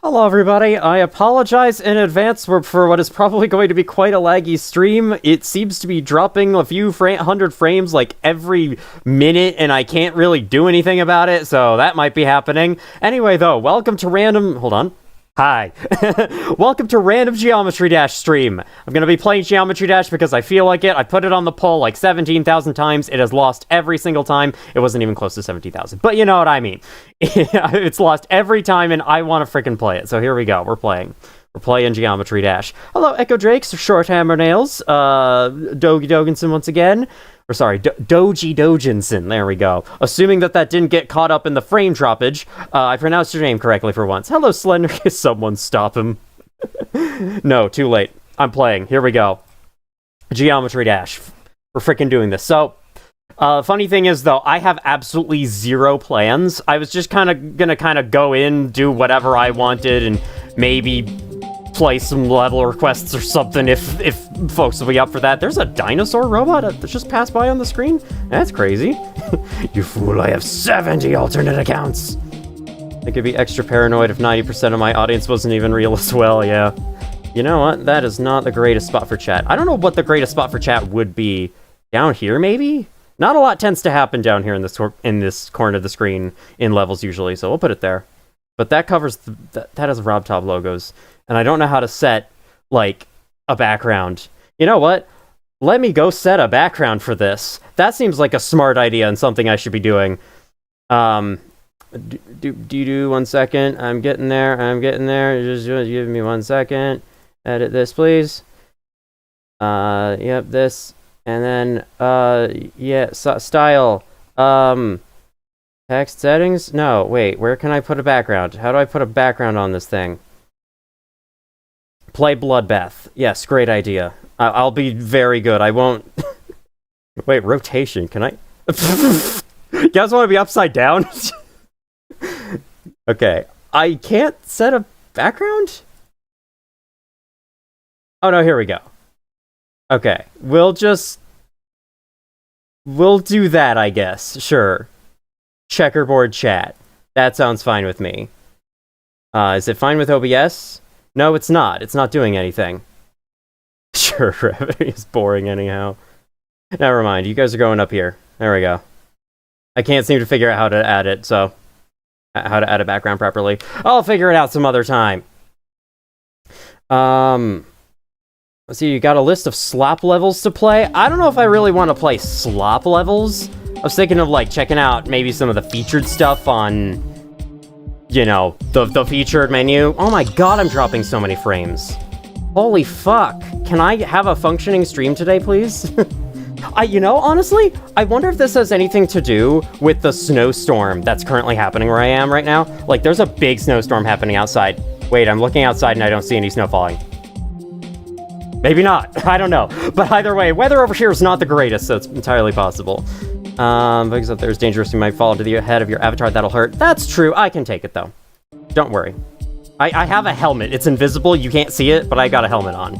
Hello everybody, I apologize in advance for what is probably going to be quite a laggy stream. It seems to be dropping a few hundred frames like every minute, and I can't really do anything about it, so that might be happening. Anyway though, welcome to random... hold on. Hi. Welcome to Random Geometry Dash stream. I'm going to be playing Geometry Dash because I feel like it. I put it on the poll like 17,000 times. It has lost every single time. It wasn't even close to 17,000, but you know what I mean. It's lost every time, and I want to freaking play it. So here we go. We're playing. We're playing Geometry Dash. Hello, Echo Drakes, Short Hammer Nails, Dogi Dogenson once again. Or sorry, Doji Dojinson, there we go. Assuming that didn't get caught up in the frame droppage, I pronounced your name correctly for once. Hello, Slender, someone stop him. No, too late. I'm playing, here we go. Geometry Dash. We're freaking doing this. So, funny thing is though, I have absolutely zero plans. I was just gonna go in, do whatever I wanted, and maybe play some level requests or something if folks will be up for that. There's a dinosaur robot that just passed by on the screen? That's crazy. You fool, I have 70 alternate accounts. I could be extra paranoid if 90% of my audience wasn't even real as well, yeah. You know what? That is not the greatest spot for chat. I don't know what the greatest spot for chat would be. Down here, maybe? Not a lot tends to happen down here in this corner of the screen in levels usually, so we'll put it there. But that covers... that has Rob Top logos. And I don't know how to set, like, a background. You know what? Let me go set a background for this. That seems like a smart idea and something I should be doing. One second. I'm getting there. Just give me 1 second. Edit this, please. Yep, this. And then, yeah, style. Text settings? No, wait, where can I put a background? How do I put a background on this thing? Play Bloodbath. Yes, great idea. I'll be very good. I won't... Wait, rotation. Can I... You guys want to be upside down? Okay. I can't set a background? Oh, no, here we go. Okay. We'll do that, I guess. Sure. Checkerboard chat. That sounds fine with me. Is it fine with OBS? No, it's not. It's not doing anything. Sure, Gravity is boring anyhow. Never mind. You guys are going up here. There we go. I can't seem to figure out how to add it, so... how to add a background properly. I'll figure it out some other time. Let's see, you got a list of slop levels to play? I don't know if I really want to play slop levels. I was thinking of, like, checking out maybe some of the featured stuff on... you know, the featured menu. Oh my god, I'm dropping so many frames. Holy fuck. Can I have a functioning stream today, please? You know, honestly, I wonder if this has anything to do with the snowstorm that's currently happening where I am right now. Like, there's a big snowstorm happening outside. Wait, I'm looking outside and I don't see any snow falling. Maybe not. I don't know. But either way, weather over here is not the greatest, so it's entirely possible. Because if there's dangerous, you might fall into the head of your avatar, that'll hurt. That's true, I can take it though. Don't worry. I have a helmet, it's invisible, you can't see it, but I got a helmet on.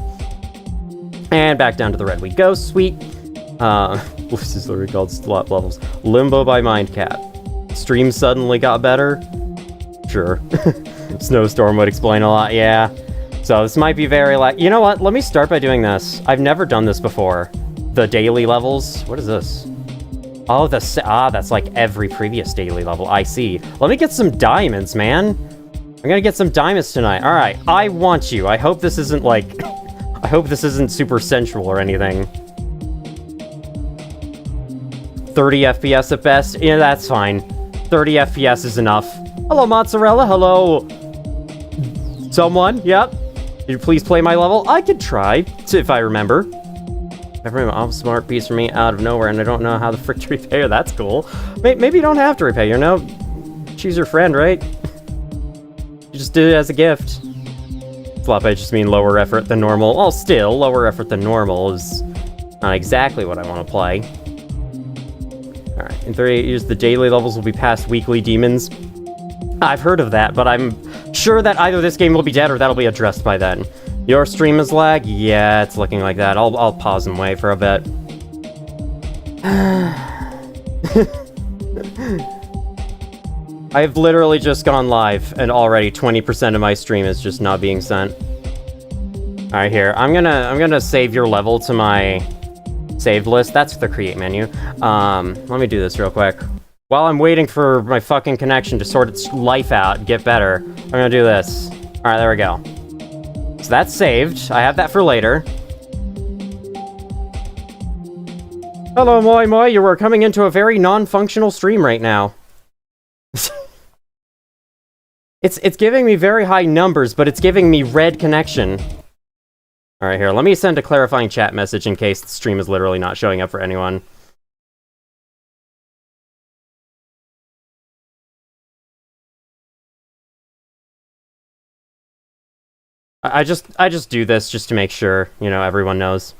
And back down to the red we go, sweet. This is literally called slot levels. Limbo by Mindcat. Stream suddenly got better? Sure. Snowstorm would explain a lot, yeah. So this might be very you know what, let me start by doing this. I've never done this before. The daily levels, what is this? Oh, that's like every previous daily level. I see. Let me get some diamonds, man. I'm gonna get some diamonds tonight. All right, I want you. I hope this isn't like... I hope this isn't super sensual or anything. 30 FPS at best? Yeah, that's fine. 30 FPS is enough. Hello, Mozzarella. Hello. Someone? Yep. Could you please play my level? I could try, if I remember. Every smart piece for me out of nowhere, and I don't know how the frick to repay her. That's cool. Maybe you don't have to repay her, no? She's your friend, right? You just did it as a gift. Flop, I just mean lower effort than normal. Well, still, lower effort than normal is not exactly what I want to play. Alright, in 38 years, the daily levels will be past weekly demons. I've heard of that, but I'm sure that either this game will be dead or that'll be addressed by then. Your stream is lag? Yeah, it's looking like that. I'll pause and wait for a bit. I've literally just gone live, and already 20% of my stream is just not being sent. Alright, here. I'm gonna save your level to my saved list. That's the create menu. Let me do this real quick. While I'm waiting for my fucking connection to sort its life out, get better, I'm gonna do this. Alright, there we go. So that's saved. I have that for later. Hello, Moi Moi. You are coming into a very non-functional stream right now. It's giving me very high numbers, but it's giving me red connection. Alright, here, let me send a clarifying chat message in case the stream is literally not showing up for anyone. I just do this just to make sure, you know, everyone knows.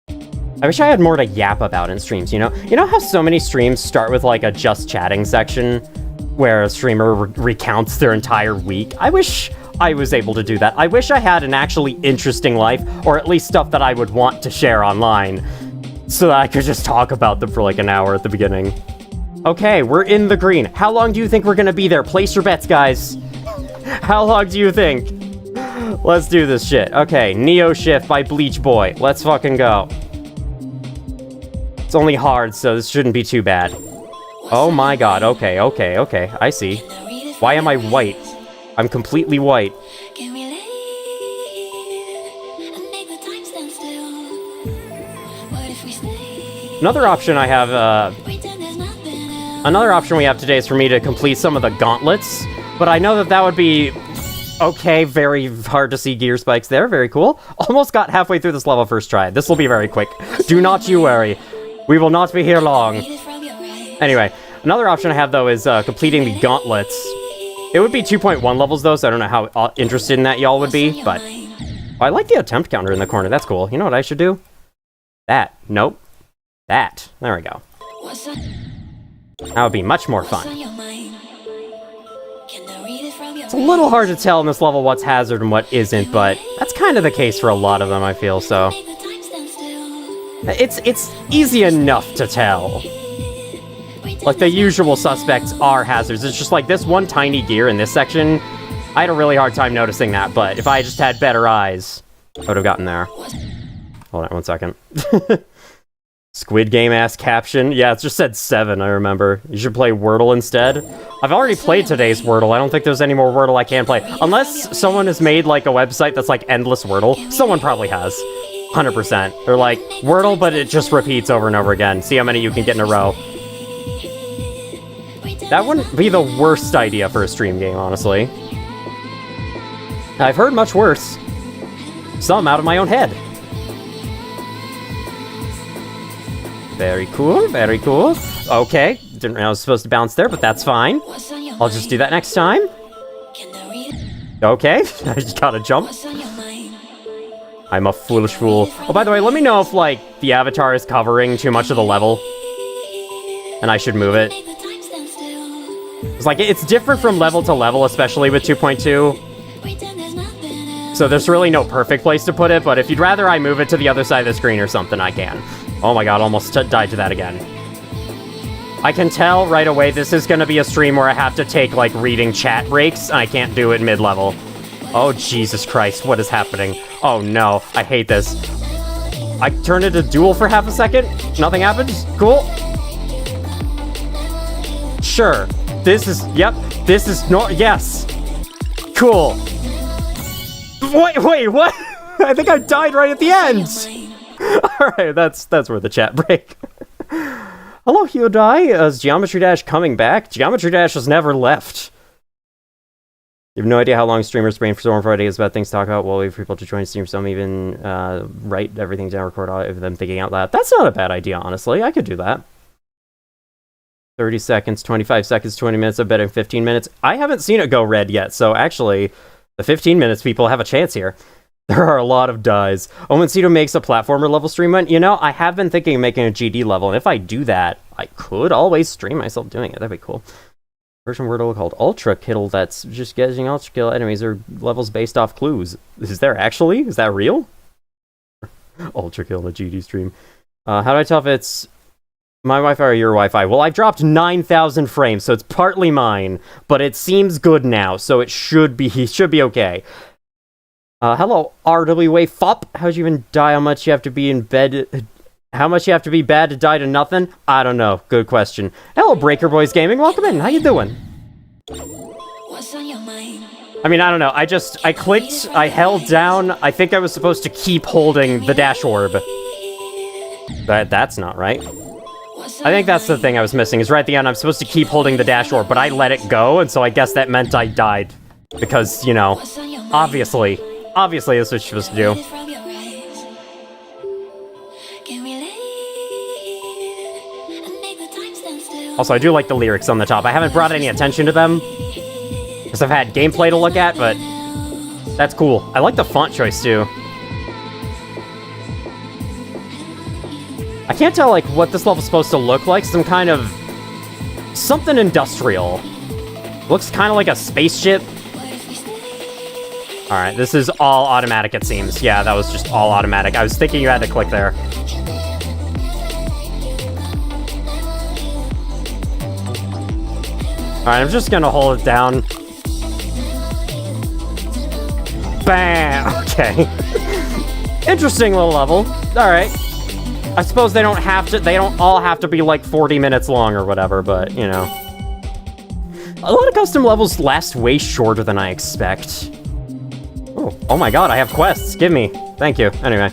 I wish I had more to yap about in streams, you know? You know how so many streams start with, like, a just chatting section? Where a streamer recounts their entire week? I wish I was able to do that. I wish I had an actually interesting life, or at least stuff that I would want to share online, so that I could just talk about them for like an hour at the beginning. Okay, we're in the green. How long do you think we're gonna be there? Place your bets, guys. How long do you think? Let's do this shit. Okay, Neo Shift by Bleach Boy. Let's fucking go. It's only hard, so this shouldn't be too bad. Oh my god, okay, I see. Why am I white? I'm completely white. Another option I have, another option we have today is for me to complete some of the Gauntlets, but I know that that would be... Okay, very hard to see gear spikes there, very cool. Almost got halfway through this level first try. This will be very quick. Do not you worry. We will not be here long. Anyway, another option I have, though, is completing the Gauntlets. It would be 2.1 levels, though, so I don't know how interested in that y'all would be, but... Oh, I like the attempt counter in the corner. That's cool. You know what I should do? That. Nope. That. There we go. That would be much more fun. It's a little hard to tell in this level what's hazard and what isn't, but that's kind of the case for a lot of them, I feel, so... It's easy enough to tell. Like, the usual suspects are hazards. It's just like this one tiny gear in this section, I had a really hard time noticing that, but if I just had better eyes, I would have gotten there. Hold on 1 second. Squid Game-ass caption. Yeah, it just said 7, I remember. You should play Wordle instead. I've already played today's Wordle. I don't think there's any more Wordle I can play. Unless someone has made, like, a website that's, like, endless Wordle. Someone probably has. 100%. They're like, Wordle, but it just repeats over and over again. See how many you can get in a row. That wouldn't be the worst idea for a stream game, honestly. I've heard much worse. Some out of my own head. Very cool, very cool. Okay, didn't know I was supposed to bounce there, but that's fine. I'll just do that next time. Okay, I just gotta jump. I'm a foolish fool. Oh, by the way, let me know if, like, the avatar is covering too much of the level. And I should move it. It's like, it's different from level to level, especially with 2.2. So there's really no perfect place to put it, but if you'd rather I move it to the other side of the screen or something, I can. Oh my god, almost died to that again. I can tell right away this is gonna be a stream where I have to take, like, reading chat breaks, and I can't do it mid-level. Oh, Jesus Christ, what is happening? Oh no, I hate this. I turned into duel for half a second? Nothing happened? Cool. Sure. This is, yep, this is, yes. Cool. Wait, what? I think I died right at the end. Alright, that's worth a chat break. Hello, Hyodai. Is Geometry Dash coming back? Geometry Dash has never left. You have no idea how long streamers brainstorm for ideas about things to talk about. We'll wait for people to join stream. Some even write everything down, record all of them thinking out loud. That's not a bad idea, honestly. I could do that. 30 seconds, 25 seconds, 20 minutes. I bet in 15 minutes. I haven't seen it go red yet, so actually, the 15 minutes people have a chance here. There are a lot of dies. Omencito makes a platformer level stream. You know, I have been thinking of making a GD level, and if I do that, I could always stream myself doing it. That'd be cool. Version Wordle called Ultra Kittle that's just getting Ultra Kill enemies or levels based off clues. Is there actually? Is that real? Ultra Kill in a GD stream. How do I tell if it's My Wi-Fi or your Wi-Fi? Well, I've dropped 9,000 frames, so it's partly mine, but it seems good now, so it should be okay. Hello, RWA Fop. How'd you even die? How much you have to be in bed? How much you have to be bad to die to nothing? I don't know. Good question. Hello, Breaker Boys Gaming. Welcome in. How you doing? What's on your mind? I mean, I don't know. I clicked, I held down. I think I was supposed to keep holding the dash orb. That's not right. I think that's the thing I was missing, is right at the end I'm supposed to keep holding the dash orb, but I let it go, and so I guess that meant I died. Because, you know, obviously that's what you're supposed to do. Also, I do like the lyrics on the top. I haven't brought any attention to them, because I've had gameplay to look at, but that's cool. I like the font choice, too. I can't tell, like, what this level's supposed to look like. Some kind of... something industrial. Looks kind of like a spaceship. Alright, this is all automatic, it seems. Yeah, that was just all automatic. I was thinking you had to click there. Alright, I'm just gonna hold it down. Bam! Okay. Interesting little level. Alright. I suppose they don't all have to be like 40 minutes long or whatever, but, you know. A lot of custom levels last way shorter than I expect. Oh my god, I have quests. Give me. Thank you. Anyway.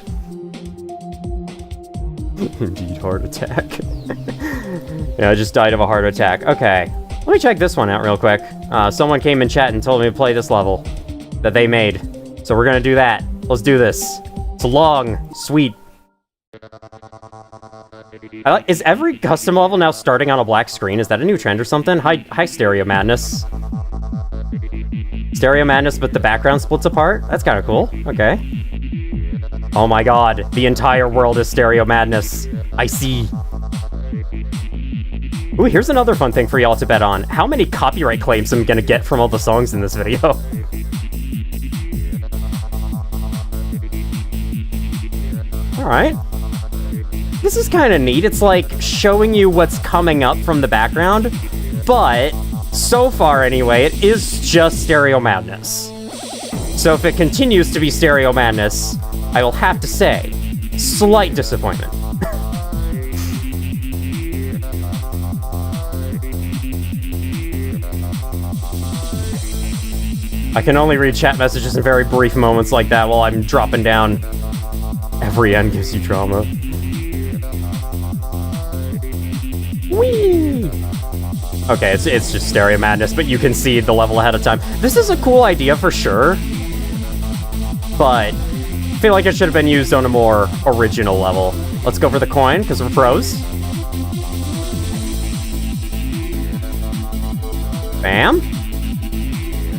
Indeed, heart attack. Yeah, I just died of a heart attack. Okay. Let me check this one out real quick. Someone came in chat and told me to play this level that they made. So we're gonna do that. Let's do this. It's long, sweet. Is every custom level now starting on a black screen? Is that a new trend or something? Hi, Stereo Madness. Stereo Madness, but the background splits apart? That's kind of cool. Okay. Oh my god, the entire world is Stereo Madness. I see. Ooh, here's another fun thing for y'all to bet on. How many copyright claims I'm gonna get from all the songs in this video? Alright. This is kind of neat. It's like showing you what's coming up from the background, but so far anyway, it is just Stereo Madness. So if it continues to be Stereo Madness, I will have to say, slight disappointment. I can only read chat messages in very brief moments like that while I'm dropping down. Every end gives you drama. Whee! Okay, it's just Stereo Madness, but you can see the level ahead of time. This is a cool idea for sure, but I feel like it should have been used on a more original level. Let's go for the coin, because we're pros. Bam.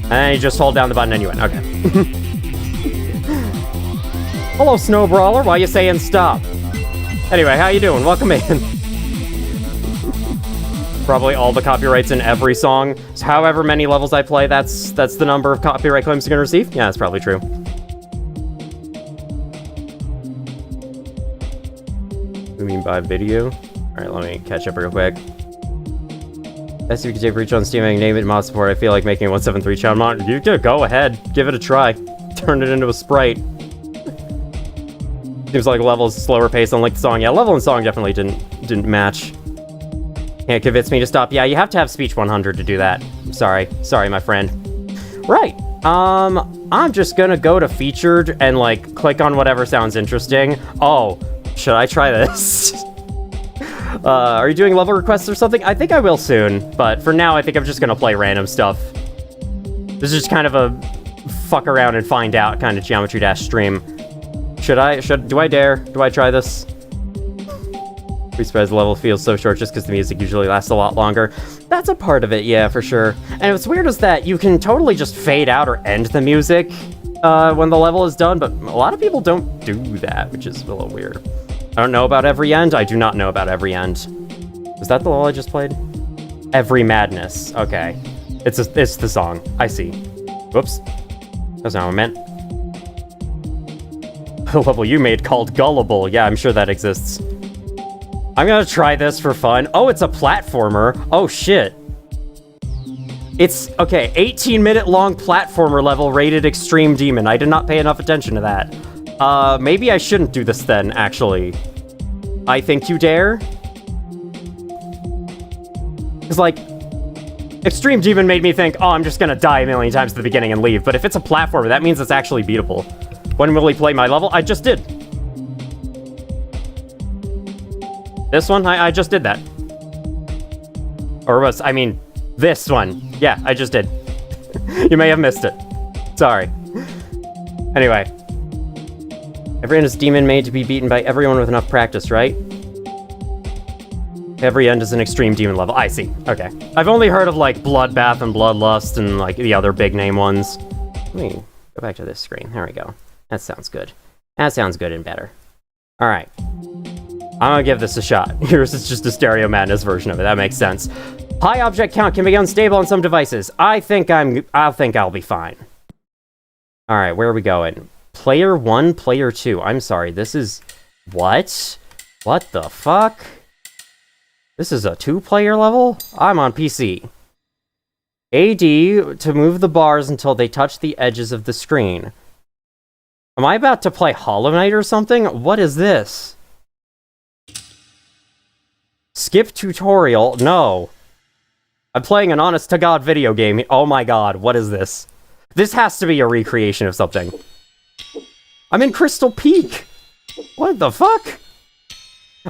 And you just hold down the button and you win. Okay. Hello, Snow Brawler. Why you saying stop? Anyway, how you doing? Welcome in. Probably all the copyrights in every song. So however many levels I play, that's the number of copyright claims you're gonna receive? Yeah, that's probably true. What do you mean by video? Alright, let me catch up real quick. SCP Reach on Steam, name it mod support. I feel like making a 173 channel mod. You do, go ahead. Give it a try. Turn it into a sprite. Seems like level's slower pace unlike the song. Yeah, level and song definitely didn't match. Can't convince me to stop. Yeah, you have to have speech 100 to do that. Sorry, my friend. Right. I'm just gonna go to featured and like click on whatever sounds interesting. Oh, should I try this? Are you doing level requests or something? I think I will soon, but for now I think I'm just gonna play random stuff. This is just kind of a fuck around and find out kind of Geometry Dash stream. Do I dare? Do I try this? Respawn's level feels so short just because the music usually lasts a lot longer. That's a part of it, yeah, for sure. And what's weird is that you can totally just fade out or end the music when the level is done, but a lot of people don't do that, which is a little weird. I don't know about every end. I do not know about every end. Was that the level I just played? Every Madness. Okay. It's the song. I see. Whoops. That's not what I meant. The level you made called Gullible. Yeah, I'm sure that exists. I'm gonna try this for fun. Oh, it's a platformer. Oh, shit. It's, okay, 18-minute long platformer level rated Extreme Demon. I did not pay enough attention to that. Maybe I shouldn't do this then, actually. I think you dare? Because, like, Extreme Demon made me think, oh, I'm just gonna die a million times at the beginning and leave. But if it's a platformer, that means it's actually beatable. When will he play my level? I just did. This one? I just did that. Or was, I mean, this one. Yeah, I just did. You may have missed it. Sorry. Anyway. Every end is demon made to be beaten by everyone with enough practice, right? Every end is an extreme demon level. I see. Okay. I've only heard of, like, Bloodbath and Bloodlust and, like, the other big name ones. Let me go back to this screen. There we go. That sounds good. That sounds good and better. Alright. I'm gonna give this a shot. Yours is just a Stereo Madness version of it. That makes sense. High object count can be unstable on some devices. I think I'll be fine. Alright, where are we going? Player 1, player 2. I'm sorry, this is... What? What the fuck? This is a 2-player level? I'm on PC. AD to move the bars until they touch the edges of the screen. Am I about to play Hollow Knight or something? What is this? Skip tutorial? No. I'm playing an honest-to-God video game. Oh my god, what is this? This has to be a recreation of something. I'm in Crystal Peak! What the fuck?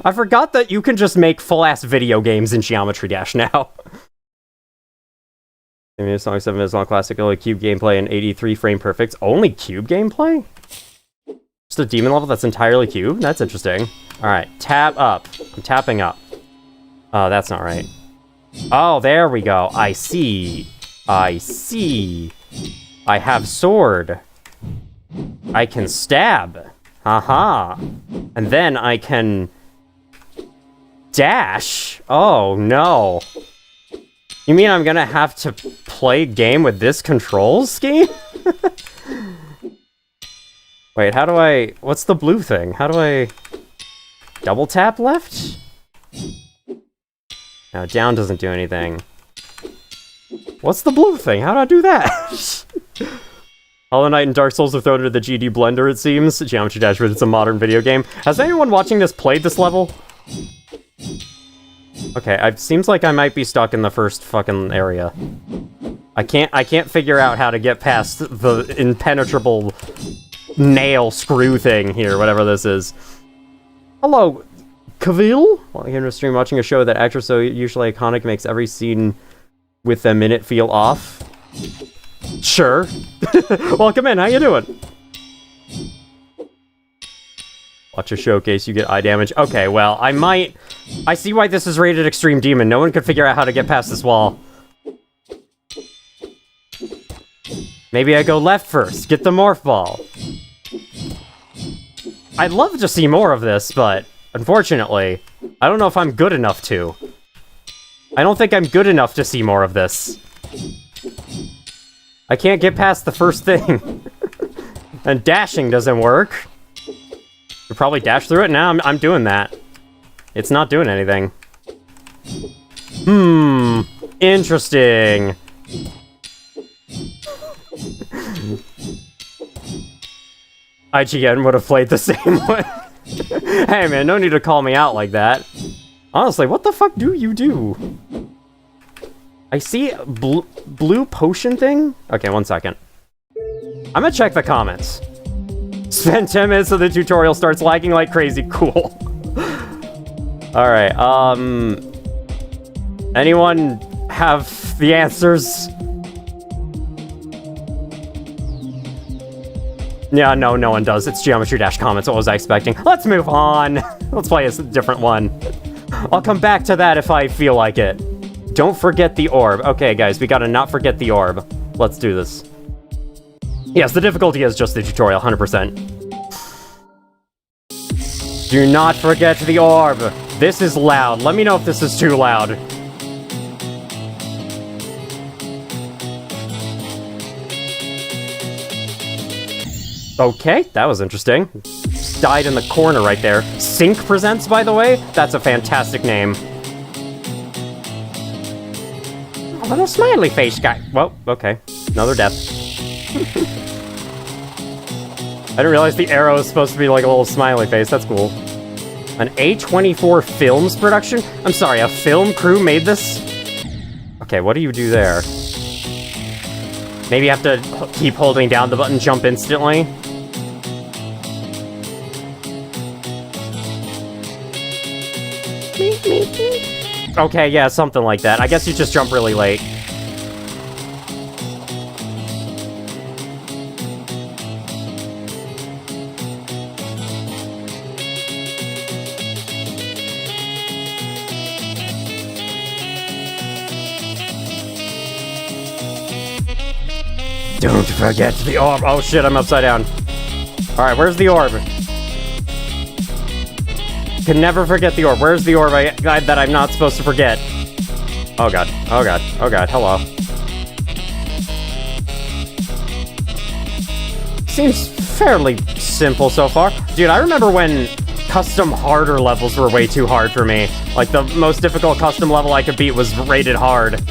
I forgot that you can just make full-ass video games in Geometry Dash now. Song 7 minutes long, classic, only cube gameplay and 83 frame perfect. Only cube gameplay? Just a demon level that's entirely cube? That's interesting. Alright, tap up. I'm tapping up. Oh, that's not right. Oh, there we go. I see. I see. I have sword. I can stab. Haha. And then I can... dash. Oh, no. You mean I'm gonna have to play a game with this control scheme? Wait, how do I... What's the blue thing? How do I... double tap left? No, down doesn't do anything. What's the blue thing? How do I do that? Hollow Knight and Dark Souls are thrown into the GD blender, it seems. Geometry Dash, but it's a modern video game. Has anyone watching this played this level? Okay, it seems like I might be stuck in the first fucking area. I can't figure out how to get past the impenetrable nail screw thing here, whatever this is. Hello, Cavill? While here in a stream watching a show that actors so usually iconic makes every scene with them in it feel off. Sure. Welcome in, how you doing? Watch a showcase, you get eye damage. Okay, well, I see why this is rated Extreme Demon. No one could figure out how to get past this wall. Maybe I go left first, get the Morph Ball. I'd love to see more of this, but unfortunately, I don't know if I'm good enough to. I don't think I'm good enough to see more of this. I can't get past the first thing. And dashing doesn't work. You probably dash through it? Now I'm doing that. It's not doing anything. Interesting. IGN would have played the same way. Hey man, no need to call me out like that. Honestly, what the fuck do you do? I see a blue potion thing? Okay, 1 second. I'm gonna check the comments. Spend 10 minutes so the tutorial starts lagging like crazy. Cool. Alright, anyone have the answers? Yeah, no one does. It's Geometry Dash comments. What was I expecting? Let's move on. Let's play a different one. I'll come back to that if I feel like it. Don't forget the orb. Okay, guys, we gotta not forget the orb. Let's do this. Yes, the difficulty is just the tutorial, 100%. Do not forget the orb. This is loud. Let me know if this is too loud. Okay, that was interesting. died in the corner right there. Sync Presents, by the way? That's a fantastic name. A little smiley face guy. Well, okay. Another death. I didn't realize the arrow is supposed to be like a little smiley face. That's cool. An A24 Films production? I'm sorry, a film crew made this? Okay, what do you do there? Maybe you have to keep holding down the button, jump instantly? Okay, yeah, something like that. I guess you just jump really late. Don't forget the orb. Oh shit, I'm upside down. Alright, where's the orb? Can never forget the orb. Where's the orb that I'm not supposed to forget? Oh god, oh god, oh god, hello. Seems fairly simple so far. Dude, I remember when custom harder levels were way too hard for me. Like, the most difficult custom level I could beat was rated hard.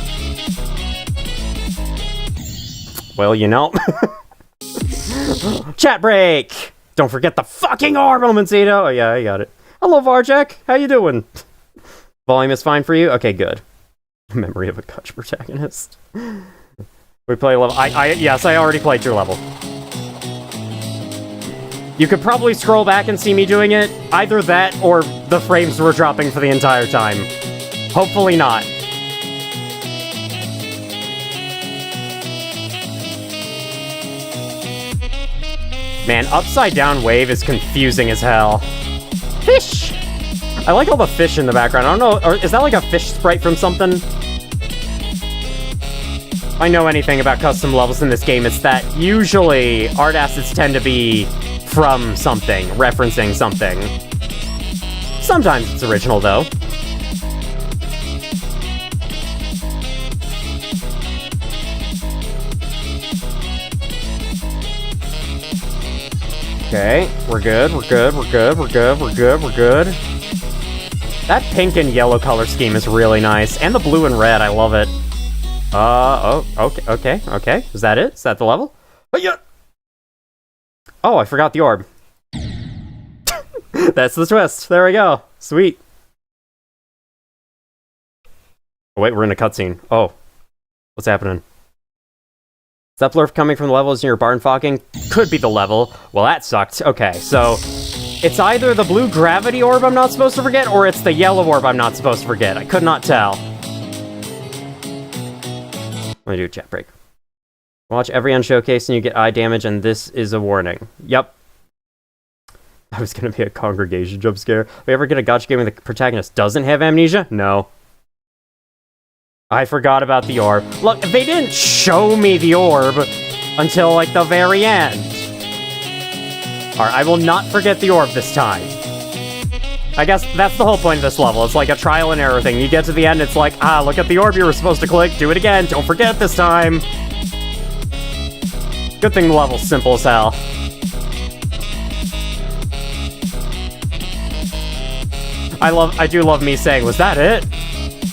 Well, you know. Chat break! Don't forget the fucking orb, Momencito! Oh yeah, I got it. Hello, Varjak. How you doing? Volume is fine for you? Okay, good. Memory of a Kutch protagonist. We play level... Yes, I already played your level. You could probably scroll back and see me doing it. Either that, or the frames were dropping for the entire time. Hopefully not. Man, upside down wave is confusing as hell. Fish! I like all the fish in the background. I don't know, or is that like a fish sprite from something? If I know anything about custom levels in this game, it's that usually art assets tend to be from something, referencing something. Sometimes it's original, though. Okay, we're good, we're good, we're good, we're good, we're good, we're good. That pink and yellow color scheme is really nice. And the blue and red, I love it. Oh, okay. Is that it? Is that the level? Oh, yeah! Oh, I forgot the orb. That's the twist. There we go. Sweet. Oh, wait, we're in a cutscene. Oh. What's happening? Is that blurb coming from the levels near barn fogging? Could be the level. Well, that sucked. Okay, so it's either the blue gravity orb I'm not supposed to forget, or it's the yellow orb I'm not supposed to forget. I could not tell. Let me do a chat break. Watch every unshowcase and you get eye damage, and this is a warning. Yep. I was gonna be a congregation jump scare. We ever get a gotcha game where the protagonist doesn't have amnesia? No. I forgot about the orb. Look, they didn't show me the orb until, like, the very end. Alright, I will not forget the orb this time. I guess that's the whole point of this level. It's like a trial and error thing. You get to the end, it's like, look at the orb you were supposed to click. Do it again. Don't forget this time. Good thing the level's simple as hell. I do love me saying, was that it?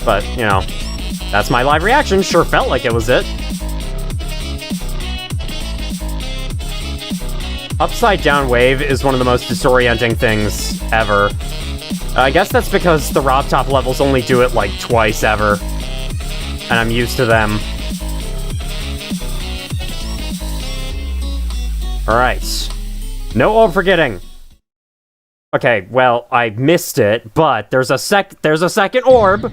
But, you know... That's my live reaction. Sure felt like it was it. Upside down wave is one of the most disorienting things ever. I guess that's because the Rob Top levels only do it like twice ever. And I'm used to them. Alright. No orb forgetting. Okay, well, I missed it, but there's a second orb.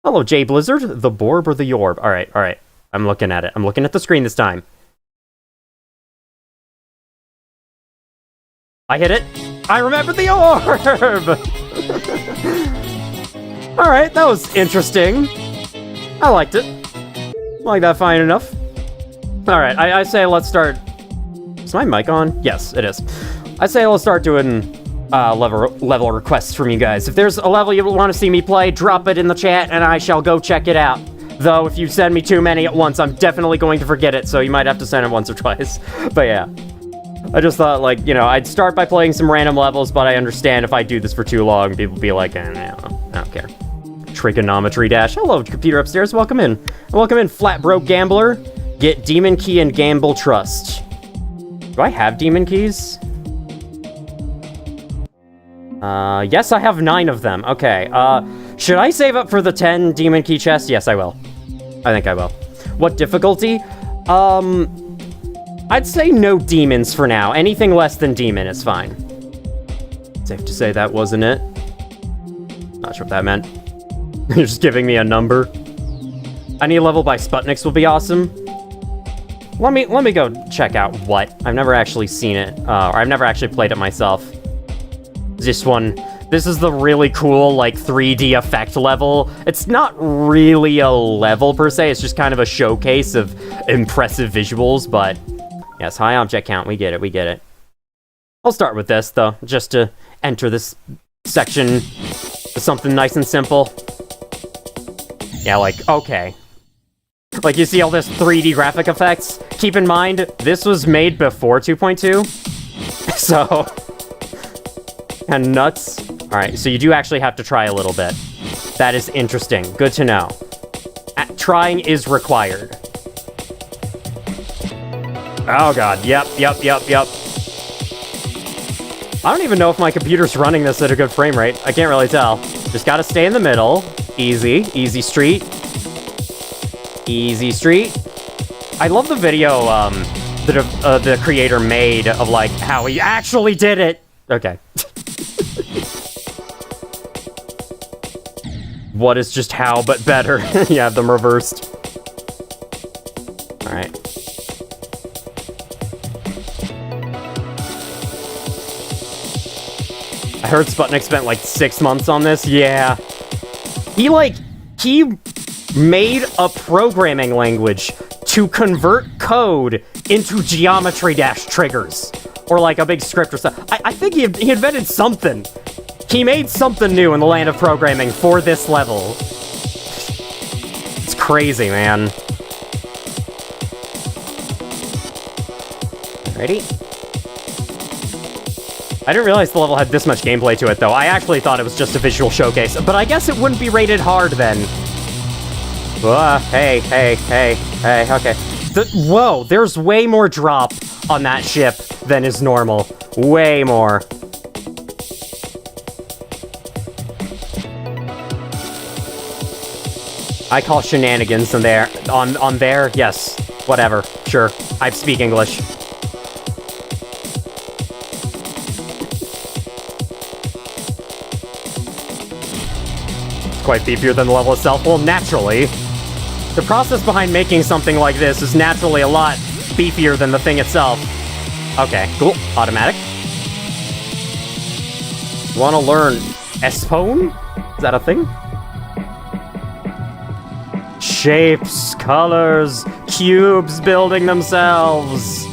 Hello, J Blizzard. The Borb or the Yorb? Alright. I'm looking at it. I'm looking at the screen this time. I hit it. I remembered the orb! Alright, that was interesting. I liked it. Like that fine enough. Alright, I say let's start... Is my mic on? Yes, it is. I say let's start doing... level requests from you guys. If there's a level you want to see me play, drop it in the chat and I shall go check it out. Though, if you send me too many at once, I'm definitely going to forget it, so you might have to send it once or twice. But yeah. I just thought, like, you know, I'd start by playing some random levels, but I understand if I do this for too long, people be like, I don't care. Trigonometry Dash. Hello, computer upstairs. Welcome in. Welcome in, Flat Broke Gambler. Get Demon Key and Gamble Trust. Do I have Demon Keys? Yes, I have 9 of them. Okay, should I save up for the 10 Demon Key chests? Yes, I will. I think I will. What difficulty? I'd say no demons for now. Anything less than demon is fine. Safe to say that wasn't it. Not sure what that meant. You're just giving me a number. Any level by Sputniks will be awesome. Let me go check out what. I've never actually seen it, or I've never actually played it myself. This one. This is the really cool, like, 3D effect level. It's not really a level per se, it's just kind of a showcase of impressive visuals, but yes, high object count, we get it. I'll start with this, though, just to enter this section with something nice and simple. Yeah, like, okay. Like, you see all this 3D graphic effects? Keep in mind, this was made before 2.2, so... and nuts. Alright, so you do actually have to try a little bit. That is interesting. Good to know. Trying is required. Oh god, yep. I don't even know if my computer's running this at a good frame rate. I can't really tell. Just gotta stay in the middle. Easy street. Easy street. I love the video, that the creator made of, like, how he actually did it. Okay. What is just how, but better. You have them reversed. Alright. I heard Sputnik spent like 6 months on this. Yeah. He made a programming language to convert code into geometry dash triggers. Or like a big script or something. I think he invented something. He made something new in the land of programming for this level. It's crazy, man. Ready? I didn't realize the level had this much gameplay to it, though. I actually thought it was just a visual showcase, but I guess it wouldn't be rated hard, then. Hey, okay. Whoa, there's way more drop on that ship than is normal. Way more. I call shenanigans on there. On there, yes. Whatever. Sure. I speak English. Quite beefier than the level itself. Well, naturally. The process behind making something like this is naturally a lot beefier than the thing itself. Okay, cool. Automatic. Want to learn Espone? Is that a thing? Shapes, colors, cubes building themselves.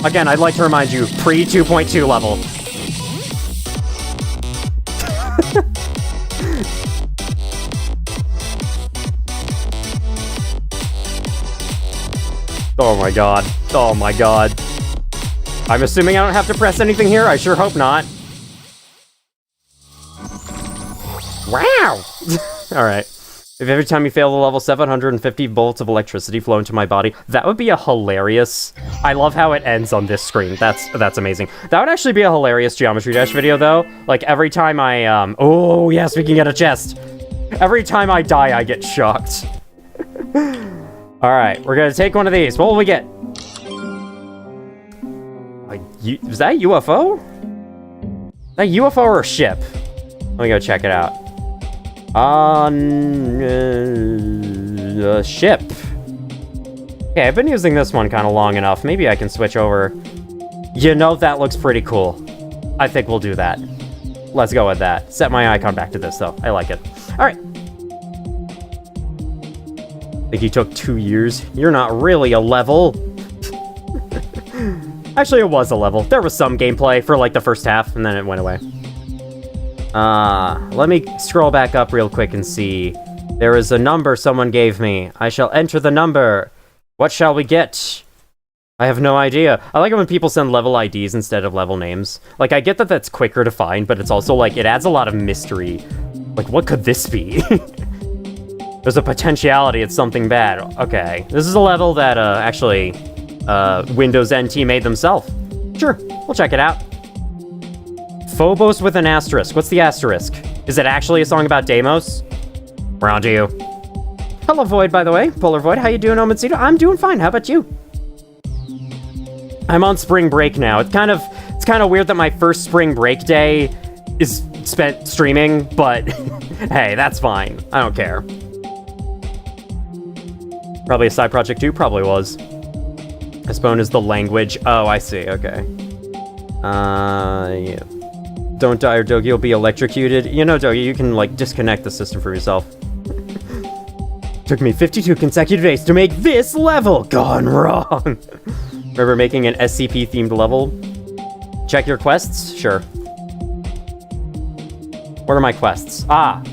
Again, I'd like to remind you, pre-2.2 level. Oh my god. Oh my god. I'm assuming I don't have to press anything here? I sure hope not. Wow! Alright. If every time you fail the level 750 volts of electricity flow into my body, that would be a hilarious... I love how it ends on this screen. That's amazing. That would actually be a hilarious Geometry Dash video, though. Like, every time I, oh, yes, we can get a chest. Every time I die, I get shocked. Alright, we're gonna take one of these. What will we get? Is that a UFO? Is that a UFO or a ship? Let me go check it out. Ship. Okay, I've been using this one kind of long enough. Maybe I can switch over. You know, that looks pretty cool. I think we'll do that. Let's go with that. Set my icon back to this, though. I like it. Alright. Think you took 2 years? You're not really a level. Actually, it was a level. There was some gameplay for, like, the first half, and then it went away. Let me scroll back up real quick and see. There is a number someone gave me. I shall enter the number. What shall we get? I have no idea. I like it when people send level IDs instead of level names. Like, I get that that's quicker to find, but it's also, like, it adds a lot of mystery. Like, what could this be? There's a potentiality it's something bad. Okay, this is a level that, actually, Windows NT made themselves. Sure, we'll check it out. Phobos with an asterisk. What's the asterisk? Is it actually a song about Deimos? We're on to you. Hello, Void, by the way. Polar Void, how you doing, Omencito? I'm doing fine, how about you? I'm on spring break now. It's kind of weird that my first spring break day is spent streaming, but hey, that's fine. I don't care. Probably a side project too? Probably was. Espone is the language. Oh, I see, okay. Yeah. Don't die or Dogi will be electrocuted. You know, Dogi, you can, like, disconnect the system from yourself. Took me 52 consecutive days to make this level. Gone wrong. Remember making an SCP-themed level? Check your quests? Sure. What are my quests? Ah.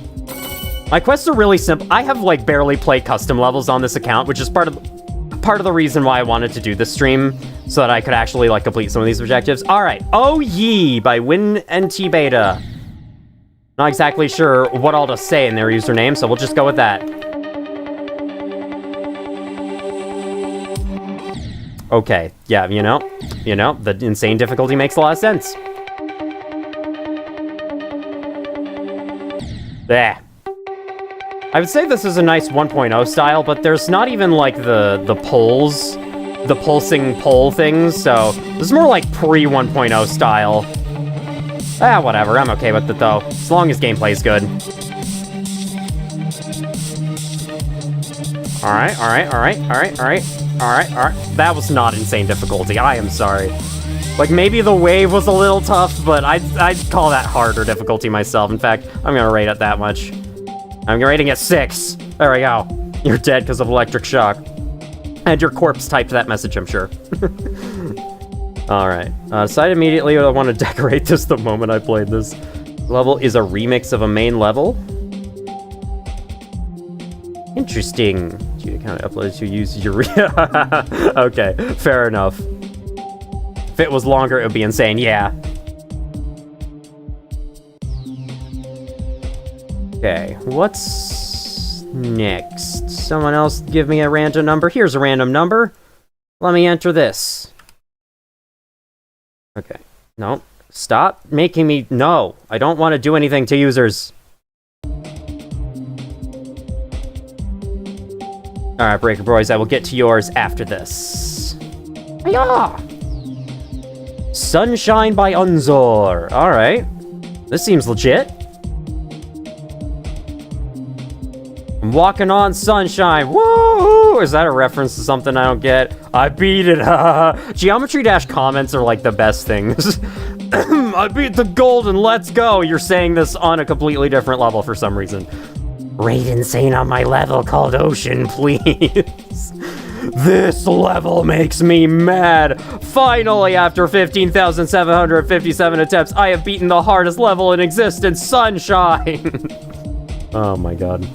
My quests are really simple. I have, like, barely played custom levels on this account, which is part of the reason why I wanted to do this stream, so that I could actually, like, complete some of these objectives. Alright. Oh Ye by WinNT Beta. Not exactly sure what all to say in their username, so we'll just go with that. Okay, yeah, you know, the insane difficulty makes a lot of sense. There. I would say this is a nice 1.0 style, but there's not even, like, the pulls, the pulsing pull things, so this is more like pre-1.0 style. Ah, whatever, I'm okay with it, though, as long as gameplay is good. Alright. That was not insane difficulty, I am sorry. Like, maybe the wave was a little tough, but I'd call that harder difficulty myself. In fact, I'm gonna rate it that much. I'm rating it 6. There we go. You're dead because of electric shock. And your corpse typed that message, I'm sure. Alright. Decided immediately I want to decorate this the moment I played this. Level is a remix of a main level. Interesting. You kind of uploaded to use your... Okay, fair enough. If it was longer, it would be insane, yeah. Okay, what's next? Someone else give me a random number. Here's a random number. Let me enter this. Okay, no. Stop making me... No, I don't want to do anything to users. Alright, Breaker Boys, I will get to yours after this. Hiya! Sunshine by Unzor. Alright. This seems legit. I'm walking on sunshine. Woo! Is that a reference to something I don't get? I beat it. Geometry Dash comments are like the best things. I beat the golden. Let's go. You're saying this on a completely different level for some reason. Rate insane on my level called Ocean, please. This level makes me mad. Finally, after 15,757 attempts, I have beaten the hardest level in existence, Sunshine. Oh my god.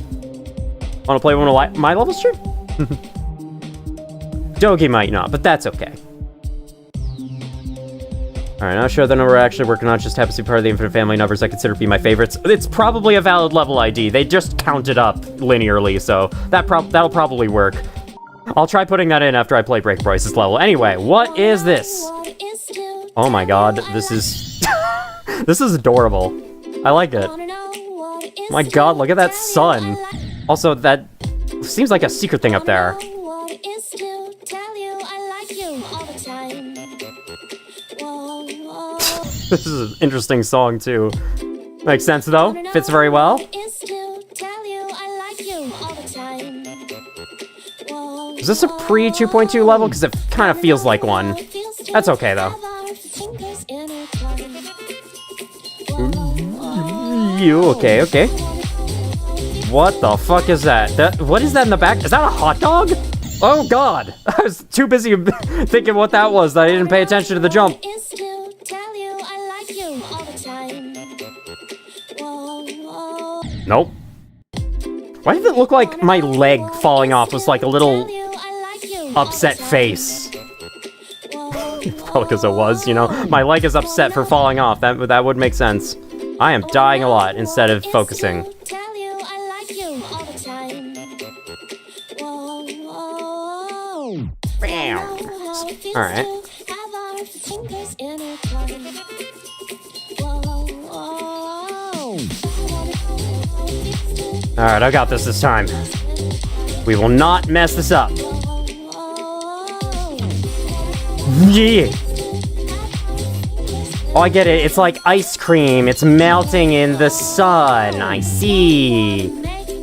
Want to play one of my levels, sure? Dogi might not, but that's okay. Alright, not sure the number we're actually working on just happens to be part of the infinite family numbers I consider to be my favorites. It's probably a valid level ID. They just count it up linearly, so that'll probably work. I'll try putting that in after I play Break Bryce's level. Anyway, what is this? Oh my god, this is... This is adorable. I like it. My god, look at that sun. Also, that seems like a secret thing up there. This is an interesting song, too. Makes sense, though. Fits very well. Is this a pre-2.2 level? Because it kind of feels like one. That's okay, though. Okay. What the fuck is that? What is that in the back? Is that a hot dog? Oh god! I was too busy thinking what that was that I didn't pay attention to the jump. Nope. Why did it look like my leg falling off was like a little upset face? Probably because it was, you know? My leg is upset for falling off. That would make sense. I am dying a lot instead of focusing. Tell you I like you all the time. Whoa, whoa. Bam. Alright. Have our fingers intertwined. Whoa, whoa. Alright, I got this time. We will not mess this up. Yeah. Oh, I get it. It's like ice cream. It's melting in the sun. I see.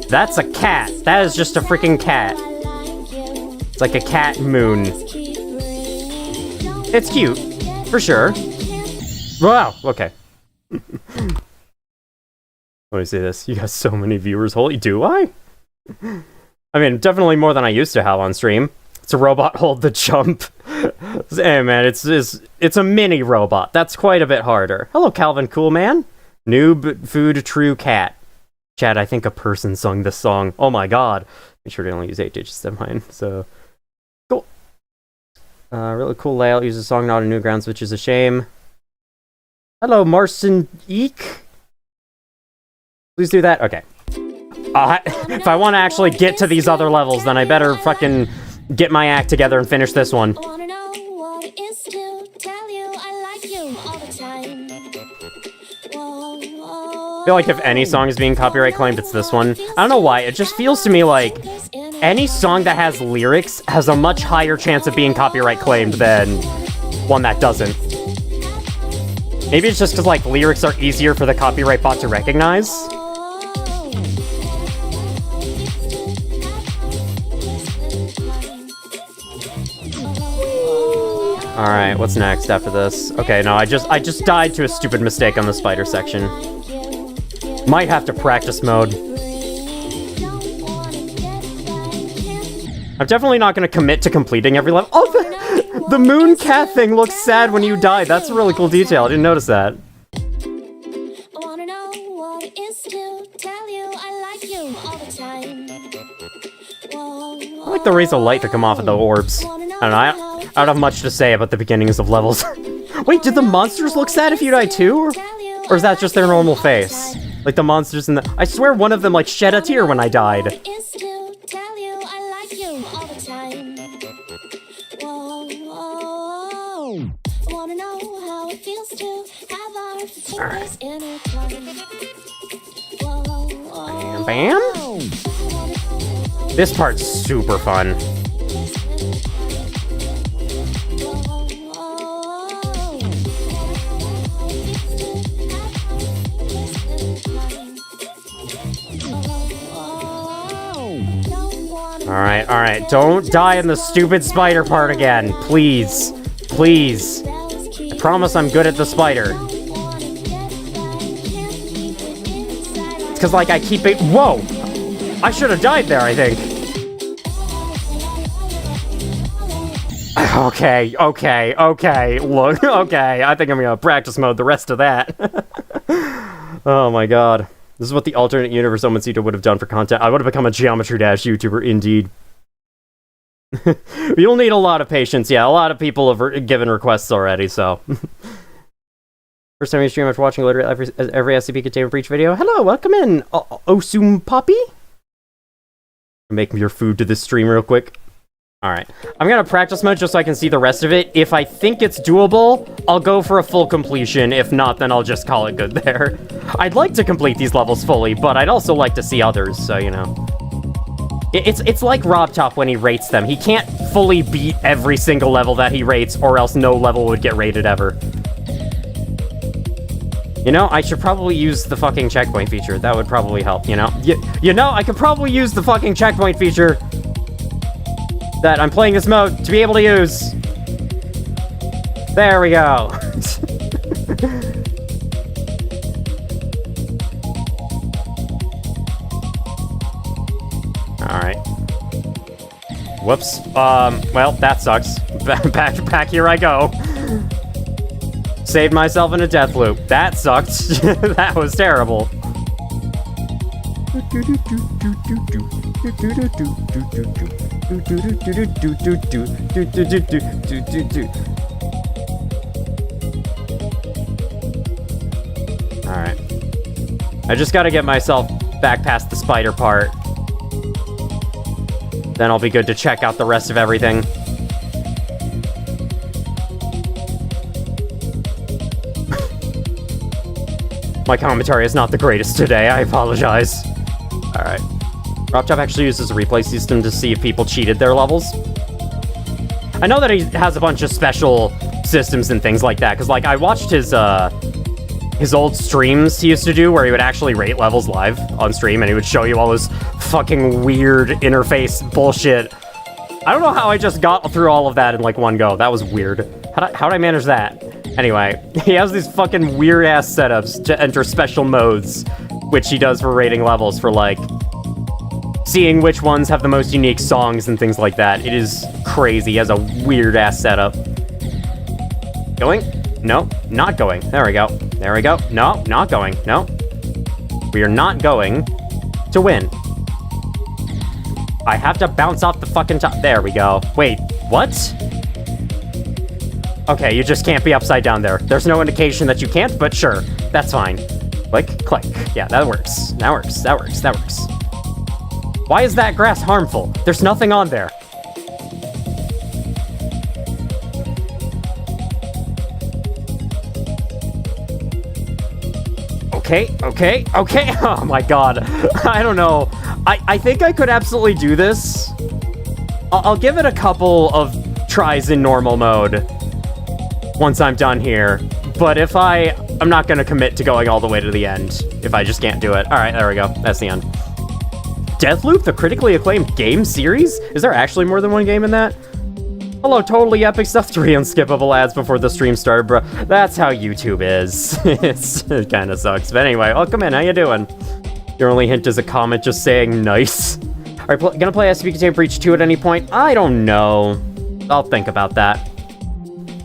That's a cat. That is just a freaking cat. It's like a cat moon. It's cute. For sure. Wow. Okay. Let me see this. You got so many viewers. Holy, do I? I mean, definitely more than I used to have on stream. It's a robot hold the jump. Hey man, it's a mini robot. That's quite a bit harder. Hello, Calvin Coolman. Noob food true cat. Chad, I think a person sung this song. Oh my god. Make sure to only use 8 digits of mine. So cool. Really cool layout. Use a song not a Newgrounds, which is a shame. Hello, Marson Eek. Please do that. Okay. If I want to actually get to these other levels, then I better fucking get my act together and finish this one. Wanna know what it is to tell you I like you all the time. Whoa, whoa. I feel like if any song is being copyright claimed, it's this one. I don't know why, it just feels to me like any song that has lyrics has a much higher chance of being copyright claimed than one that doesn't. Maybe it's just because, like, lyrics are easier for the copyright bot to recognize. Alright, what's next after this? Okay, no, I just died to a stupid mistake on the spider section. Might have to practice mode. I'm definitely not going to commit to completing every level. Oh, the moon cat thing looks sad when you die. That's a really cool detail. I didn't notice that. Wanna know what it is to tell you I like you all the time. Whoa, I like the rays of light that come off of the orbs. I don't know, I don't have much to say about the beginnings of levels. Wait, did the monsters look sad if you die too? Or is that just their normal face? Like the monsters in the... I swear one of them like shed a tear when I died. It is to tell you I like you all the time. Whoa, whoa. Wanna know how it feels to have our fingers intertwined. Whoa, whoa. Bam? This part's super fun. Alright, don't die in the stupid spider part again. Please. Please. I promise I'm good at the spider. It's because, like, I keep it... Whoa! I should have died there, I think. Okay. Look, okay. I think I'm gonna practice mode the rest of that. Oh my god. This is what the alternate universe Omencito would have done for content. I would have become a Geometry Dash YouTuber, indeed. You'll need a lot of patience. Yeah, a lot of people have given requests already, so. First time you stream after watching literally every SCP Containment Breach video. Hello, welcome in, Osum Poppy. Make your food to this stream real quick. Alright, I'm gonna practice mode just so I can see the rest of it. If I think it's doable, I'll go for a full completion. If not, then I'll just call it good there. I'd like to complete these levels fully, but I'd also like to see others, so, you know. It's like RobTop when he rates them. He can't fully beat every single level that he rates, or else no level would get rated ever. You know, I should probably use the fucking checkpoint feature. That would probably help, you know? You know, I could probably use the fucking checkpoint feature that I'm playing this mode to be able to use. There we go. Alright. Whoops. Well, that sucks. Back here I go. Saved myself in a death loop. That sucked. That was terrible. Alright. I just gotta get myself back past the spider part. Then I'll be good to check out the rest of everything. My commentary is not the greatest today, I apologize. Alright. RobTop actually uses a replay system to see if people cheated their levels. I know that he has a bunch of special systems and things like that, because, like, I watched his old streams he used to do where he would actually rate levels live on stream, and he would show you all this fucking weird interface bullshit. I don't know how I just got through all of that in, like, one go. That was weird. How'd I manage that? Anyway, he has these fucking weird-ass setups to enter special modes, which he does for rating levels for, like, seeing which ones have the most unique songs and things like that. It is crazy. He has a weird-ass setup. Going? No, not going. There we go. There we go. No, not going. No. We are not going to win. I have to bounce off the fucking top. There we go. Wait, what? Okay, you just can't be upside down there. There's no indication that you can't, but sure. That's fine. Click, click. Yeah, that works. That works. That works. That works. Why is that grass harmful? There's nothing on there. Okay, okay, okay. Oh my god. I don't know. I think I could absolutely do this. I'll give it a couple of tries in normal mode once I'm done here. But if I'm not going to commit to going all the way to the end if I just can't do it. All right, there we go. That's the end. Deathloop, the critically acclaimed game series? Is there actually more than one game in that? Hello, totally epic stuff. 3 unskippable ads before the stream started, bro. That's how YouTube is. It kind of sucks. But anyway, welcome in. How you doing? Your only hint is a comment just saying nice. Alright, gonna play SCP Containment Breach 2 at any point? I don't know. I'll think about that.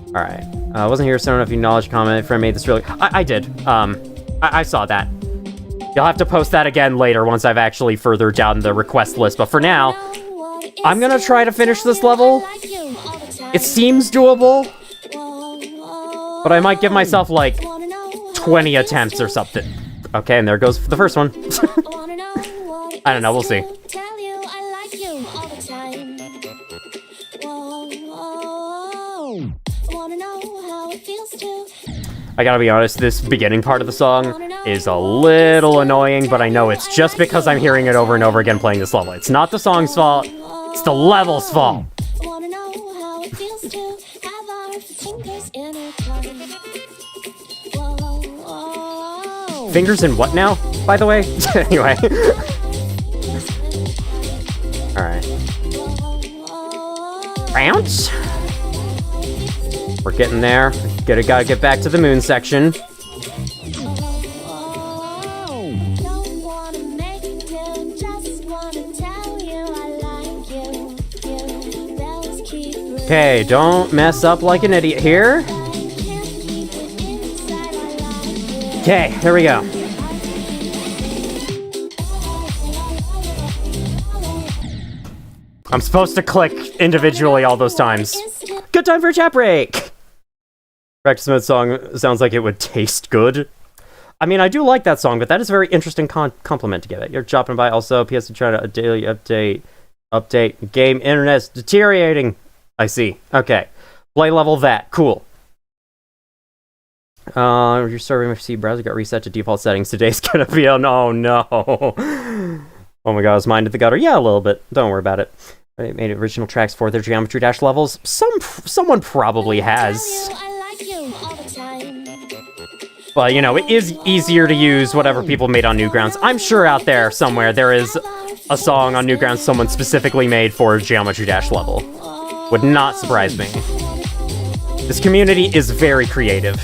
Alright. Wasn't here, so I don't know if you acknowledged comment. Friend made this really... I did. I saw that. You'll have to post that again later once I've actually further down the request list. But for now, I'm gonna try to finish this level. It seems doable, but I might give myself like 20 attempts or something. Okay, and there goes the first one. I don't know, we'll see. I gotta be honest, this beginning part of the song is a little annoying, but I know it's just because I'm hearing it over and over again playing this level. It's not the song's fault, it's the level's fault. Fingers in what now, by the way? Anyway. Alright. Bounce. We're getting there. Gotta get back to the moon section. Okay, don't mess up like an idiot here. Okay, here we go. I'm supposed to click individually all those times. Good time for a chat break! Practice mode song sounds like it would taste good. I mean, I do like that song, but that is a very interesting compliment to give it. You're dropping by also. PS trying to daily update. Game internet's deteriorating. I see. Okay. Play level that. Cool. Your server MFC browser got reset to default settings. Today's gonna be an oh no. Oh my god, is mine to the gutter? Yeah, a little bit. Don't worry about it. I made original tracks for their Geometry Dash levels. Someone probably has. But, you know, it is easier to use whatever people made on Newgrounds. I'm sure out there somewhere there is a song on Newgrounds someone specifically made for a Geometry Dash level. Would not surprise me. This community is very creative.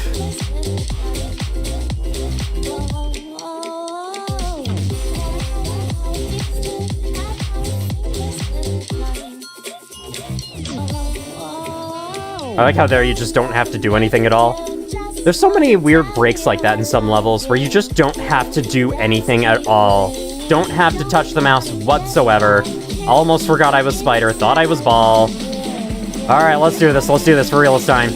I like how there you just don't have to do anything at all. There's so many weird breaks like that in some levels where you just don't have to do anything at all. Don't have to touch the mouse whatsoever. Almost forgot I was Spider, thought I was Ball. Alright, let's do this. Let's do this for real this time.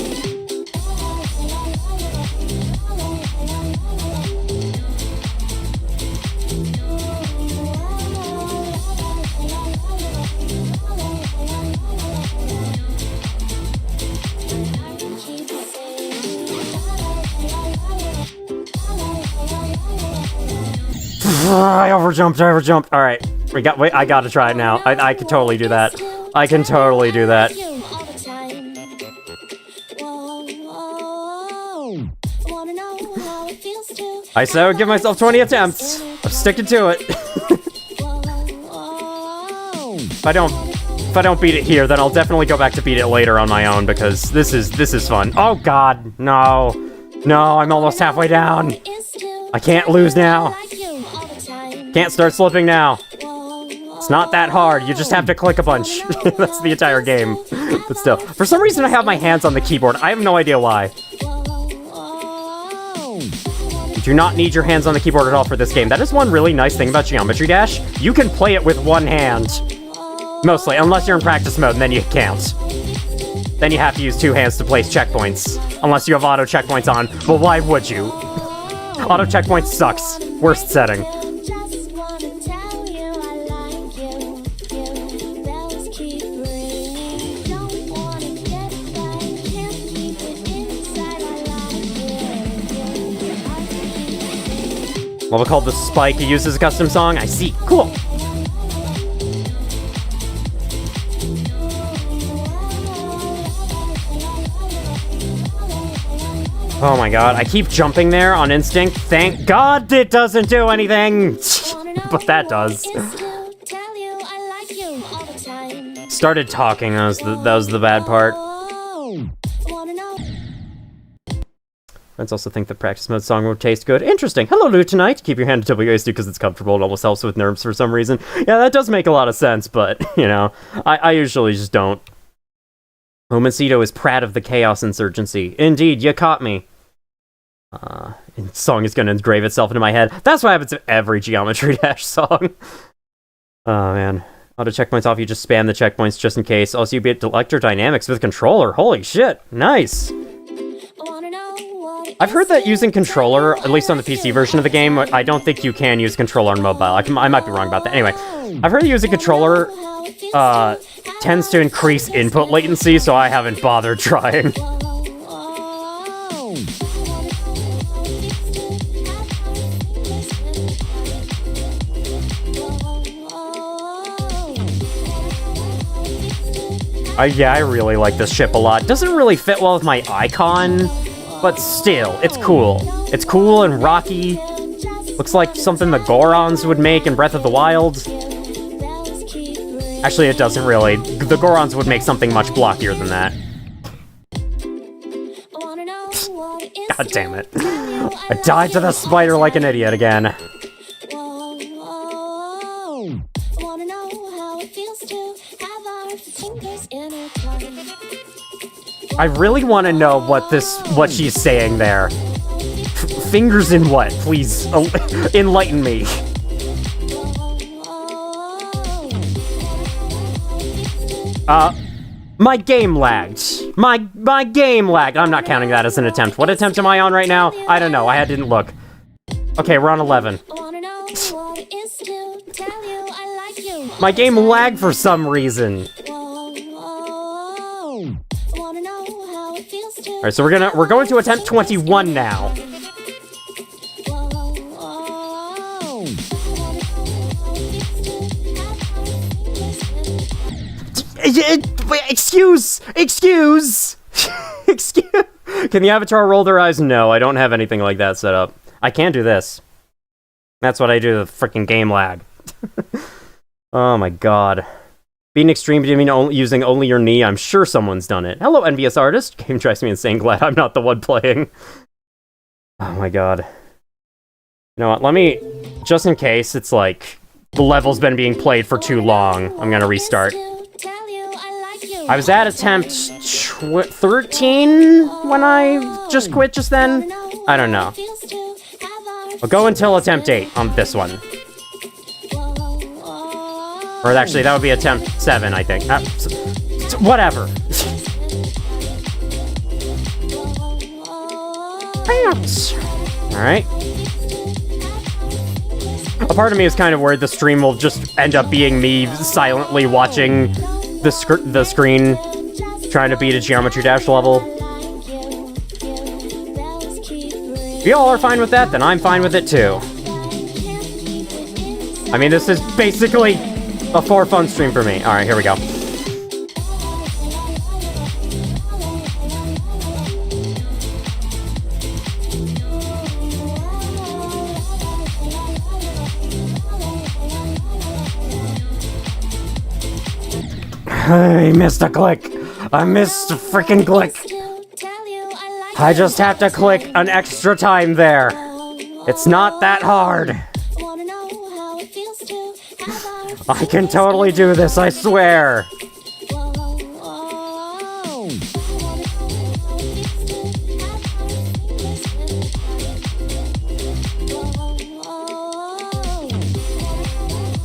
I overjumped. Alright. Wait, I gotta try it now. I can totally do that. I can totally do that. I said I would give myself 20 attempts. I'm sticking to it. If I don't beat it here, then I'll definitely go back to beat it later on my own, because this is fun. Oh god, no. No, I'm almost halfway down. I can't lose now. Can't start slipping now. It's not that hard, you just have to click a bunch. That's the entire game. But still, for some reason I have my hands on the keyboard. I have no idea why. You do not need your hands on the keyboard at all for this game. That is one really nice thing about Geometry Dash. You can play it with one hand. Mostly, unless you're in practice mode, and then you can't. Then you have to use two hands to place checkpoints. Unless you have auto checkpoints on. But why would you? Auto checkpoints sucks. Worst setting. Level called The Spike. He uses a custom song. I see. Cool. Oh my god, I keep jumping there on instinct. Thank god it doesn't do anything! But that does. Started talking, that was the bad part. Friends also think the practice mode song would taste good. Interesting. Hello, Lutenite. Keep your hand to WASD because it's comfortable. It almost helps with nerves for some reason. Yeah, that does make a lot of sense, but, you know, I usually just don't. Homicito is proud of the Chaos Insurgency. Indeed, you caught me. Song is gonna engrave itself into my head. That's what happens to every Geometry Dash song. Oh, man. Auto checkpoints off, you just spam the checkpoints just in case. Also, you beat Electrodynamics with controller. Holy shit. Nice. I've heard that using controller, at least on the PC version of the game, I don't think you can use controller on mobile. I might be wrong about that. Anyway, I've heard that using controller tends to increase input latency, so I haven't bothered trying. Yeah, I really like this ship a lot. Doesn't really fit well with my icon, but still, it's cool. It's cool and rocky. Looks like something the Gorons would make in Breath of the Wild. Actually, it doesn't really. The Gorons would make something much blockier than that. God damn it. I died to the spider like an idiot again. I really want to know what she's saying there. Fingers in what? Please, enlighten me. My game lagged. My game lagged. I'm not counting that as an attempt. What attempt am I on right now? I don't know. I didn't look. Okay, we're on 11. My game lagged for some reason. Alright, so we're going to attempt 21 now. Excuse! Can the avatar roll their eyes? No, I don't have anything like that set up. I can do this. That's what I do, the freaking game lag. Oh my god. Being extreme, do you mean using only your knee? I'm sure someone's done it. Hello, envious artist. Game drives me insane. Glad I'm not the one playing. Oh my god. You know what? Let me... Just in case it's like... The level's been being played for too long. I'm gonna restart. I was at attempt 13 when I just quit just then? I don't know. I'll go until attempt 8 on this one. Or actually, that would be attempt 7, I think. Whatever. Alright. A part of me is kind of worried the stream will just end up being me silently watching the screen, trying to beat a Geometry Dash level. If you all are fine with that, then I'm fine with it too. I mean, this is basically a for-fun stream for me. Alright, here we go. I missed a click. I missed a freaking click. I just have to click an extra time there. It's not that hard. I can totally do this, I swear.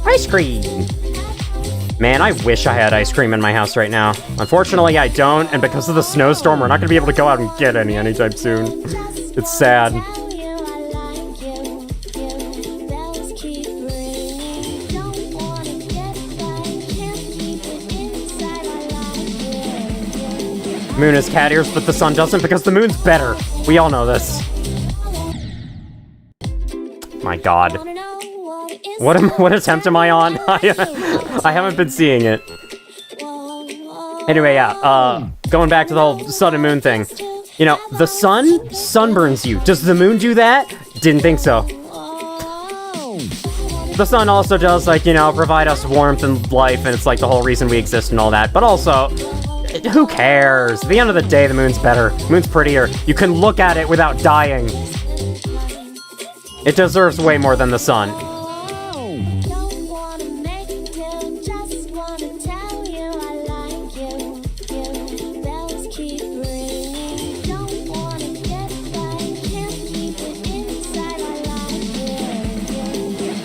Ice cream. Man, I wish I had ice cream in my house right now. Unfortunately, I don't, and because of the snowstorm, we're not gonna be able to go out and get any anytime soon. It's sad. Moon has cat ears, but the sun doesn't because the moon's better. We all know this. My god. What attempt am I on? I haven't been seeing it. Anyway, yeah, going back to the whole sun and moon thing. You know, the sun sunburns you. Does the moon do that? Didn't think so. The sun also does, like, you know, provide us warmth and life, and it's like the whole reason we exist and all that. But also, who cares? At the end of the day, the moon's better. Moon's prettier. You can look at it without dying. It deserves way more than the sun.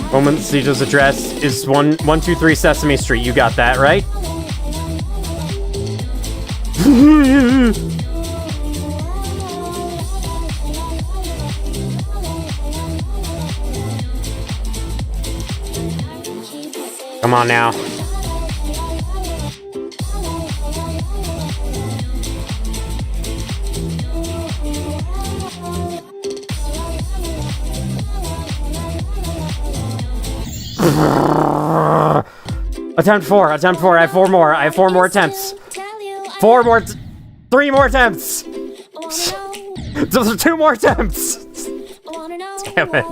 Moment Siege's address is 123 Sesame Street. You got that, right? Come on now. Attempt four. I have four more. I have four more attempts. Three more attempts. Those are two more attempts. Damn it.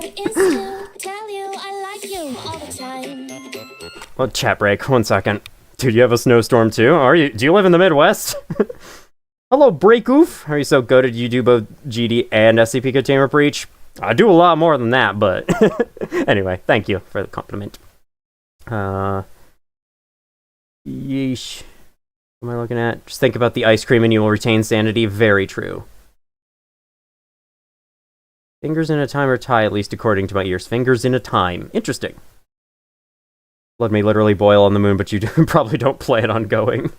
Well, chat break. 1 second. Dude, you have a snowstorm too? Do you live in the Midwest? Hello, Breakoof. Are you so good at YouTube, both GD and SCP Containment Breach? I do a lot more than that, but anyway, thank you for the compliment. Yeesh. What am I looking at? Just think about the ice cream and you will retain sanity. Very true. Fingers in a time or tie, at least according to my ears. Fingers in a time. Interesting. Blood may literally boil on the moon, but you probably don't play it ongoing.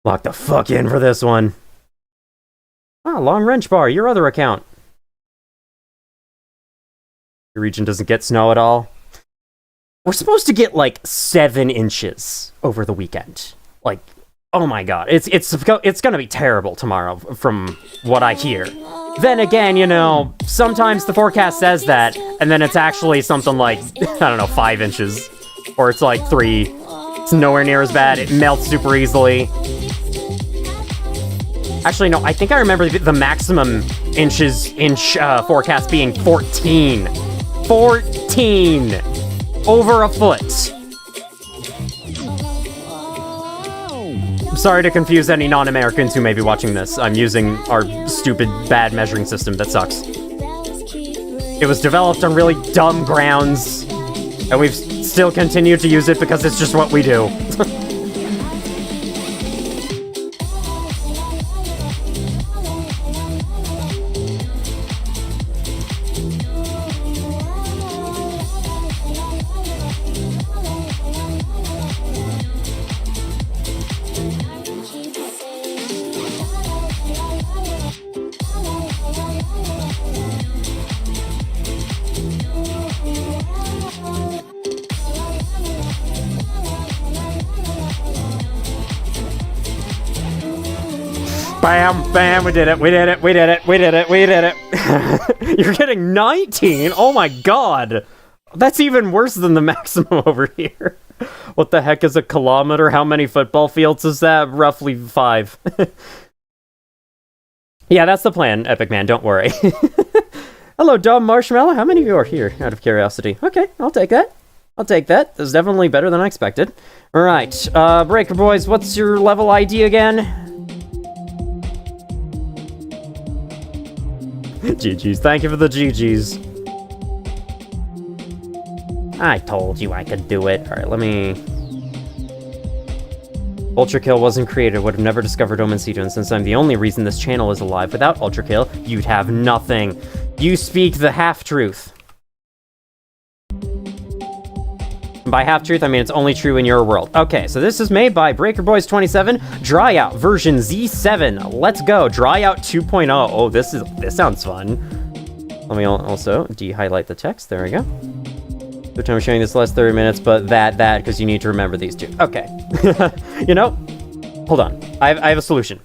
Lock the fuck in for this one. Ah, Long Wrench Bar, your other account. Your region doesn't get snow at all. We're supposed to get like 7 inches over the weekend. Like, oh my god, it's gonna be terrible tomorrow from what I hear. Then again, you know, sometimes the forecast says that, and then it's actually something like, I don't know, 5 inches. Or it's like 3. It's nowhere near as bad. It melts super easily. Actually, no, I think I remember the maximum inch forecast being 14. 14! Over a foot. I'm sorry to confuse any non-Americans who may be watching this. I'm using our stupid, bad measuring system that sucks. It was developed on really dumb grounds, and we've still continued to use it because it's just what we do. Bam, bam, we did it. You're getting 19? Oh my god. That's even worse than the maximum over here. What the heck is a kilometer? How many football fields is that? Roughly 5. Yeah, that's the plan, Epic Man, don't worry. Hello, Dom Marshmallow. How many of you are here, out of curiosity? Okay, I'll take that. I'll take that. That's definitely better than I expected. Alright, Breaker Boys, what's your level ID again? GG's. Thank you for the GG's. I told you I could do it. Alright, let me... Ultra Kill wasn't created, would have never discovered Omen Seed, and since I'm the only reason this channel is alive, without Ultra Kill, you'd have nothing. You speak the half-truth. By half-truth, I mean it's only true in your world. Okay, so this is made by Breaker Boys 27, Dryout, version Z7. Let's go, Dryout 2.0. Oh, this sounds fun. Let me also de-highlight the text. There we go. The time I'm showing this last 30 minutes, but that, because you need to remember these two. Okay. You know, hold on. I have a solution.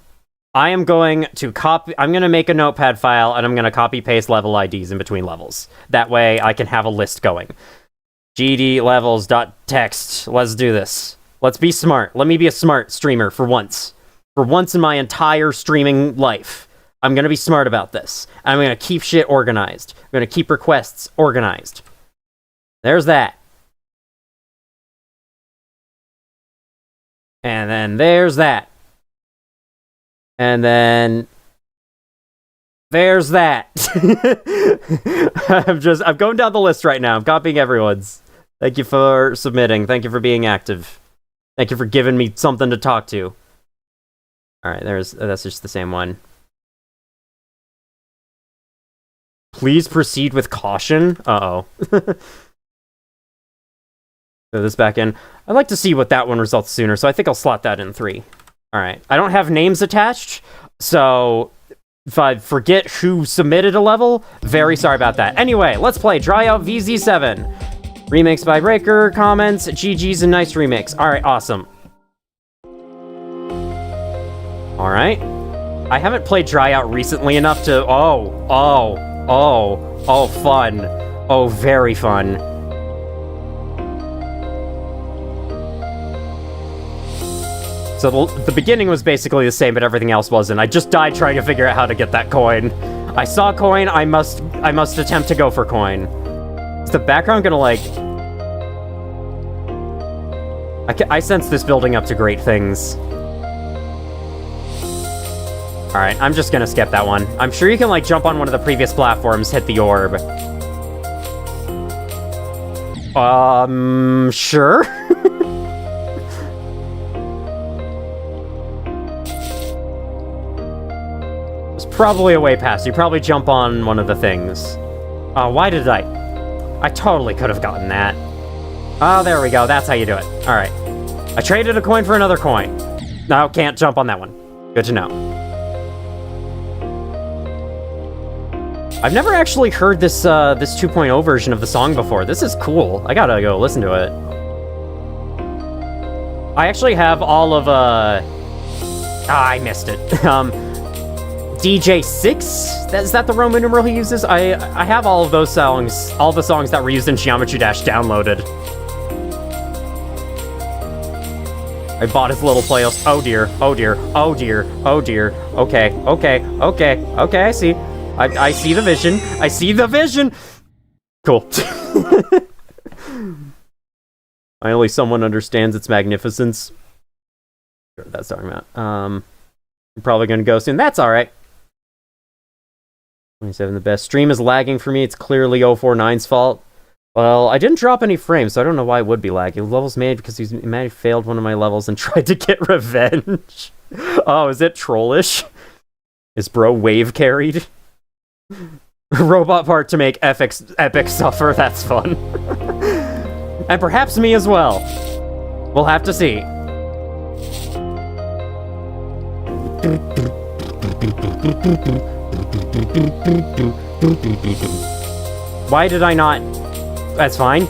I'm going to make a notepad file, and I'm going to copy-paste level IDs in between levels. That way, I can have a list going. gdlevels.txt. Let's do this. Let's be smart. Let me be a smart streamer for once. For once in my entire streaming life. I'm going to be smart about this. I'm going to keep shit organized. I'm going to keep requests organized. There's that. And then there's that. And then there's that. I'm going down the list right now. I'm copying everyone's. Thank you for submitting. Thank you for being active. Thank you for giving me something to talk to. Alright, that's just the same one. Please proceed with caution. Uh-oh. Throw this back in. I'd like to see what that one results sooner, so I think I'll slot that in 3. Alright, I don't have names attached, so if I forget who submitted a level, very sorry about that. Anyway, let's play Dryout VZ7. Remix by Breaker, comments, GG's, and nice remix. Alright, awesome. Alright. I haven't played Dryout recently enough to... Oh, fun. Oh, very fun. So the beginning was basically the same, but everything else wasn't. I just died trying to figure out how to get that coin. I saw coin, I must attempt to go for coin. Is the background gonna, like... I sense this building up to great things. Alright, I'm just gonna skip that one. I'm sure you can, like, jump on one of the previous platforms, hit the orb. Sure? Probably a way past. You probably jump on one of the things. Why did I totally could have gotten that. Oh, there we go. That's how you do it. Alright. I traded a coin for another coin. No, can't jump on that one. Good to know. I've never actually heard this 2.0 version of the song before. This is cool. I gotta go listen to it. I actually have all of, I missed it. DJ6? Is that the Roman numeral he uses? I have all of those songs, all the songs that were used in Geometry Dash downloaded. I bought his little playlist. Oh dear, oh dear, oh dear, oh dear. Okay, I see. I see the vision. I see the vision! Cool. Finally someone understands its magnificence. What that's talking about. I'm probably gonna go soon. That's alright. 27 the best. Stream is lagging for me. It's clearly 049's fault. Well, I didn't drop any frames, so I don't know why it would be lagging. The level's made because he might have failed one of my levels and tried to get revenge. Oh, is it trollish? Is bro wave carried? Robot part to make epic suffer. That's fun. And perhaps me as well. We'll have to see. Why did I not? That's fine.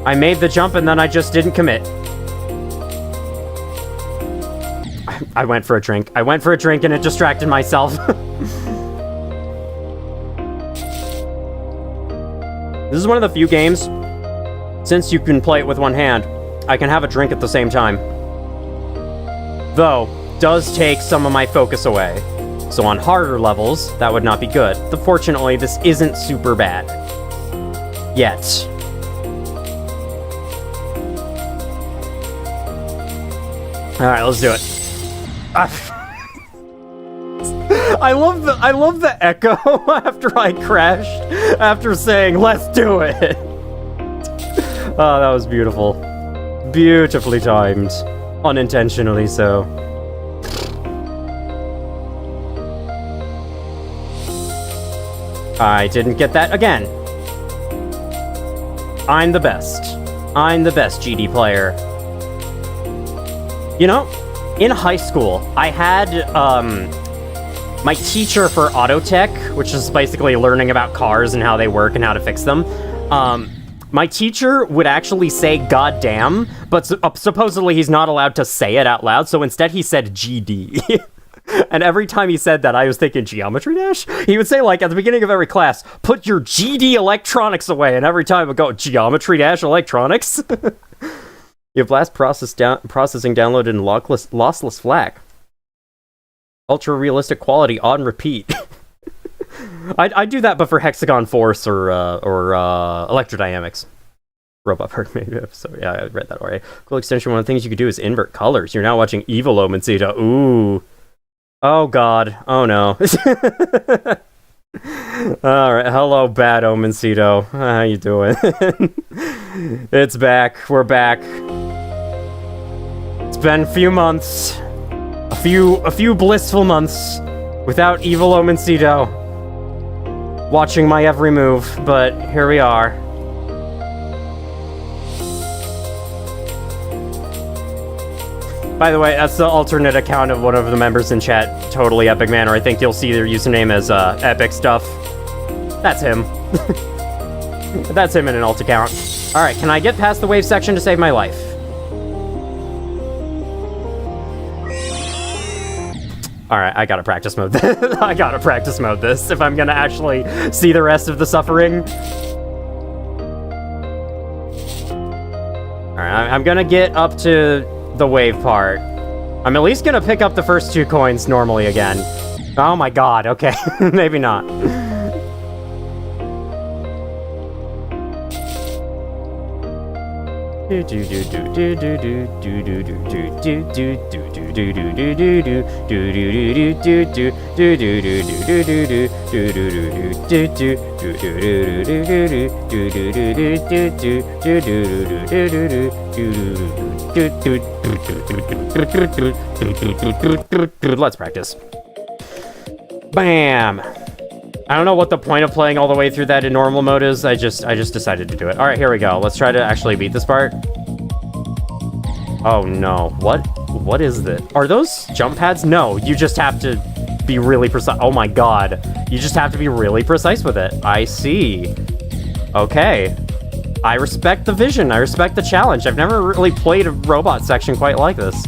I made the jump and then I just didn't commit. I went for a drink. I went for a drink and it distracted myself. This is one of the few games, since you can play it with one hand, I can have a drink at the same time. Though, does take some of my focus away. So on harder levels, that would not be good. Fortunately, this isn't super bad. Yet. Alright, let's do it. I love the echo after I crashed, after saying, let's do it! Oh, that was beautiful. Beautifully timed. Unintentionally so. I didn't get that again. I'm the best. I'm the best GD player. You know, in high school, I had, my teacher for auto tech, which is basically learning about cars and how they work and how to fix them. My teacher would actually say "goddamn," but supposedly he's not allowed to say it out loud, so instead he said GD. And every time he said that, I was thinking Geometry Dash? He would say, like, at the beginning of every class, put your GD electronics away, and every time it would go, Geometry Dash electronics? You have blast processing downloaded in lossless FLAC. Ultra realistic quality on repeat. I do that, but for Hexagon Force or Electrodynamics. Robot Park maybe. So yeah, I read that already. Cool extension. One of the things you could do is invert colors. You're now watching Evil Omencita. Ooh. Oh god. Oh no. Alright, hello bad Omencito. How you doing? It's back. We're back. It's been a few months. A few blissful months without Evil Omencito watching my every move, but here we are. By the way, that's the alternate account of one of the members in chat, Totally Epic Man, or I think you'll see their username as Epic Stuff. That's him. That's him in an alt account. Alright, can I get past the wave section to save my life? Alright, I gotta practice mode this. I gotta practice mode this if I'm gonna actually see the rest of the suffering. Alright, I'm gonna get up to the wave part. I'm at least gonna pick up the first 2 coins normally again. Oh my god, okay. Maybe not. Let's practice. Bam! I don't know what the point of playing all the way through that in normal mode is. I just decided to do it. Alright, here we go. Let's try to actually beat this part. Oh no. What is this? Are those jump pads? No, you just have to be really precise. Oh my god. You just have to be really precise with it. I see. Okay. I respect the vision. I respect the challenge. I've never really played a robot section quite like this.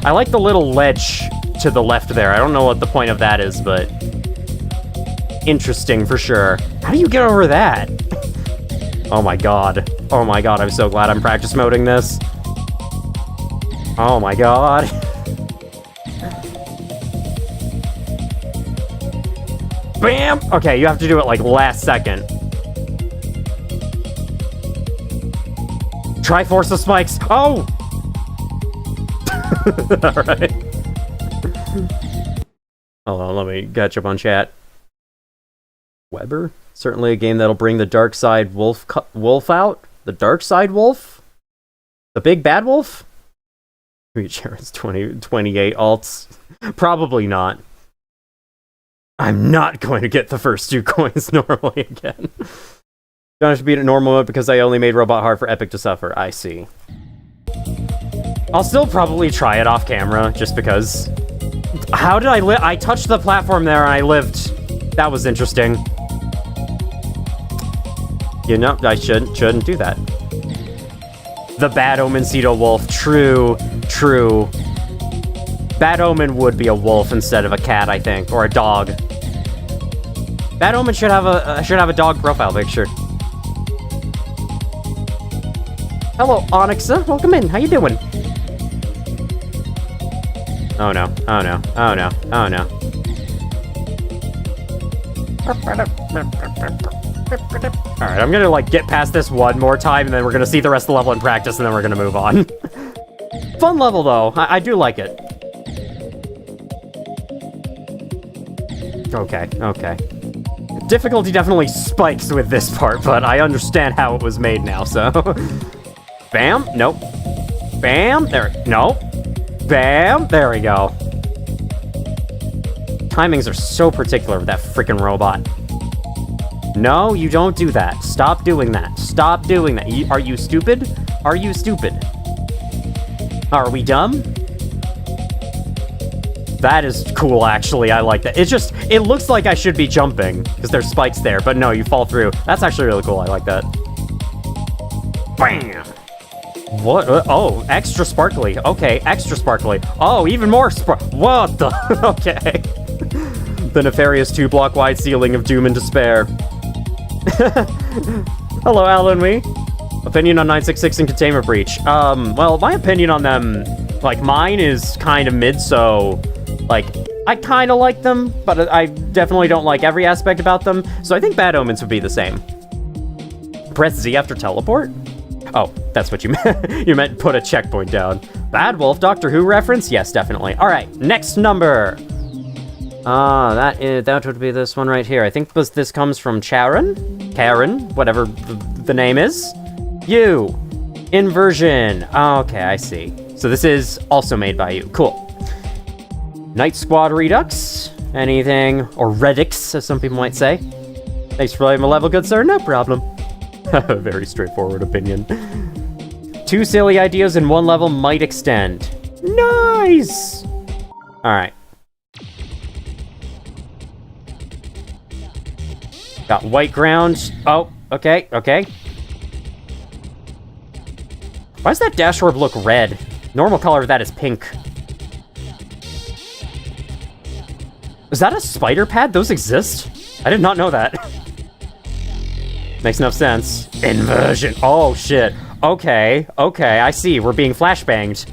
I like the little ledge to the left there. I don't know what the point of that is, but interesting for sure. How do you get over that? Oh my god. Oh my god, I'm so glad I'm practice moding this. Oh my god. Bam! Okay, you have to do it like last second. Triforce of spikes. Oh! Alright. Hold on, let me catch up on chat. Weber? Certainly a game that'll bring the dark side wolf out? The dark side wolf? The big bad wolf? Reach 28 alts. Probably not. I'm not going to get the first 2 coins normally again. Don't have to beat it normal mode because I only made Robot hard for Epic to suffer. I see. I'll still probably try it off camera, just because. How did I live? I touched the platform there and I lived. That was interesting. You know, I shouldn't do that. The Bad Omencito wolf. True. Bad Omen would be a wolf instead of a cat, I think, or a dog. Bad Omen should have a dog profile picture. Hello, Onyxa. Welcome in. How you doing? Oh no. Oh no. Oh no. Oh no. Alright, I'm gonna, like, get past this one more time, and then we're gonna see the rest of the level in practice, and then we're gonna move on. Fun level, though. I do like it. Okay, okay. Difficulty definitely spikes with this part, but I understand how it was made now, so... Bam! Nope. Bam! There. Nope. Bam! There we go. Timings are so particular with that freaking robot. No, you don't do that. Stop doing that. Stop doing that. Are you stupid? Are you stupid? Are we dumb? That is cool, actually. I like that. It looks like I should be jumping, because there's spikes there, but no, you fall through. That's actually really cool. I like that. Bam! What? Oh, extra sparkly. Okay, extra sparkly. Oh, even more what the? Okay. The nefarious 2-block wide ceiling of doom and despair. Hello, Alan Wee. Opinion on 966 and Containment Breach. Well, my opinion on them, like, mine is kind of mid, so, like, I kind of like them, but I definitely don't like every aspect about them, so I think Bad Omens would be the same. Press Z after teleport? Oh, that's what you meant. You meant put a checkpoint down. Bad Wolf, Doctor Who reference? Yes, definitely. All right, next number. That would be this one right here. I think this comes from Karen, whatever the name is. You. Inversion. Okay, I see. So this is also made by you. Cool. Night Squad Redux. Anything, or Redix, as some people might say. Thanks for letting my level, good sir. No problem. Very straightforward opinion. 2 silly ideas in 1 level might extend. Nice! Alright. Got white ground. Oh, okay, okay. Why does that dash orb look red? Normal color of that is pink. Is that a spider pad? Those exist? I did not know that. Makes no sense. Inversion. Oh, shit. Okay, okay, I see. We're being flashbanged.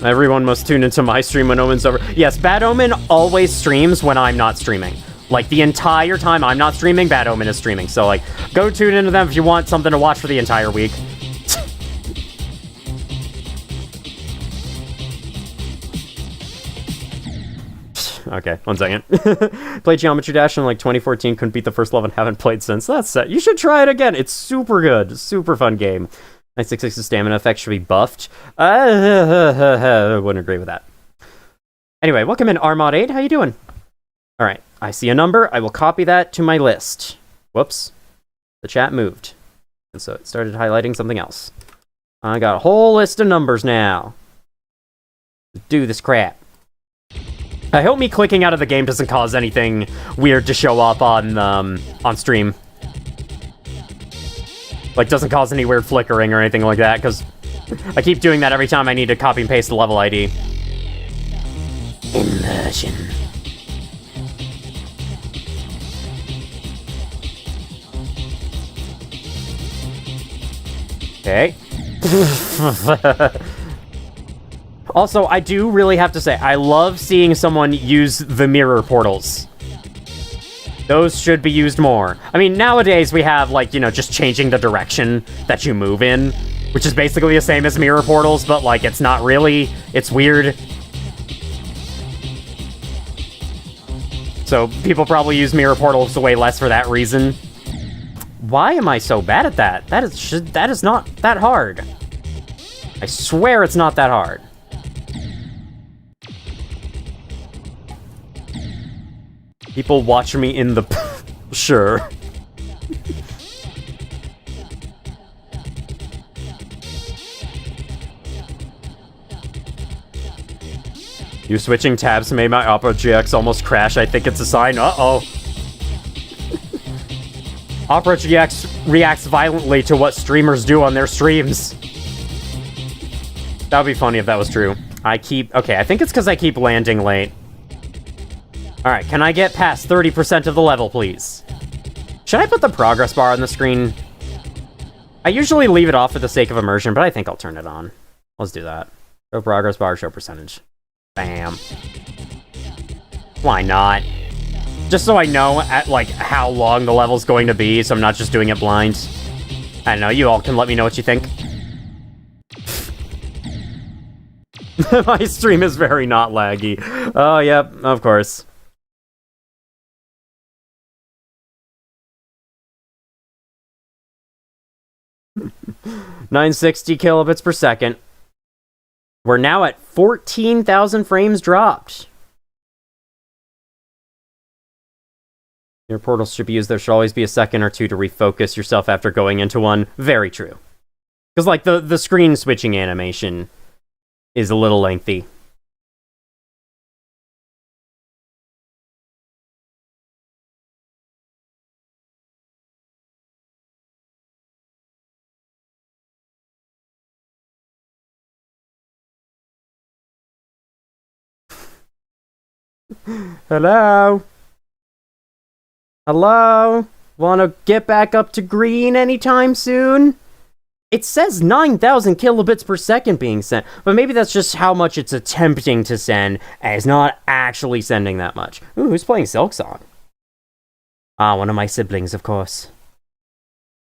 Everyone must tune into my stream when Omen's over. Yes, Bad Omen always streams when I'm not streaming. Like, the entire time I'm not streaming, Bad Omen is streaming. So, like, go tune into them if you want something to watch for the entire week. Okay, 1 second. Played Geometry Dash in like 2014, couldn't beat the first level and haven't played since. That's set. You should try it again. It's super good. Super fun game. 966's stamina effect should be buffed. I wouldn't agree with that. Anyway, welcome in, Armod 8. How you doing? Alright, I see a number. I will copy that to my list. Whoops. The chat moved. And so it started highlighting something else. I got a whole list of numbers now. Do this crap. I hope me clicking out of the game doesn't cause anything weird to show up on stream. Like, doesn't cause any weird flickering or anything like that, because I keep doing that every time I need to copy and paste the level ID. Inversion. Okay. Also, I do really have to say, I love seeing someone use the mirror portals. Those should be used more. I mean, nowadays we have, like, you know, just changing the direction that you move in, which is basically the same as mirror portals, but, like, it's not really. It's weird. So people probably use mirror portals way less for that reason. Why am I so bad at that? That is not that hard. I swear it's not that hard. People watch me in the... Sure. You switching tabs made my Opera GX almost crash. I think it's a sign. Uh-oh. Opera GX reacts violently to what streamers do on their streams. That would be funny if that was true. Okay, I think it's because I keep landing late. Alright, can I get past 30% of the level, please? Should I put the progress bar on the screen? I usually leave it off for the sake of immersion, but I think I'll turn it on. Let's do that. Show progress bar, show percentage. Bam. Why not? Just so I know like how long the level's going to be, so I'm not just doing it blind. I don't know, you all can let me know what you think. My stream is very not laggy. Oh, yep, of course. $960 kilobits per second. We're now at 14,000 frames dropped. Your portals should be used. There should always be a second or two to refocus yourself after going into one. Very true. Because, like, the screen switching animation is a little lengthy. Hello? Hello? Wanna get back up to green anytime soon? It says 9,000 kilobits per second being sent, but maybe that's just how much it's attempting to send, and it's not actually sending that much. Ooh, who's playing Silksong? Ah, one of my siblings, of course.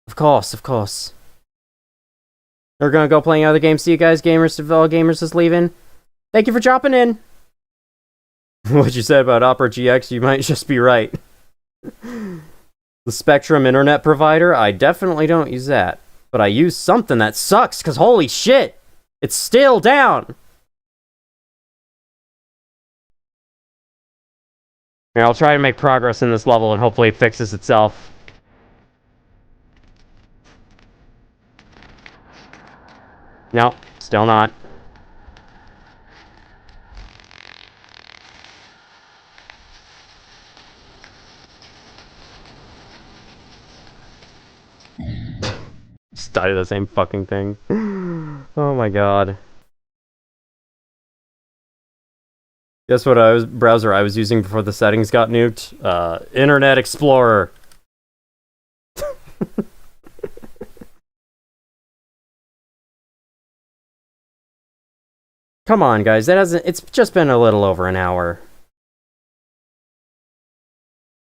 Of course, of course. We're gonna go playing other games. See you guys, gamers. Seville Gamers is leaving. Thank you for dropping in. What you said about Opera GX, you might just be right. The Spectrum internet provider, I definitely don't use that. But I use something that sucks, because holy shit, it's still down. Here, I'll try to make progress in this level and hopefully it fixes itself. No, still not. Just died of the same fucking thing. Oh my god. Guess what browser I was using before the settings got nuked? Internet Explorer. Come on, guys. It's just been a little over an hour.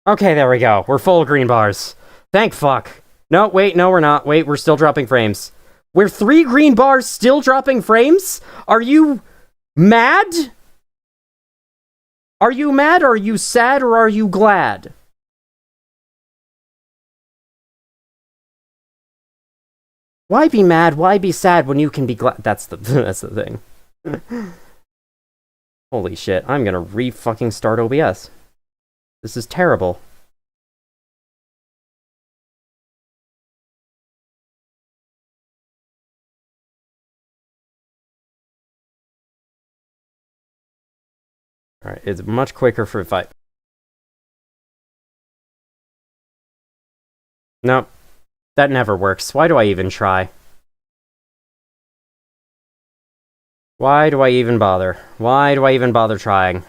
Okay, there we go. We're full of green bars. Thank fuck. No, wait, no, we're not. Wait, we're still dropping frames. We're 3 green bars still dropping frames? Are you mad? Are you mad? Are you sad? Or are you glad? Why be mad? Why be sad when you can be glad? That's the thing. Holy shit, I'm gonna re-fucking start OBS. This is terrible. Alright, it's much quicker for if I... Nope. That never works. Why do I even try? Why do I even bother? Why do I even bother trying?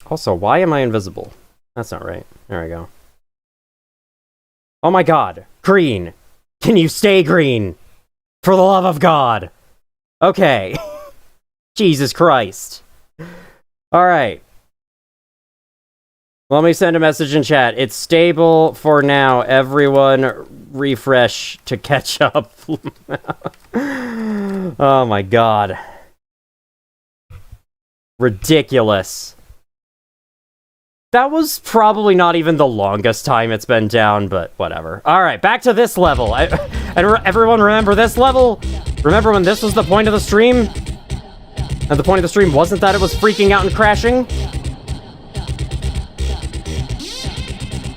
Also, why am I invisible? That's not right. There we go. Oh my god! Green! Can you stay green? For the love of God! Okay. Jesus Christ. Alright. Let me send a message in chat. It's stable for now. Everyone refresh to catch up. Oh my god. Ridiculous. That was probably not even the longest time it's been down, but whatever. Alright, back to this level. Everyone remember this level? Remember when this was the point of the stream? And the point of the stream wasn't that it was freaking out and crashing?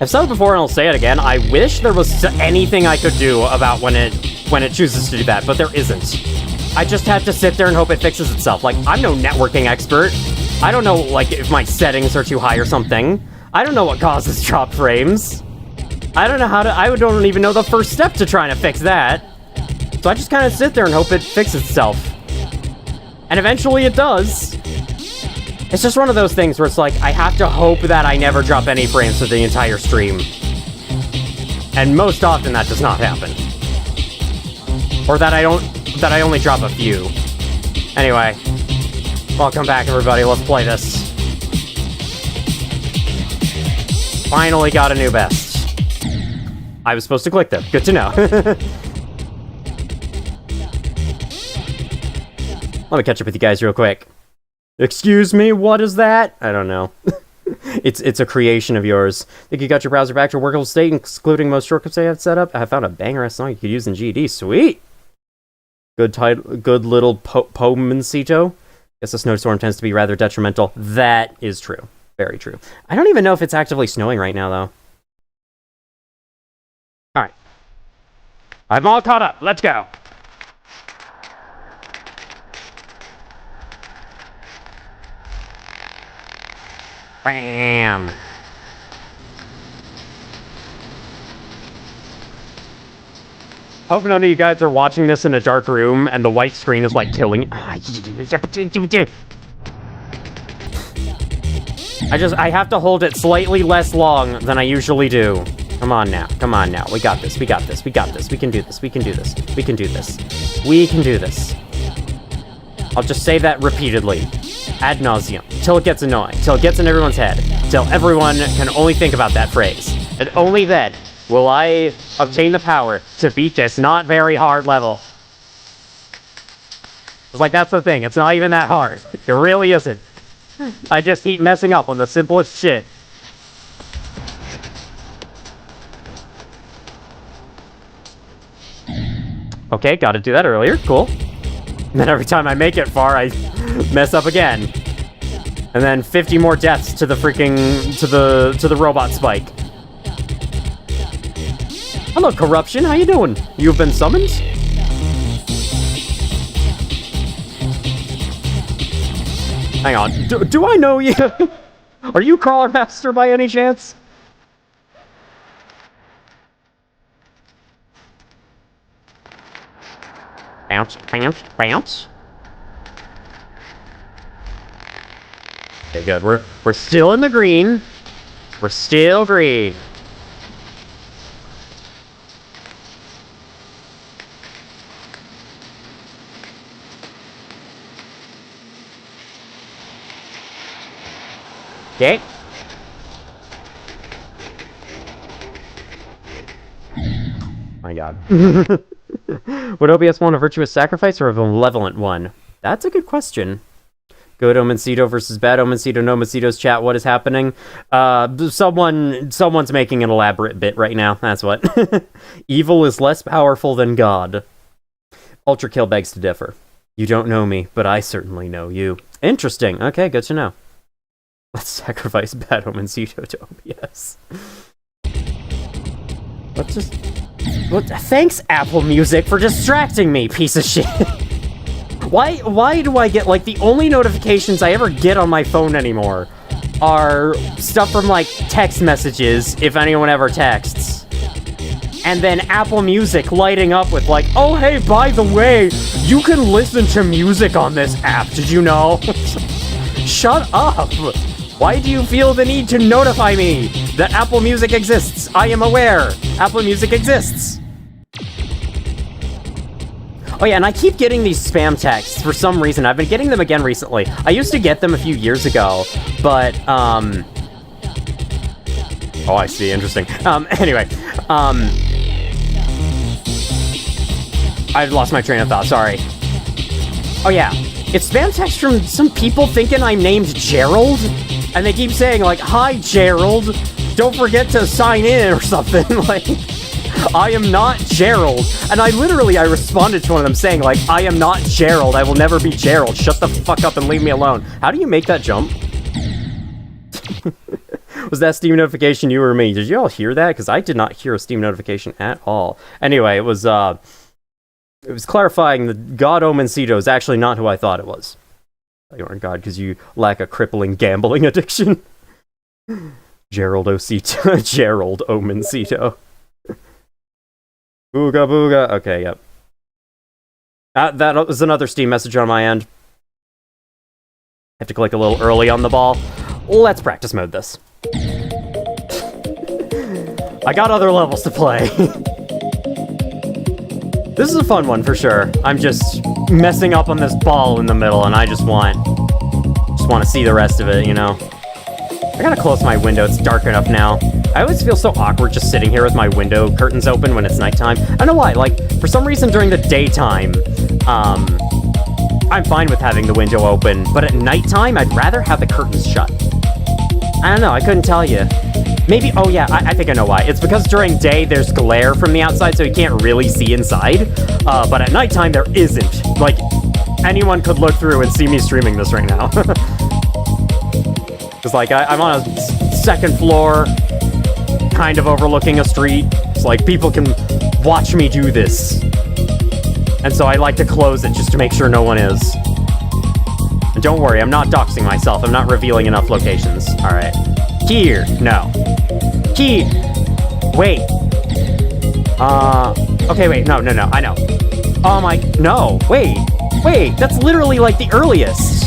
I've said it before and I'll say it again. I wish there was anything I could do about when it chooses to do that, but there isn't. I just have to sit there and hope it fixes itself. Like, I'm no networking expert. I don't know, like, if my settings are too high or something. I don't know what causes drop frames. I don't know how to... I don't even know the first step to trying to fix that. So I just kind of sit there and hope it fixes itself. And eventually it does. It's just one of those things where it's like, I have to hope that I never drop any frames for the entire stream. And most often that does not happen. Or that I only drop a few. Anyway. Welcome back, everybody. Let's play this. Finally got a new best. I was supposed to click them. Good to know. Let me catch up with you guys real quick. Excuse me, what is that? I don't know. It's a creation of yours. Think you got your browser back to a workable state, including most shortcuts I have set up? I found a banger song you could use in GD. Sweet! Good little Momencito. Guess the snowstorm tends to be rather detrimental. That is true. Very true. I don't even know if it's actively snowing right now, though. Alright. I'm all caught up. Let's go. Bam! Hope none of you guys are watching this in a dark room and the white screen is like killing. I have to hold it slightly less long than I usually do. Come on now. Come on now. We got this. We got this. We got this. We can do this. We can do this. We can do this. We can do this. I'll just say that repeatedly. Ad nauseum. Till it gets annoying. Till it gets in everyone's head. Till everyone can only think about that phrase. And only then will I obtain the power to beat this not very hard level. It's like, that's the thing. It's not even that hard. It really isn't. I just keep messing up on the simplest shit. Okay, gotta do that earlier. Cool. And then every time I make it far, I mess up again. And then 50 more deaths to the freaking... to the robot spike. Hello, Corruption. How you doing? You've been summoned? Hang on. Do I know you? Are you Crawler Master by any chance? Bounce, bounce, bounce. Okay, good. We're still in the green. We're still green. Okay. My god. Would OBS want a virtuous sacrifice or a malevolent one? That's a good question. Good Omencito versus bad Omencito. No Omencito's chat. What is happening? Someone's making an elaborate bit right now. That's what. Evil is less powerful than God. Ultra Kill begs to differ. You don't know me, but I certainly know you. Interesting. Okay, good to know. Let's sacrifice bad Omencito to OBS. Let's just... Thanks, Apple Music, for distracting me, piece of shit. Why do I get, like, the only notifications I ever get on my phone anymore are stuff from, like, text messages, if anyone ever texts. And then Apple Music lighting up with, like, oh, hey, by the way, you can listen to music on this app, did you know? Shut up! Why do you feel the need to notify me that Apple Music exists? I am aware. Apple Music exists. Oh yeah, and I keep getting these spam texts for some reason. I've been getting them again recently. I used to get them a few years ago, but, oh, I see. Interesting. Anyway, I've lost my train of thought. Sorry. Oh yeah, it's spam text from some people thinking I'm named Gerald, and they keep saying like, "Hi Gerald, don't forget to sign in," or something. Like, I am not Gerald. And I responded to one of them saying like, "I am not Gerald, I will never be Gerald, shut the fuck up and leave me alone." How do you make that jump? Was that Steam notification you or me? Did you all hear that? Because I did not hear a Steam notification at all. Anyway, it was clarifying that God Omencito is actually not who I thought it was. You aren't God because you lack a crippling gambling addiction. Gerald Osito. Gerald Omencito. Booga booga. Okay, yep. That was another Steam message on my end. I have to click a little early on the ball. Let's practice mode this. I got other levels to play. This is a fun one for sure. I'm just messing up on this ball in the middle, and I just want to see the rest of it, you know? I gotta close my window, it's dark enough now. I always feel so awkward just sitting here with my window curtains open when it's nighttime. I don't know why, like, for some reason during the daytime, I'm fine with having the window open, but at nighttime, I'd rather have the curtains shut. I don't know, I couldn't tell you. Maybe, oh yeah, I think I know why. It's because during day, there's glare from the outside, so you can't really see inside. But at nighttime, there isn't. Like, anyone could look through and see me streaming this right now. Because, like, I'm on a second floor, kind of overlooking a street. It's like, people can watch me do this. And so I like to close it just to make sure no one is. And don't worry, I'm not doxing myself. I'm not revealing enough locations. Alright. Here. No. Key. Wait. Okay, wait. No, I know. Oh my... No. Wait. That's literally, like, the earliest.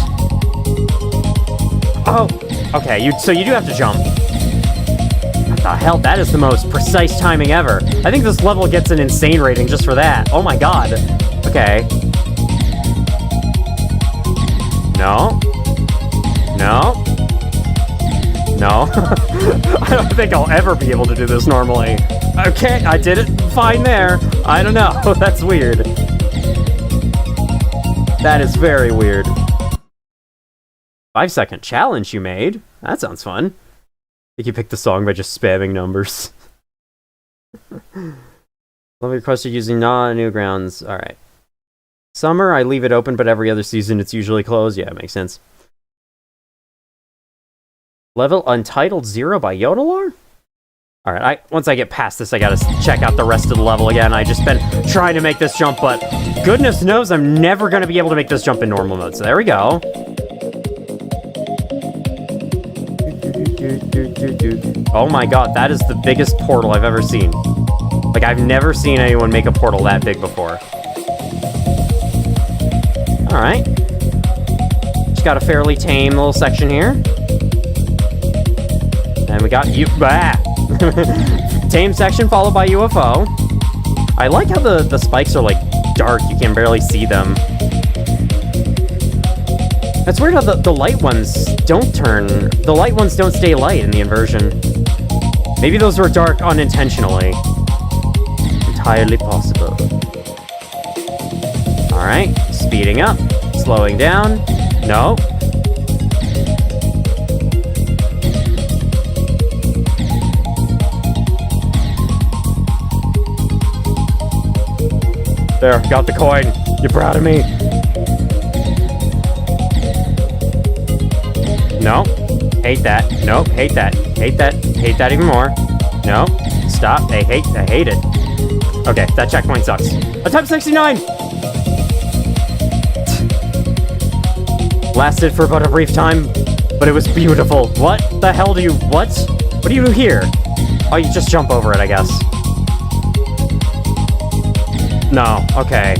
Oh. Okay, so you do have to jump. What the hell? That is the most precise timing ever. I think this level gets an insane rating just for that. Oh my god. Okay. No. I don't think I'll ever be able to do this normally. Okay, I did it fine there. I don't know. That's weird. That is very weird. 5-second challenge you made? That sounds fun. I think you picked the song by just spamming numbers. Love requested using non-Newgrounds. Alright. Summer, I leave it open, but every other season it's usually closed. Yeah, it makes sense. Level Untitled 0 by Yodelar? Alright, once I get past this, I gotta check out the rest of the level again. I just been trying to make this jump, but goodness knows I'm never gonna be able to make this jump in normal mode. So there we go. Oh my god, that is the biggest portal I've ever seen. Like, I've never seen anyone make a portal that big before. Alright. Just got a fairly tame little section here. And we got tame section followed by UFO. I like how the spikes are, like, dark. You can barely see them. That's weird how the light ones don't turn... The light ones don't stay light in the inversion. Maybe those were dark unintentionally. Entirely possible. Alright, speeding up. Slowing down. No. There, got the coin. You're proud of me. No. Hate that. Nope. Hate that. Hate that. Hate that even more. No. Stop. I hate it. Okay, that checkpoint sucks. Attempt 69! Lasted for about a brief time, but it was beautiful. What the hell do you... What? What do you do here? Oh, you just jump over it, I guess. No. Okay.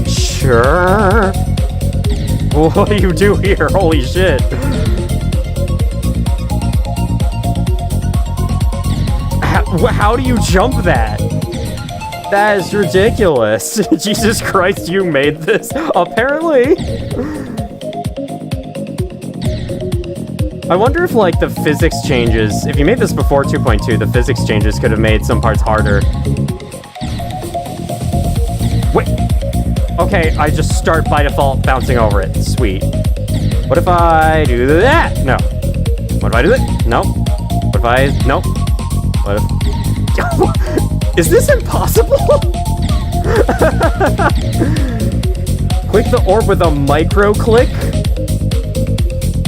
Sure. What do you do here? Holy shit. How do you jump that? That is ridiculous. Jesus Christ, you made this. Apparently. I wonder if, like, the physics changes... If you made this before 2.2, the physics changes could have made some parts harder. Wait. Okay, I just start by default bouncing over it. Sweet. What if I do that? No. What if I do that? No. What if I... No. What if... Is this impossible? Click the orb with a micro click?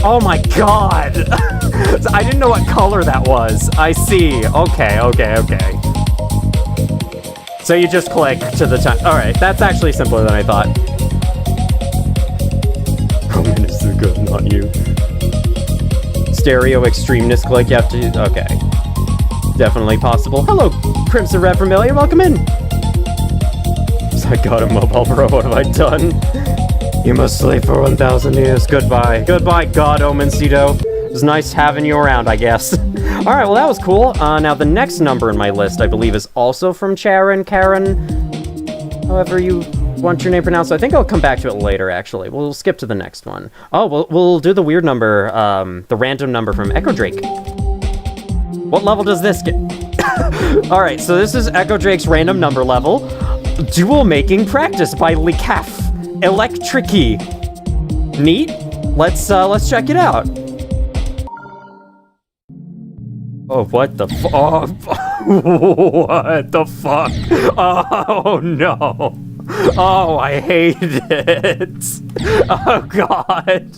Oh my god! I didn't know what color that was. I see. Okay. So you just click to the time. Alright, that's actually simpler than I thought. Oh man, it's so good, not you. Stereo extremeness click, you have to... Okay. Definitely possible. Hello, Crimson Red Familiar, welcome in! So I got a mobile, bro, what have I done? You must sleep for 1,000 years. Goodbye. Goodbye, God Omencito. It was nice having you around, I guess. Alright, well that was cool. Now the next number in my list, I believe, is also from Karen. However you want your name pronounced. I think I'll come back to it later, actually. We'll skip to the next one. Oh, we'll do the weird number, the random number from Echo Drake. What level does this get? Alright, so this is Echo Drake's random number level. Dual Making Practice by Likaf. Electricy. Neat. Let's check it out. Oh, what the fuck? Oh, what the fuck? Oh, no. Oh, I hate it. Oh, God.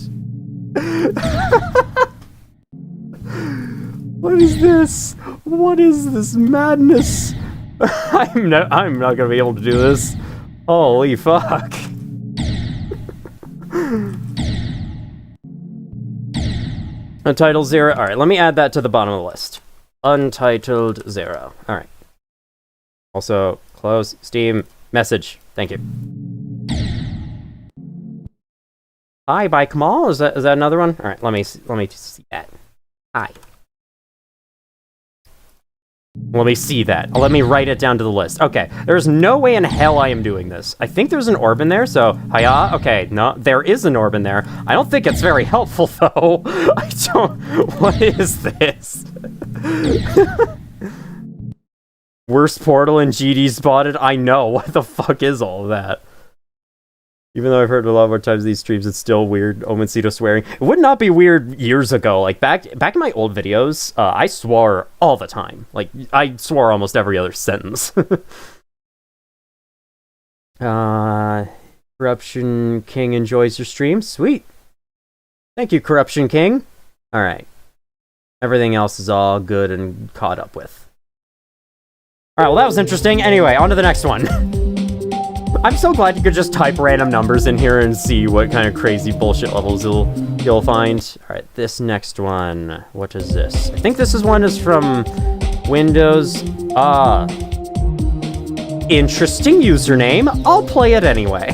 What is this? What is this madness? I'm not gonna be able to do this. Holy fuck. Untitled 0. Alright, let me add that to the bottom of the list. Untitled 0. Alright. Also, close Steam message. Thank you. Hi by Kamal. Is that another one? Alright, let me see that. Hi. Let me see that. Let me write it down to the list. Okay, there's no way in hell I am doing this. I think there's an orb in there, so... Hiya? Okay, no, there is an orb in there. I don't think it's very helpful, though. I don't... What is this? Worst portal in GD spotted? I know. What the fuck is all of that? Even though I've heard a lot more times these streams, it's still weird. Omencito swearing. It would not be weird years ago. Like, back in my old videos, I swore all the time. Like, I swore almost every other sentence. Corruption King enjoys your stream. Sweet. Thank you, Corruption King. Alright. Everything else is all good and caught up with. Alright, well that was interesting. Anyway, on to the next one. I'm so glad you could just type random numbers in here and see what kind of crazy bullshit levels you'll find. Alright, this next one. What is this? I think this is from Windows. Interesting username. I'll play it anyway.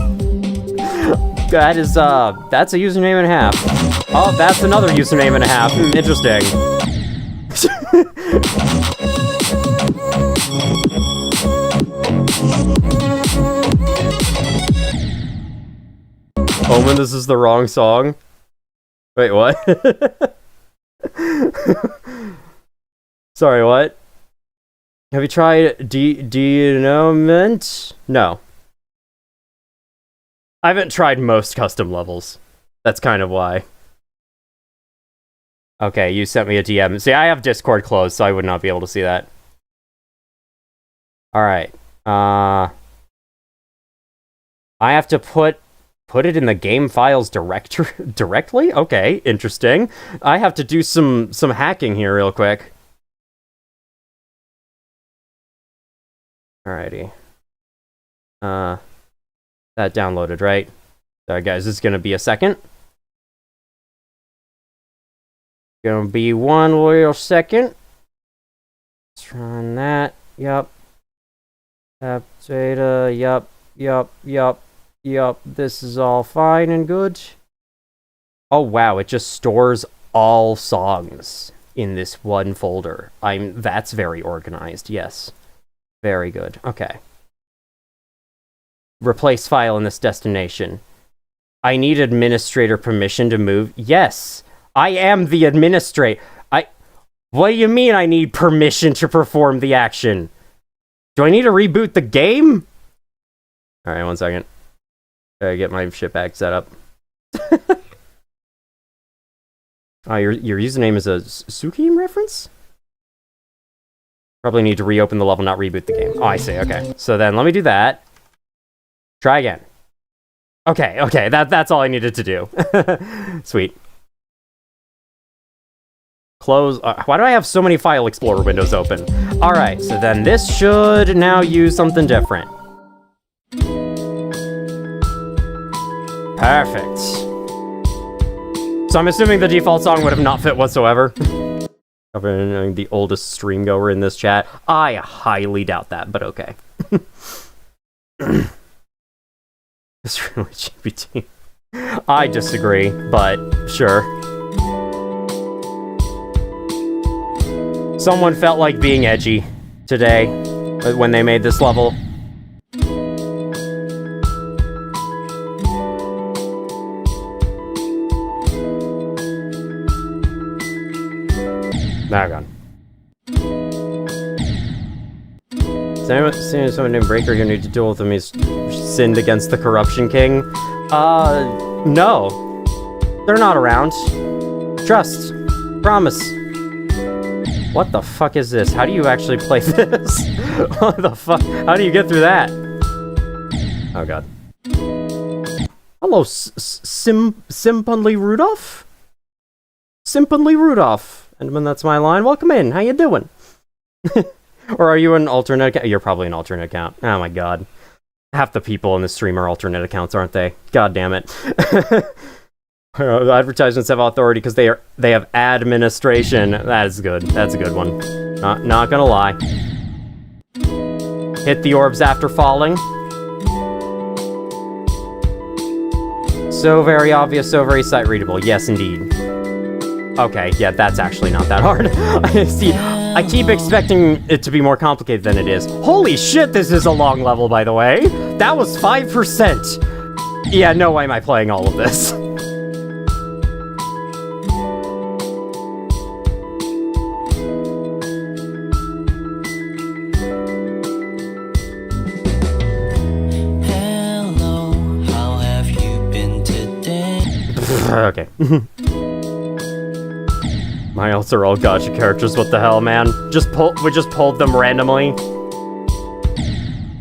That's a username and a half. Oh, that's another username and a half. Interesting. Omen, this is the wrong song. Wait, what? Sorry, what? Have you tried denouement? No. I haven't tried most custom levels. That's kind of why. Okay, you sent me a DM. See, I have Discord closed, so I would not be able to see that. Alright. I have to put it in the game files directly? Okay, interesting. I have to do some hacking here real quick. Alrighty. That downloaded, right? Sorry guys, this is gonna be a second. Gonna be one real second. Let's run that. Yup. Tap data. Yup. This is all fine and good. Oh wow, it just stores all songs in this one folder. That's very organized, yes. Very good. Okay. Replace file in this destination. I need administrator permission to move. Yes, I am the administrator. What do you mean I need permission to perform the action? Do I need to reboot the game? Alright, one second. Gotta get my shit bag set up. Oh, your username is a Sukim reference? Probably need to reopen the level, not reboot the game. Oh, I see, okay. So then let me do that. Try again. Okay, that's all I needed to do. Sweet. Close. Why do I have so many File Explorer windows open? Alright, so then this should now use something different. Perfect. So I'm assuming the default song would have not fit whatsoever. The oldest stream goer in this chat. I highly doubt that, but okay. It's really GPT. I disagree, but sure. Someone felt like being edgy today when they made this level. Now gone. Does anyone see someone named Breaker who need to deal with him? He's sinned against the Corruption King? No. They're not around. Trust. Promise. What the fuck is this? How do you actually play this? What the fuck? How do you get through that? Oh god. Hello, Simpunly Rudolph? Simpunly Rudolph. And when that's my line, welcome in. How you doing? Or are you an alternate account? You're probably an alternate account. Oh my god. Half the people in this stream are alternate accounts, aren't they? God damn it. Advertisements have authority because they have administration. That is good. That's a good one. Not gonna lie. Hit the orbs after falling. So very obvious, so very sight readable. Yes, indeed. Okay, yeah, that's actually not that hard. See, I keep expecting it to be more complicated than it is. Holy shit, this is a long level, by the way. That was 5%. Yeah, no way am I playing all of this. Hello, how have you been today? Okay. My else are all gacha characters, what the hell, man? We just pulled them randomly.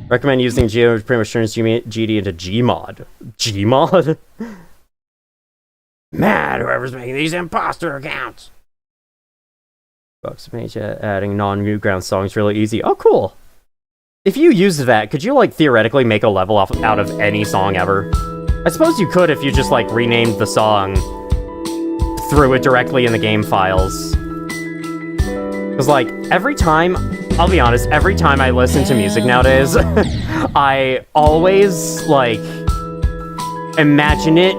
Recommend using Geo, which pretty much turns GD into Gmod. Gmod? Mad, whoever's making these imposter accounts. Bucks page adding non-Newground songs really easy. Oh, cool. If you used that, could you, like, theoretically make a level out of any song ever? I suppose you could if you just, like, renamed the song, threw it directly in the game files. Because, like, every time, I'll be honest, every time I listen to music nowadays, I always, like, imagine it.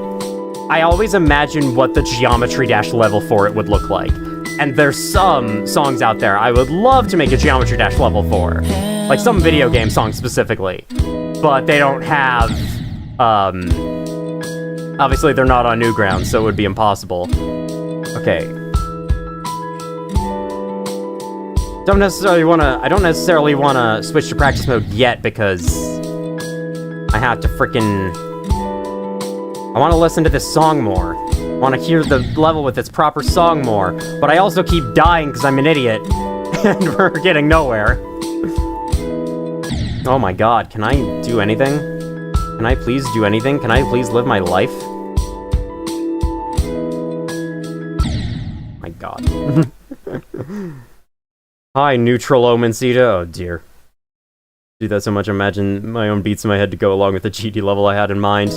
I always imagine what the Geometry Dash level for it would look like. And there's some songs out there I would love to make a Geometry Dash level for. Like, some video game songs specifically. But they don't have, obviously they're not on Newgrounds, so it would be impossible. Okay. I don't necessarily want to switch to practice mode yet because I have to I want to listen to this song more. I want to hear the level with its proper song more. But I also keep dying because I'm an idiot. And we're getting nowhere. Oh my god, can I do anything? Can I please do anything? Can I please live my life? My god. Hi, Neutral Omen Ceta. Oh dear. Do that so much, imagine my own beats in my head to go along with the GD level I had in mind.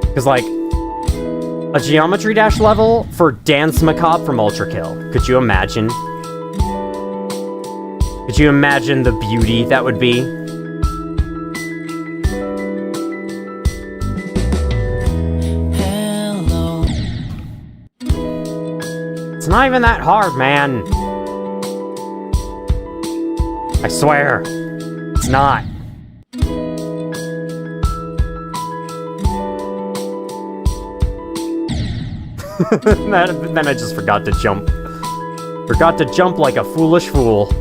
Because, like, a Geometry Dash level for Dance Macabre from Ultra Kill. Could you imagine? Could you imagine the beauty that would be? Hello. It's not even that hard, man. I swear. It's not. Then I just forgot to jump. Forgot to jump like a foolish fool.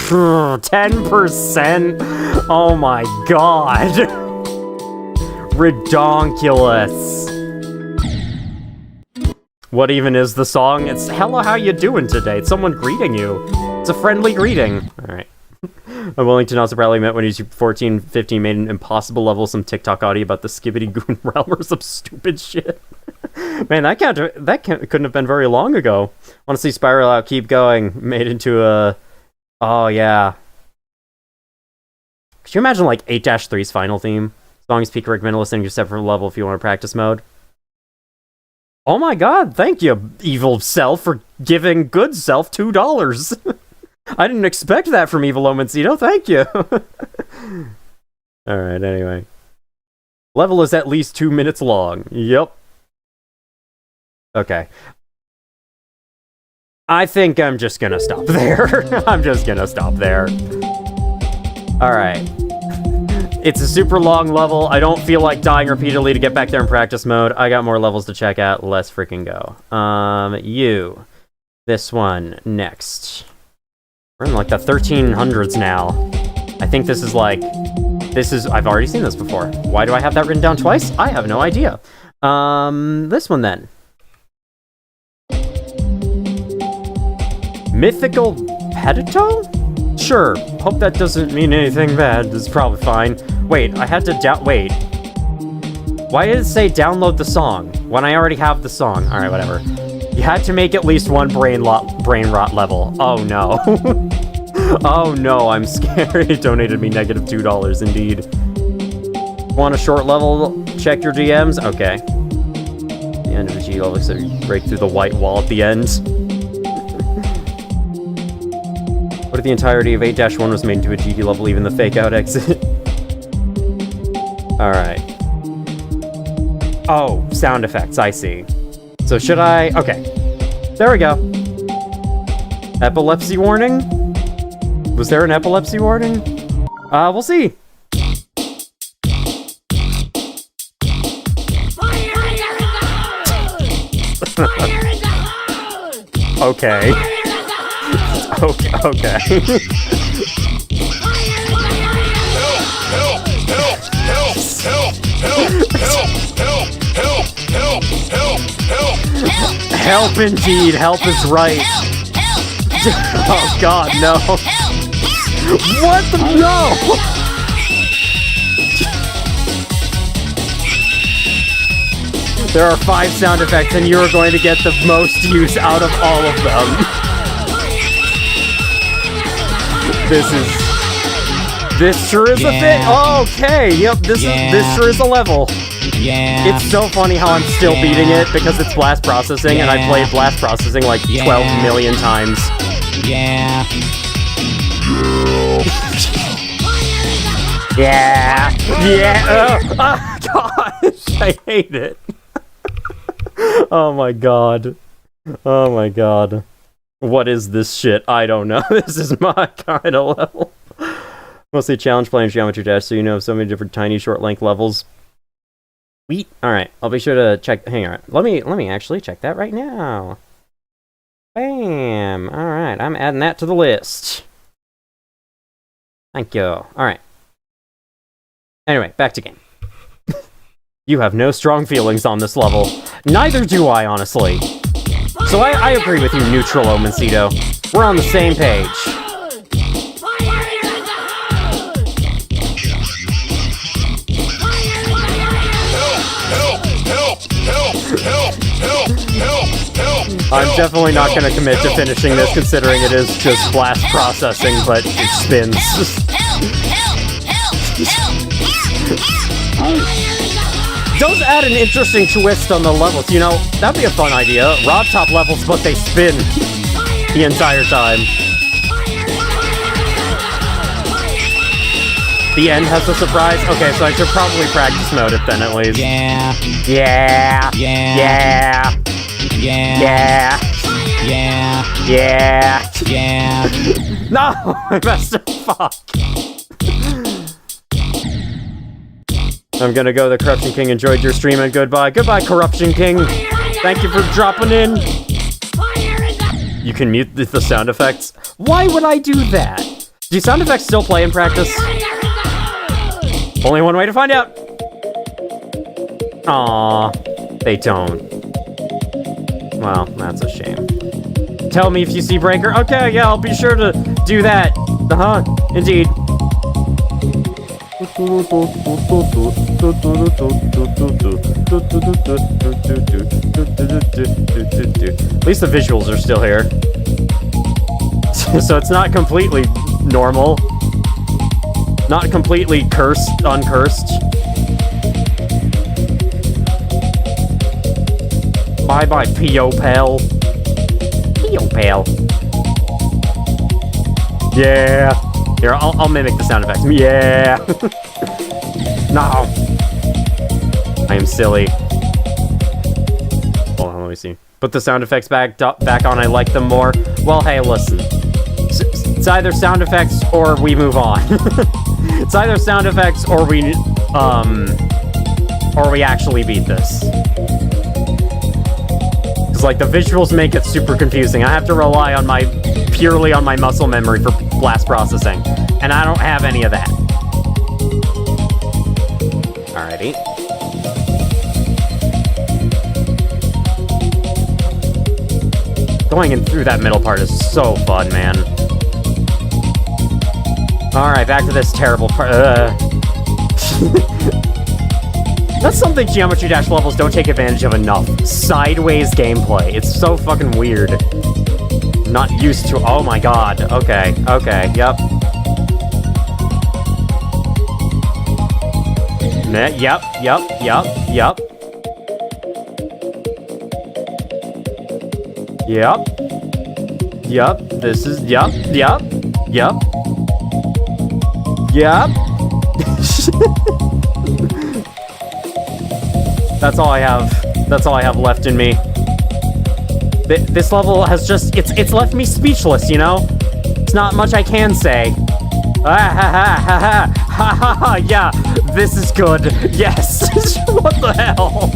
10%? Oh my god. Redonkulous. What even is the song? It's hello, how you doing today? It's someone greeting you. It's a friendly greeting. Alright. I'm willing to not so proudly admit when he's 14, 15 made an impossible level some TikTok audio about the skibbity goon realm or some stupid shit. Man, couldn't have been very long ago. Honestly, Spiral Out, keep going. Made into a... Oh, yeah. Could you imagine, like, 8-3's final theme? Songs peak recommended in your separate level if you want to practice mode. Oh my god, thank you, evil self, for giving good self $2. I didn't expect that from Evil Omencito, thank you. Alright, anyway. Level is at least 2 minutes long. Yep. Okay. I think I'm just gonna stop there. I'm just gonna stop there. Alright. It's a super long level. I don't feel like dying repeatedly to get back there in practice mode. I got more levels to check out. Let's freaking go. You. This one. Next. We're in like the 1300s now. I think this is like... I've already seen this before. Why do I have that written down twice? I have no idea. This one then. Mythical Pedito? Sure. Hope that doesn't mean anything bad. It's probably fine. Wait, I had to wait. Why did it say download the song when I already have the song? Alright, whatever. You had to make at least one brain rot level. Oh no. Oh no, I'm scared. It donated me negative $2 indeed. Want a short level? Check your DMs? Okay. The end of the G level, so you break through the white wall at the end. What if the entirety of 8-1 was made into a GD level, even the fake out exit? Alright. Oh, sound effects, I see. So should I... Okay. There we go. Epilepsy warning? Was there an epilepsy warning? We'll see. Okay. Okay. Help indeed, help is right. Oh god, no. What the no? There are 5 sound effects and you are going to get the most use out of all of them. This sure is a thing. Oh, okay, yep, this sure is a level. Yeah. It's so funny how I'm still beating it because it's blast processing and I played blast processing like 12 million times. Yeah. Yeah. Yeah. Oh, gosh, I hate it. Oh my god. Oh my god. What is this shit? I don't know. This is my kind of level. Mostly challenge playing Geometry Dash, so you know so many different tiny short length levels. Sweet. Alright, I'll be sure to check. Hang on. Let me actually check that right now. Bam. Alright, I'm adding that to the list. Thank you. Alright. Anyway, back to game. You have no strong feelings on this level. Neither do I, honestly. So I agree with you, Neutral Omencito. We're on the same page. I'm definitely not going to commit to finishing this, considering it is just blast processing, but it spins. Does add an interesting twist on the levels, you know, that'd be a fun idea. Rod top levels, but they spin the entire time. The end has a surprise? Okay, so I should probably practice mode it then at least. Yeah. Yeah. Yeah. Yeah. Yeah. Yeah. Yeah. Yeah. No! I messed up. Fuck. I'm gonna go. The Corruption King enjoyed your stream and goodbye. Goodbye, Corruption King. Thank you for dropping in. You can mute the sound effects. Why would I do that? Do sound effects still play in practice? Only one way to find out. Aw, they don't. Well, that's a shame. Tell me if you see Breaker. Okay, yeah, I'll be sure to do that. Uh-huh, indeed. At least the visuals are still here. So it's not completely normal. Not completely uncursed. Bye-bye, P.O. Pal. P.O. Pal. Yeah. Here, I'll mimic the sound effects. Yeah. No. I am silly. Hold on, let me see. Put the sound effects back on. I like them more. Well, hey, listen. It's either sound effects or we move on. It's either sound effects or we actually beat this. Because, like, the visuals make it super confusing. I have to rely on purely on my muscle memory for blast processing. And I don't have any of that. Alrighty. Going in through that middle part is so fun, man. Alright, back to this terrible part. That's something Geometry Dash levels don't take advantage of enough. Sideways gameplay. It's so fucking weird. Not used to. Oh my god. Okay, yep. Yep. This is. Yep. That's all I have left in me. This level has just, it's left me speechless, you know? It's not much I can say. Yeah, this is good. Yes. What the hell?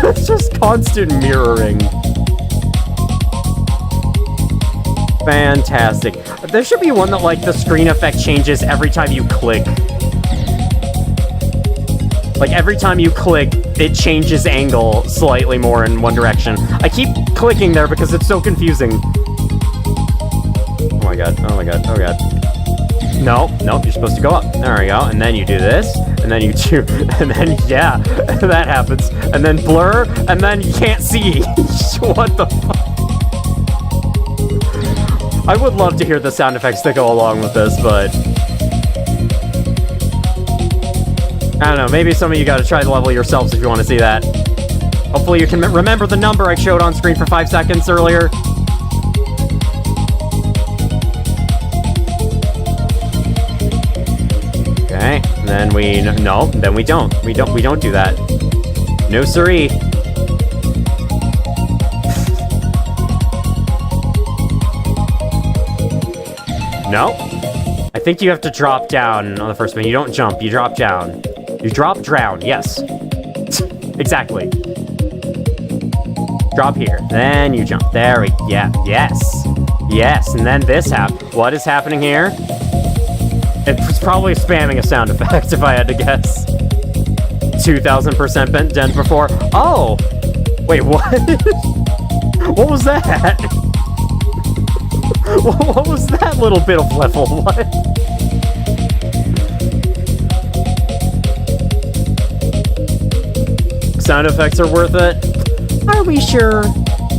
It's just constant mirroring. Fantastic. There should be one that, like, the screen effect changes every time you click. Like, every time you click, it changes angle slightly more in one direction. I keep clicking there because it's so confusing. Oh my god. No, you're supposed to go up. There we go. And then you do this. And then you do... And then, yeah, that happens. And then blur. And then you can't see. What the fuck? I would love to hear the sound effects that go along with this, but... I don't know, maybe some of you gotta try the level yourselves if you want to see that. Hopefully you can remember the number I showed on screen for 5 seconds earlier. Okay, and then we... No, then we don't. We don't do that. No siree. No. I think you have to drop down on the first one. You don't jump, you drop down. You drop, drown, yes. Exactly. Drop here, then you jump. There we go. Yeah, yes. Yes, and then this happens. What is happening here? It's probably spamming a sound effect, if I had to guess. 2000% bent dent before. Oh! Wait, what? What was that? What was that little bit of level? What? Sound effects are worth it? Are we sure?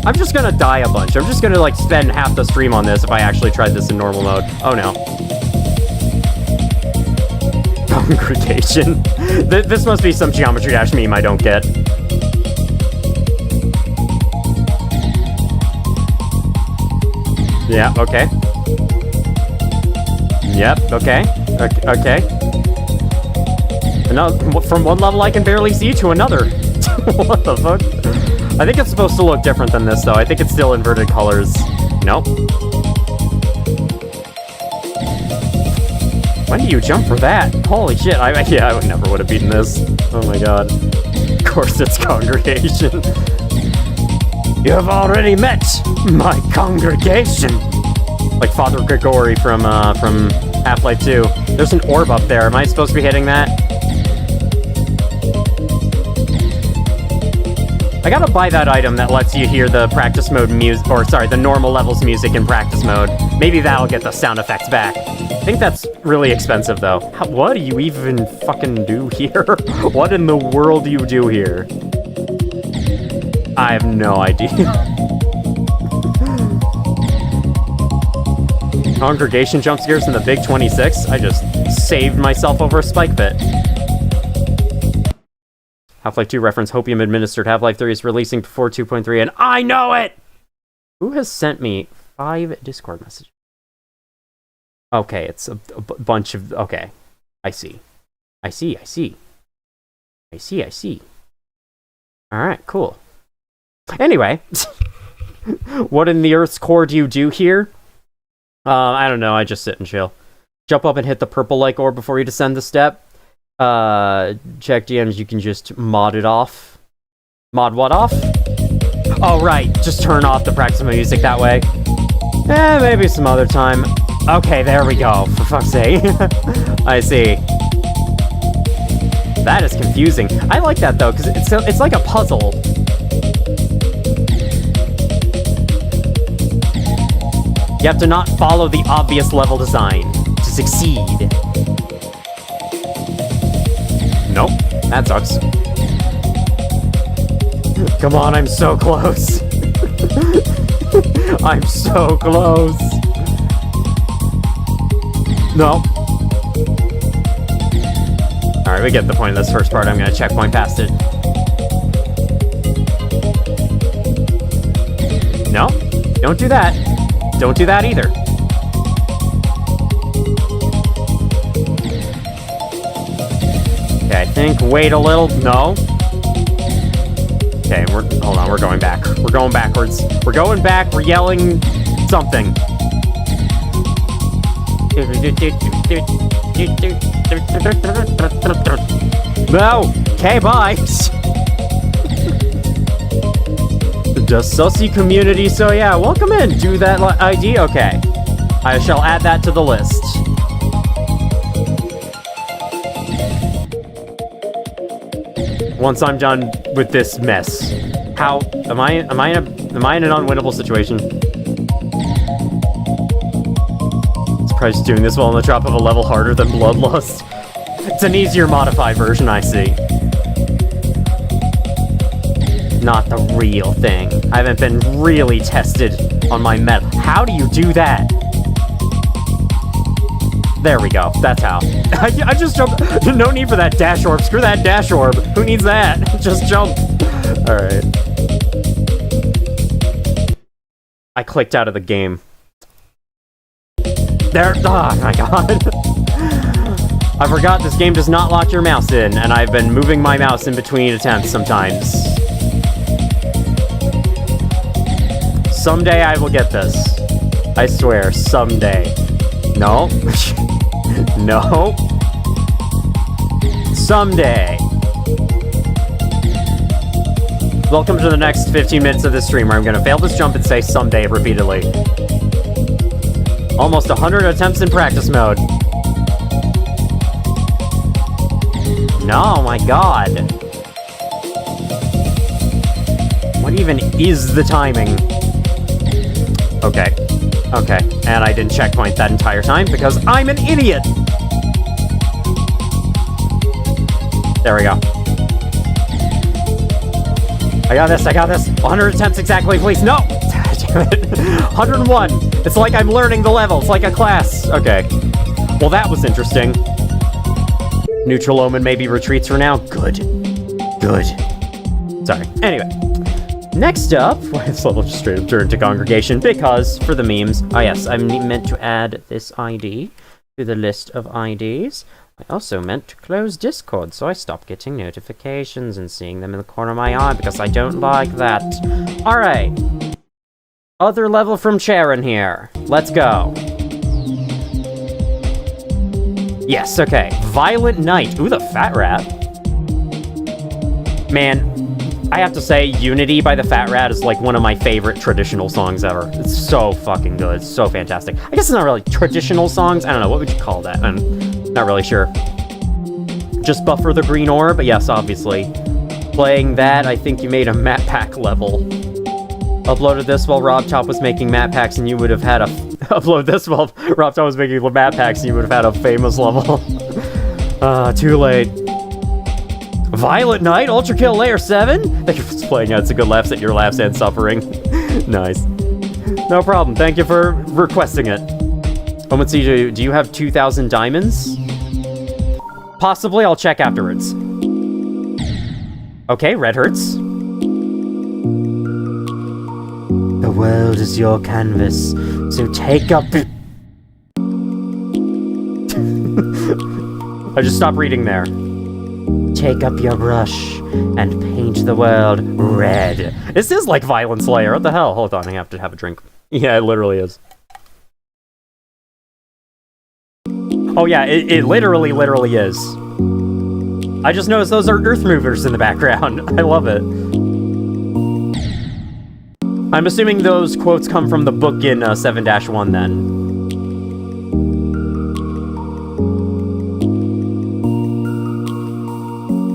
I'm just gonna die a bunch. I'm just gonna, like, spend half the stream on this if I actually tried this in normal mode. Oh no. Congregation. This must be some Geometry Dash meme I don't get. Yeah, okay. Yep, okay. Okay. Now, from one level I can barely see to another. What the fuck? I think it's supposed to look different than this, though. I think it's still inverted colors. Nope. When do you jump for that? Holy shit, I never would have beaten this. Oh my god. Of course it's Congregation. You have already met my congregation. Like Father Grigori from Half-Life 2. There's an orb up there. Am I supposed to be hitting that? I gotta buy that item that lets you hear the practice mode music, or sorry, the normal levels music in practice mode. Maybe that'll get the sound effects back. I think that's really expensive though. What do you even fucking do here? What in the world do you do here? I have no idea. Congregation jump scares in the big 26? I just saved myself over a spike pit. Half-Life 2 reference Hopium administered. Half-Life 3 is releasing before 2.3 and I know it! Who has sent me 5 Discord messages? Okay, it's a bunch of... Okay. I see. Alright, cool. Anyway. What in the Earth's core do you do here? I don't know, I just sit and chill. Jump up and hit the purple like orb before you descend the step. Check DMs, you can just mod it off. Mod what off? Oh, right, just turn off the practice music that way. Maybe some other time. Okay, there we go, for fuck's sake. I see. That is confusing. I like that, though, because it's like a puzzle. You have to not follow the obvious level design to succeed. Nope, that sucks. Come on, I'm so close. I'm so close. No. Alright, we get the point of this first part. I'm gonna checkpoint past it. No, don't do that. Don't do that either. Okay, I think wait a little. No. Okay, hold on, we're going back. We're going backwards. We're going back, we're yelling something. No! Okay, bye! Just sussy community, so yeah, welcome in. Do that ID? Okay. I shall add that to the list. Once I'm done with this mess. How am I in an unwinnable situation? Surprised doing this while on the drop of a level harder than Bloodlust. It's an easier modified version, I see. Not the real thing. I haven't been really tested on my metal. How do you do that? There we go. That's how. I just jumped. No need for that dash orb. Screw that dash orb. Who needs that? Just jump. Alright. I clicked out of the game. There. Oh my god. I forgot this game does not lock your mouse in, and I've been moving my mouse in between attempts sometimes. Someday I will get this. I swear, someday. No. No. Someday. Welcome to the next 15 minutes of this stream where I'm gonna fail this jump and say someday repeatedly. Almost 100 attempts in practice mode. No, my god. What even is the timing? Okay. Okay. And I didn't checkpoint that entire time because I'm an idiot! There we go. I got this, I got this. 100 attempts exactly, please. No! Damn it. 101. It's like I'm learning the level. It's like a class. Okay. Well, that was interesting. Neutral Omen maybe retreats for now. Good. Good. Sorry. Anyway. Next up, this level just straight up turned to Congregation because, for the memes, oh yes, I meant to add this ID to the list of IDs. I also meant to close Discord, so I stopped getting notifications and seeing them in the corner of my eye because I don't like that. Alright. Other level from Charon here. Let's go. Yes, okay. Violent Night. Ooh, the fat rat. Man, I have to say, Unity by the Fat Rat is like one of my favorite traditional songs ever. It's so fucking good. It's so fantastic. I guess it's not really traditional songs. I don't know. What would you call that? I'm not really sure. Just Buffer the Green Orb? Yes, obviously. Playing that, I think you made a map pack level. Uploaded this while Rob Top was making map packs and you would have had a... Upload this while Rob Top was making map packs and you would have had a famous level. Too late. Violet Knight, Ultra Kill Layer 7? Thank you for playing out. It's a good laughs at your laughs and suffering. Nice. No problem. Thank you for requesting it. Let's see, do you have 2,000 diamonds? Possibly, I'll check afterwards. Okay, red hurts. The world is your canvas, so take up... I just stopped reading there. Take up your brush and paint the world red. This is like Violent Slayer. What the hell? Hold on, I have to have a drink. Yeah, it literally is. Oh yeah, it literally is. I just noticed those are earth movers in the background. I love it. I'm assuming those quotes come from the book in 7-1 then.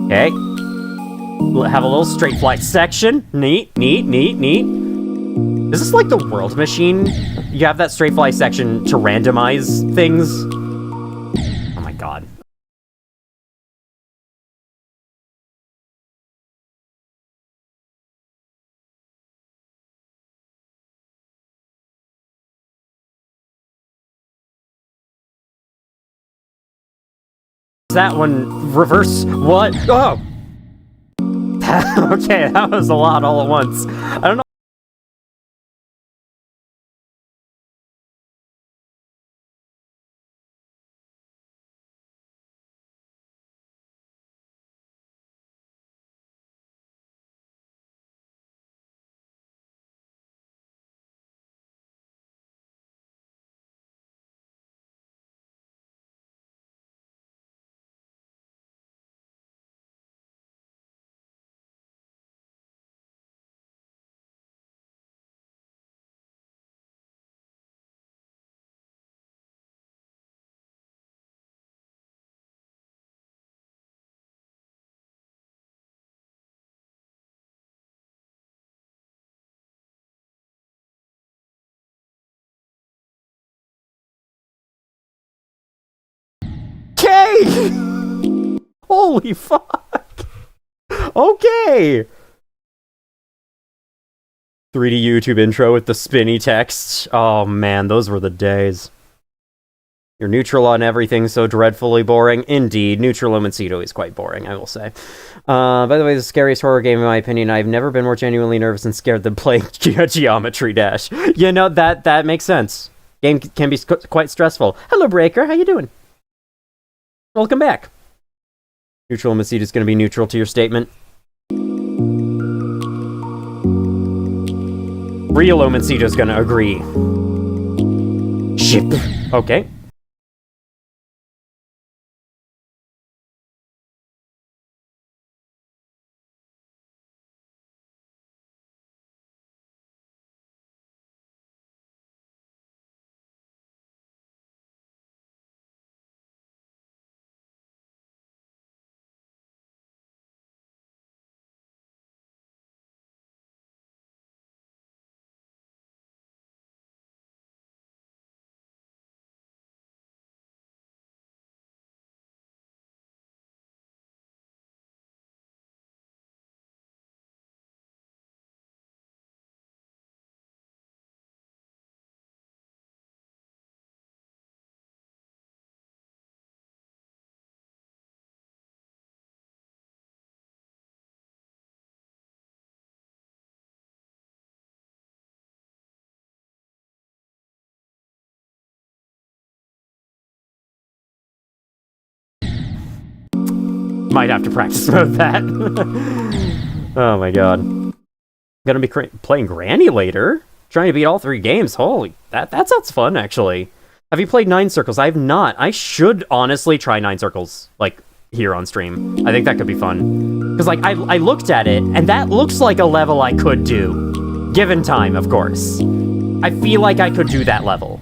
Okay. We'll have a little straight flight section. Neat. Is this like the world machine? You have that straight fly section to randomize things? Oh my god. That one reverse what? Oh! Okay, that was a lot all at once. I don't know. Holy fuck! Okay! 3D YouTube intro with the spinny text. Oh man, those were the days. You're neutral on everything, so dreadfully boring. Indeed, neutral Omencito is quite boring, I will say. By the way, the scariest horror game in my opinion. I've never been more genuinely nervous and scared than playing Geometry Dash. You know, that makes sense. Game can be quite stressful. Hello, Breaker, how you doing? Welcome back. Neutral Omencito is going to be neutral to your statement. Real Omencito is going to agree. Ship. Okay. Might have to practice with that. Oh my god. I'm gonna be playing Granny later? Trying to beat all 3 games. Holy, that sounds fun, actually. Have you played 9 Circles? I have not. I should honestly try 9 Circles. Like, here on stream. I think that could be fun. Because, like, I looked at it, and that looks like a level I could do. Given time, of course. I feel like I could do that level.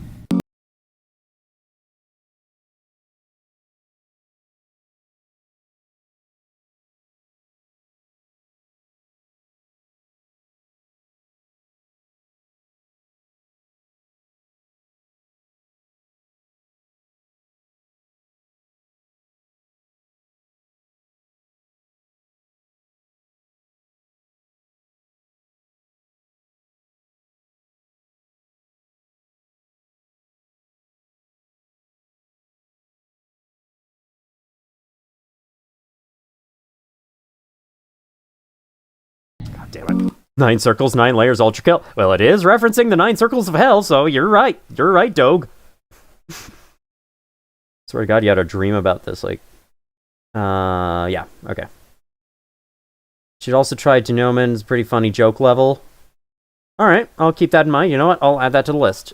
Damn it. 9 circles, 9 layers, ultra kill. Well, it is referencing the 9 circles of hell, so you're right. You're right, Doge. Swear to God, you had a dream about this, like... yeah, okay. Should also try Denoman's pretty funny joke level. Alright, I'll keep that in mind. You know what? I'll add that to the list.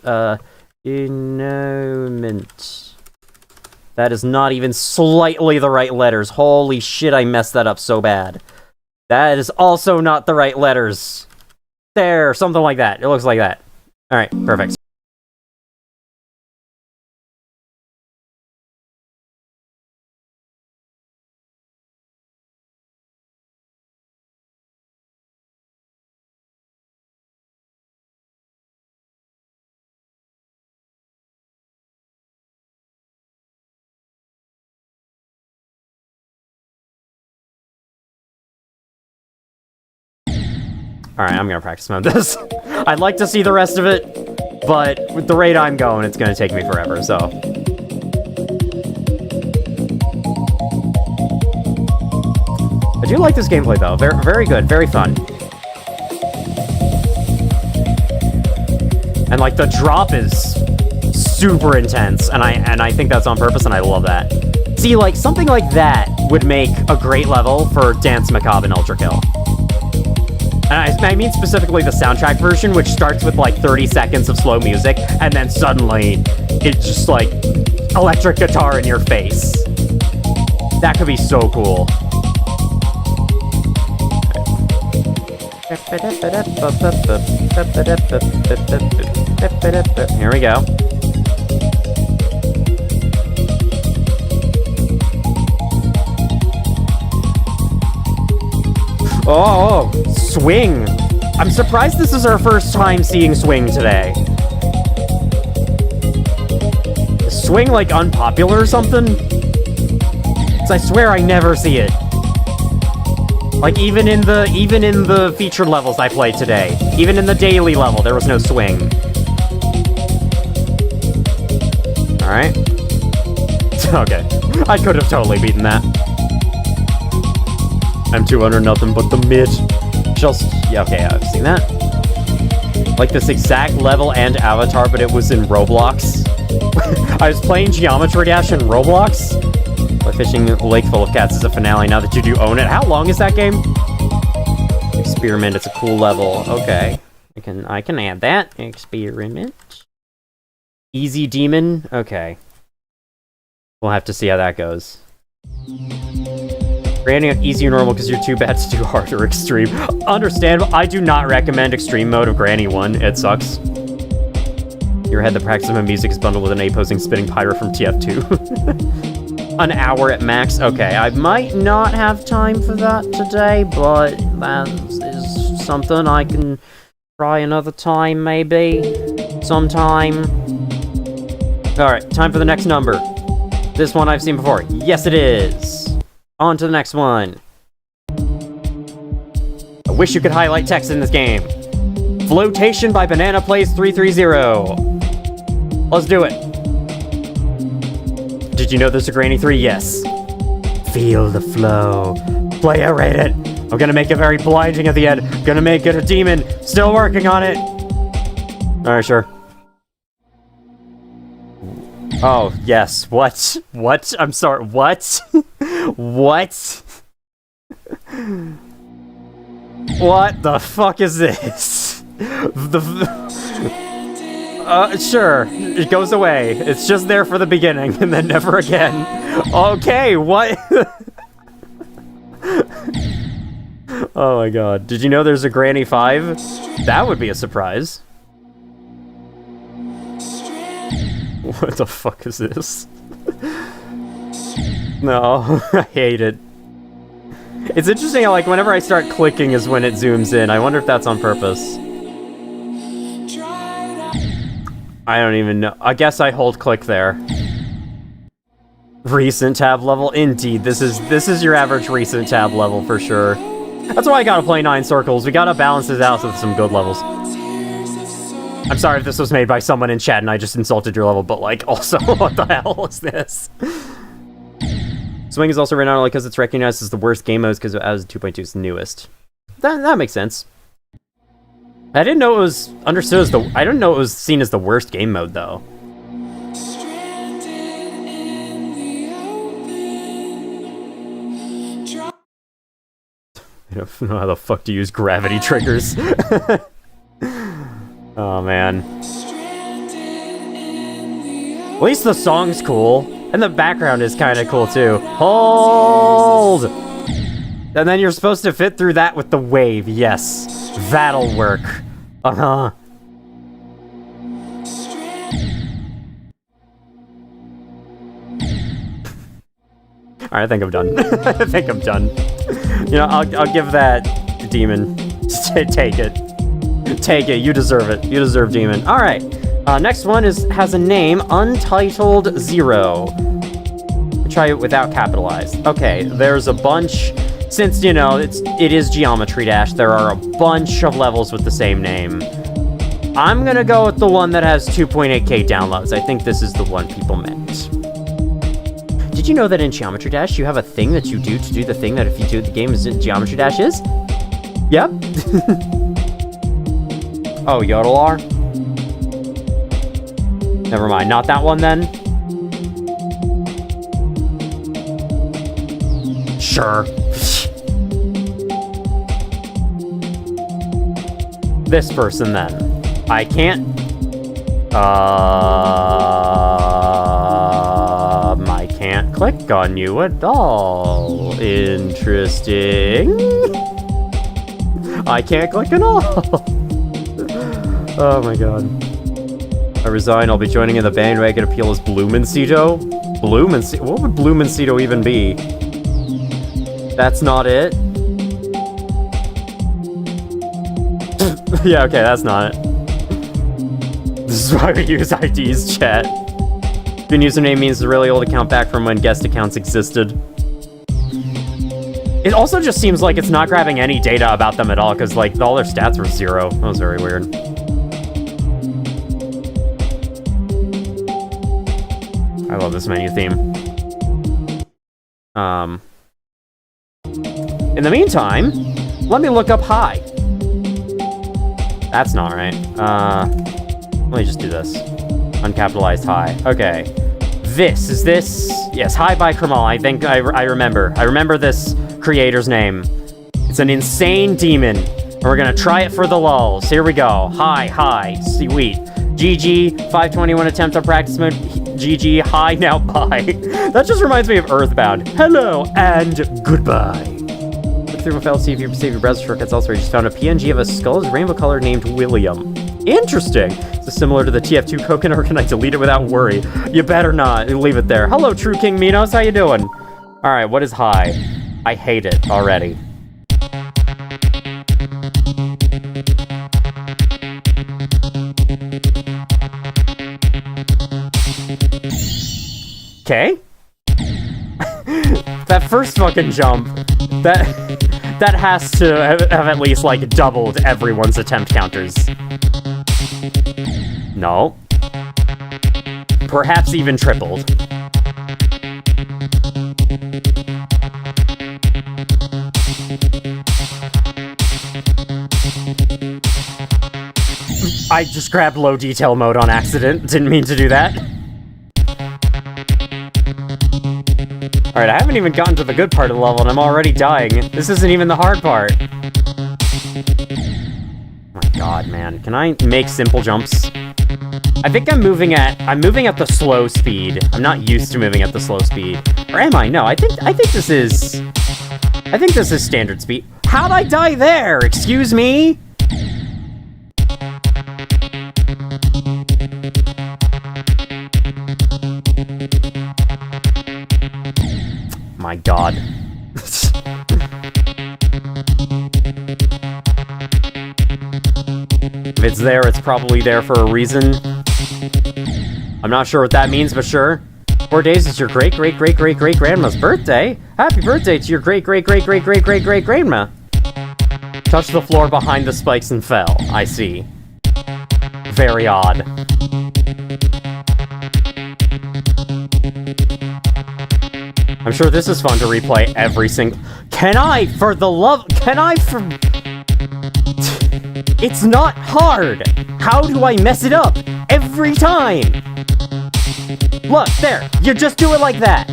Denoment. That is not even slightly the right letters. Holy shit, I messed that up so bad. That is also not the right letters. There, something like that. It looks like that. Alright, perfect. Alright, I'm gonna practice mode this. I'd like to see the rest of it, but with the rate I'm going, it's gonna take me forever, so... I do like this gameplay, though. Very, very good, very fun. And, like, the drop is super intense, and I think that's on purpose, and I love that. See, like, something like that would make a great level for Dance Macabre and Ultra Kill. And I mean specifically the soundtrack version, which starts with like 30 seconds of slow music, and then suddenly it's just like electric guitar in your face. That could be so cool. Here we go. Oh, swing. I'm surprised this is our first time seeing swing today. Is swing, like, unpopular or something? 'Cause I swear I never see it. Like, even in the featured levels I played today, even in the daily level, there was no swing. Alright. Okay. I could have totally beaten that. I'm 200 nothing but the mid. Just... yeah, okay, I've seen that. Like this exact level and avatar, but it was in Roblox. I was playing Geometry Dash in Roblox. By fishing a lake full of cats is a finale now that you do own it. How long is that game? Experiment, it's a cool level. Okay. I can add that. Experiment. Easy demon? Okay. We'll have to see how that goes. Granny on easy or normal because you're too bad to do hard or extreme. Understandable. I do not recommend extreme mode of Granny 1. It sucks. Your head, the practice of my music is bundled with an A-posing spinning pyro from TF2. An hour at max. Okay, I might not have time for that today, but that is something I can try another time, maybe. Sometime. Alright, time for the next number. This one I've seen before. Yes, it is. On to the next one. I wish you could highlight text in this game. Flotation by Banana Plays 330. Let's do it. Did you know there's a Granny 3? Yes. Feel the flow. Player rate it. I'm gonna make it very blinding at the end. Gonna make it a demon. Still working on it. Alright, sure. Oh, yes. What? What? I'm sorry. What? What? What the fuck is this? Sure. It goes away. It's just there for the beginning, and then never again. Okay, what? Oh my god. Did you know there's a Granny 5? That would be a surprise. What the fuck is this? No, I hate it. It's interesting how, like, whenever I start clicking is when it zooms in. I wonder if that's on purpose. I don't even know. I guess I hold click there. Recent tab level? Indeed, this is your average recent tab level for sure. That's why I gotta play 9 circles. We gotta balance this out with some good levels. I'm sorry if this was made by someone in chat and I just insulted your level, but, like, also, what the hell is this? Swing is also written out only because it's recognized as the worst game modes because as 2.2 is the newest. That makes sense. I didn't know it was understood as I didn't know it was seen as the worst game mode though. I don't know how the fuck to use gravity triggers. Oh man. At least the song's cool. And the background is kind of cool too. Hold! And then you're supposed to fit through that with the wave. Yes. That'll work. Uh-huh. Alright, I think I'm done. I think I'm done. You know, I'll give that demon. Take it. Take it. You deserve it. You deserve demon. Alright. Next one has a name, Untitled Zero. Try it without capitalized. Okay, there's a bunch. Since, you know, it is Geometry Dash, there are a bunch of levels with the same name. I'm gonna go with the one that has 2.8k downloads. I think this is the one people meant. Did you know that in Geometry Dash you have a thing that you do to do the thing that if you do the game is Geometry Dash is? Yep. Oh, Yodelar? Never mind, not that one then. Sure. This person then. I can't. I can't click on you at all. Interesting. I can't click at all. Oh my god. I resign. I'll be joining in the bandwagon appeal as Bloomencito. Bloomencito? What would Bloomencito even be? That's not it? Yeah, okay, that's not it. This is why we use IDs, chat. Good username means the really old account back from when guest accounts existed. It also just seems like it's not grabbing any data about them at all, because, like, all their stats were 0. That was very weird. I love this menu theme. In the meantime, let me look up hi. That's not right. Let me just do this. Uncapitalized hi. Okay. Is this? Yes, Hi by Kramal. I think I remember. I remember this creator's name. It's an insane demon. And we're gonna try it for the lulz. Here we go. Hi. Sweet. GG. 521 attempt on practice mode. GG. Hi, now bye. That just reminds me of Earthbound. Hello and goodbye. Look through my file, see if you perceive your browser shortcuts elsewhere. You just found a PNG of a skull is rainbow color named William. Interesting. This is similar to the TF2 coconut, or can I delete it without worry? You better not. Leave it there. Hello, True King Minos. How you doing? Alright, what is hi? I hate it already. Okay. That first fucking jump, that has to have at least, like, doubled everyone's attempt counters. No. Perhaps even tripled. I just grabbed low detail mode on accident. Didn't mean to do that. Alright, I haven't even gotten to the good part of the level and I'm already dying. This isn't even the hard part. Oh my god, man. Can I make simple jumps? I think I'm moving at the slow speed. I'm not used to moving at the slow speed. Or am I? No, I think this is standard speed. How'd I die there? Excuse me? My god. If it's there, it's probably there for a reason. I'm not sure what that means, but sure. 4 days is your great-great-great-great-great-grandma's birthday. Happy birthday to your great-great-great-great-great-great-great-grandma. Touched the floor behind the spikes and fell. I see. Very odd. I'm sure this is fun to replay every single... Can I, for the love... It's not hard! How do I mess it up? Every time! Look, there! You just do it like that!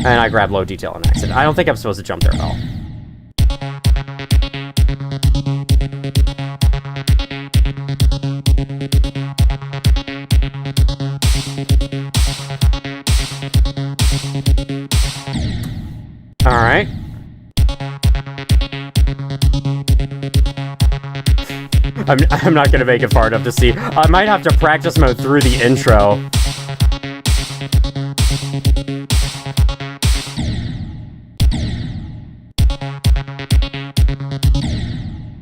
And I grabbed low detail on accident. I don't think I'm supposed to jump there at all. Alright. I'm not gonna make it far enough to see. I might have to practice mode through the intro.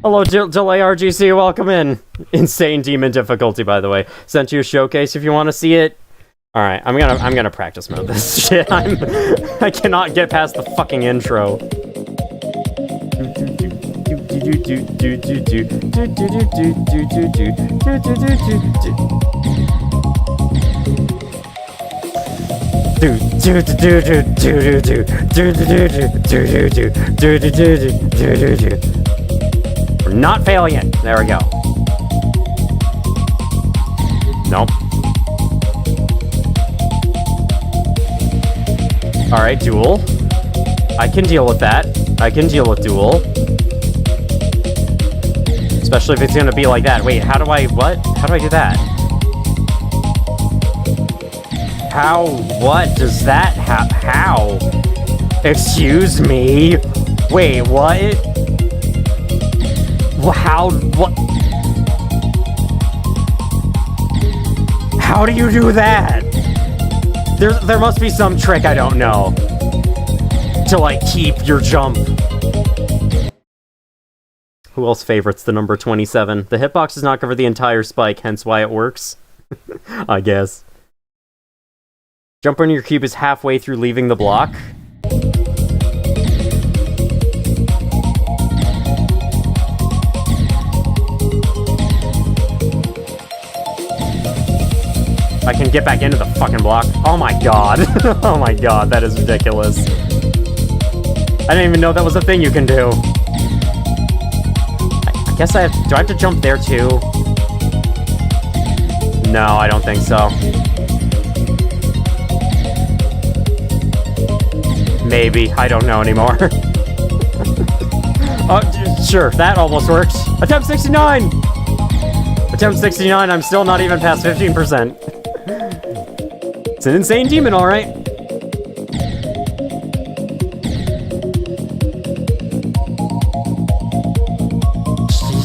Hello, Delay RGC, welcome in. Insane demon difficulty, by the way. Sent you a showcase if you want to see it. All right, I'm gonna practice mode this shit. I cannot get past the fucking intro. We're not failing it. There we go. Nope. Alright, duel. I can deal with that. I can deal with duel. Especially if it's gonna be like that. Wait, how do I... what? How do I do that? How? What does that how? Excuse me? Wait, what? How? What? How do you do that? There must be some trick I don't know to, like, keep your jump. Who else favorites the number 27? The hitbox does not cover the entire spike, hence why it works. I guess. Jump on your cube is halfway through leaving the block. I can get back into the fucking block. Oh my god. Oh my god, that is ridiculous. I didn't even know that was a thing you can do. I guess I have... do I have to jump there too? No, I don't think so. Maybe. I don't know anymore. Oh, sure. That almost worked. Attempt 69! Attempt 69, I'm still not even past 15%. It's an insane demon, alright.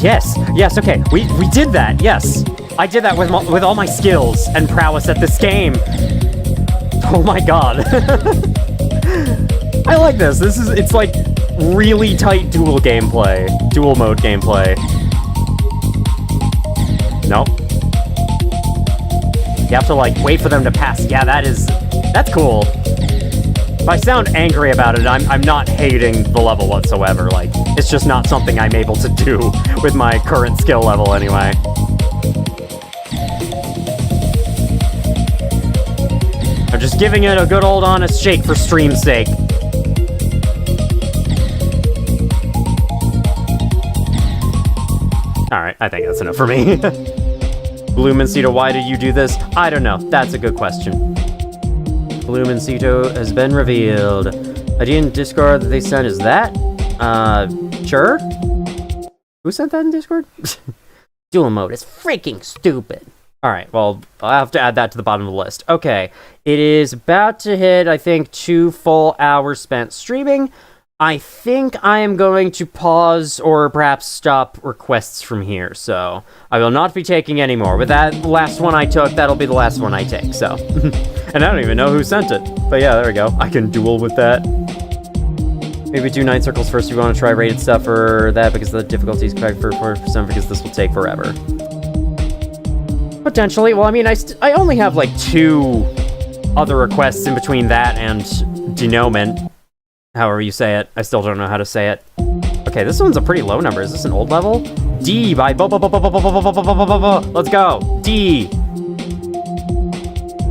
Yes, yes, okay. We did that, yes. I did that with all my skills and prowess at this game. Oh my god. I like this. It's like really tight dual gameplay. Dual mode gameplay. Nope. You have to, like, wait for them to pass. Yeah, that's cool. If I sound angry about it, I'm not hating the level whatsoever. Like, it's just not something I'm able to do with my current skill level anyway. I'm just giving it a good old honest shake for stream's sake. Alright, I think that's enough for me. Blumencito, why did you do this? I don't know. That's a good question. Blumencito has been revealed. Idea in Discord that they sent is that? Sure? Who sent that in Discord? Duel mode is freaking stupid. Alright, well, I'll have to add that to the bottom of the list. Okay, it is about to hit, I think, 2 full hours spent streaming. I think I am going to pause or perhaps stop requests from here, so I will not be taking any more. With that last one I took, that'll be the last one I take, so. And I don't even know who sent it. But yeah, there we go. I can duel with that. Maybe do 9 circles first if you want to try rated stuff or that, because the difficulty is correct for 4%, because this will take forever. Potentially. Well, I mean, I only have, like, 2 other requests in between that and denouement. However you say it. I still don't know how to say it. Okay, this one's a pretty low number. Is this an old level? D by let's go. D.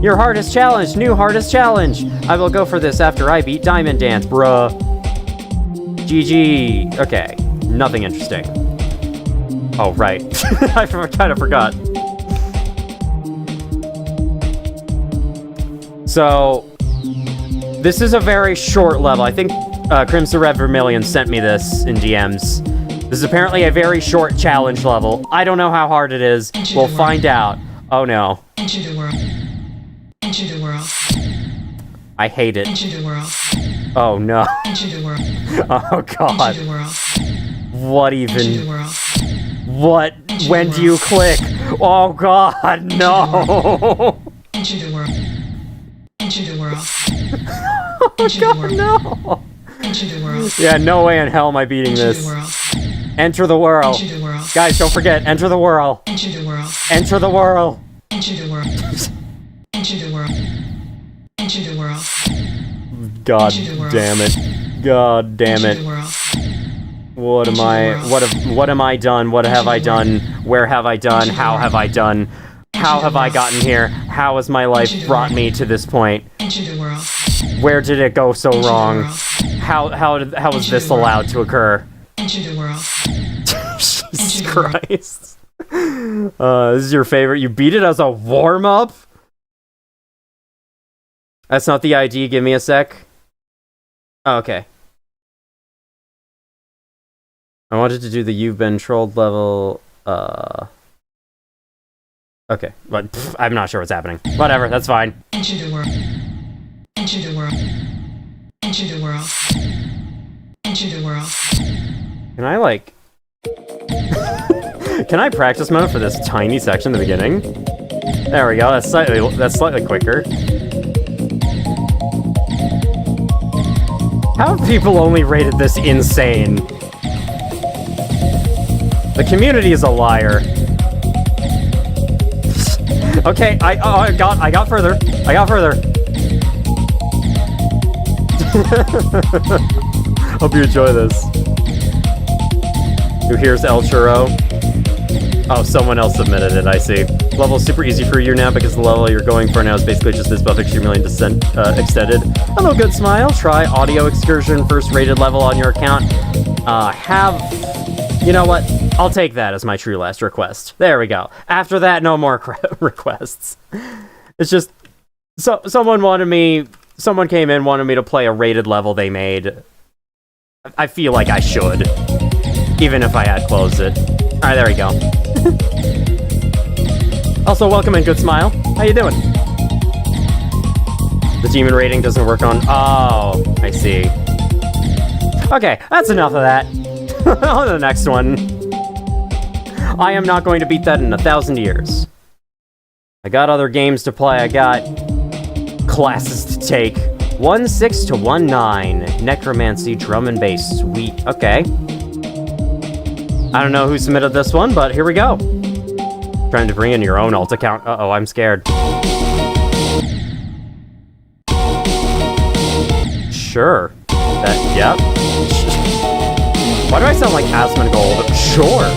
Your hardest challenge. New hardest challenge. I will go for this after I beat Diamond Dance, bruh. GG. Okay. Nothing interesting. Oh, right. I kind of forgot. So, this is a very short level. I think Crimson Red Vermilion sent me this in DMs. This is apparently a very short challenge level. I don't know how hard it is. We'll find out. Oh no. Enter the world. Enter the world. I hate it. Enter the world. Oh no. Enter the world. Oh god. Enter the world. What Enter the even? world. What? When do you click? Oh god, no. Enter the world. Enter the world. Oh god, no. Enter the world. Yeah, no way in hell am I beating Enter the this. world. Enter the world. Enter the world. Guys, don't forget, enter the world. Enter the world. Enter the world. Enter the world. Enter the world. Enter the world. God Enter the world. damn it. God damn Enter it. the world. What am I, what am I done? What have I done? Where have I done? How have I done? How have I gotten here? How has my life brought me to this point? Enter the world. Where did it go so wrong? How was this allowed to occur? Enter the world. Jesus Christ. This is your favorite. You beat it as a warm-up? That's not the ID. Give me a sec. Oh, okay. I wanted to do the You've Been Trolled level, okay, but I'm not sure what's happening. Whatever, that's fine. Enter the world. Enter the world. Enter the world. Enter the world. Can I, like... Can I practice mode for this tiny section in the beginning? There we go, that's slightly quicker. How have people only rated this insane? The community is a liar. Okay, I got further. I got further. Hope you enjoy this. Who here's El Churro? Oh, someone else submitted it, I see. Level's super easy for you now because the level you're going for now is basically just this buff accumulating descent extended. Hello, good smile. Try audio excursion first rated level on your account. You know what? I'll take that as my true last request. There we go. After that, no more requests. It's just... someone came in, wanted me to play a rated level they made. I feel like I should. Even if I had closed it. Alright, there we go. Also, welcome and good smile. How you doing? The demon rating doesn't work on... Oh, I see. Okay, that's enough of that. On to the next one. I am not going to beat that in 1,000 years. I got other games to play. I got classes to take. 1-6 to 1-9. Necromancy, drum and bass. Sweet. Okay. I don't know who submitted this one, but here we go. Trying to bring in your own alt account. Uh-oh, I'm scared. Sure. Yep. Why do I sound like Asmongold? Sure.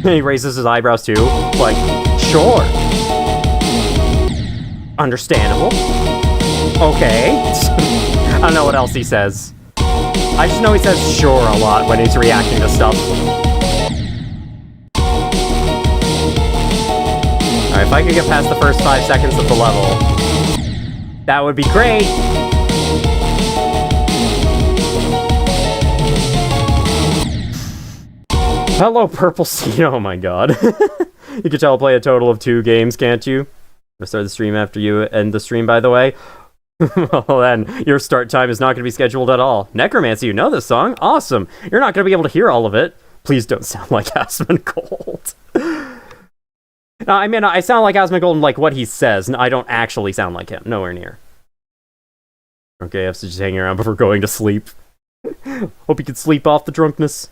He raises his eyebrows too. Like, sure. Understandable. Okay. I don't know what else he says. I just know he says sure a lot when he's reacting to stuff. Alright, if I could get past the first 5 seconds of the level, that would be great. Hello, Purple Seed. Oh my god. You can tell I play a total of 2 games, can't you? I'll start the stream after you end the stream, by the way. Well then, your start time is not going to be scheduled at all. Necromancy, you know this song? Awesome. You're not going to be able to hear all of it. Please don't sound like Asmongold. No, I mean, I sound like Asmongold in like what he says, and I don't actually sound like him. Nowhere near. Okay, I have to just hang around before going to sleep. Hope you can sleep off the drunkenness.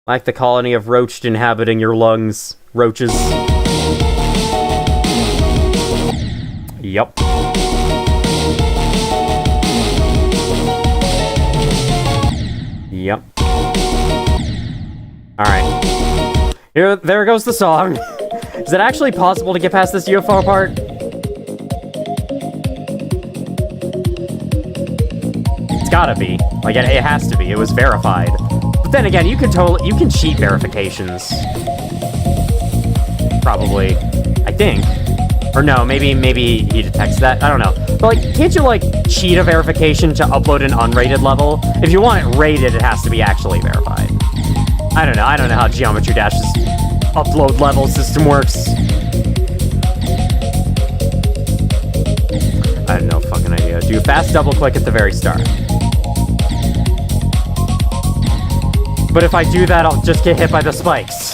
Like the colony of roached inhabiting your lungs. Roaches. Yup. Yep. Alright. There goes the song. Is it actually possible to get past this UFO part? It's gotta be. Like, it has to be. It was verified. But then again, you can cheat verifications. Probably. I think. Or no, maybe he detects that. I don't know. But like, can't you like cheat a verification to upload an unrated level? If you want it rated, it has to be actually verified. I don't know how Geometry Dash's upload level system works. I have no fucking idea. Do a fast double click at the very start. But if I do that, I'll just get hit by the spikes.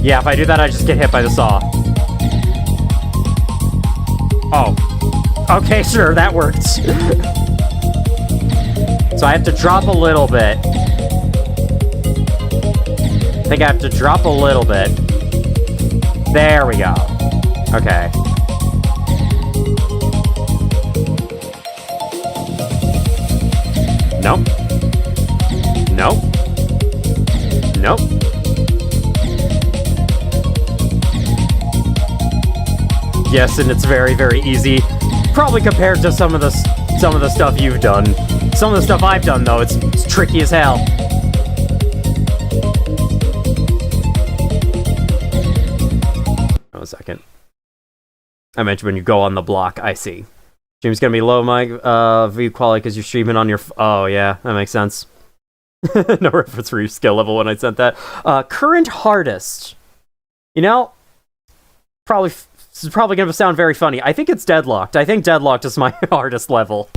Yeah, if I do that, I just get hit by the saw. Oh. Okay, sure, that works. So I have to drop a little bit. I think I have to drop a little bit. There we go. Okay. Nope. Nope. Nope. Yes, and it's very, very easy. Probably compared to some of the stuff you've done. Some of the stuff I've done, though, it's tricky as hell. Oh, a second. I mentioned when you go on the block. I see. Stream's gonna be low mic view quality because you're streaming on your. Oh yeah, that makes sense. No reference for your skill level when I sent that. Current hardest. You know, this is probably going to sound very funny. I think it's Deadlocked. I think Deadlocked is my hardest level.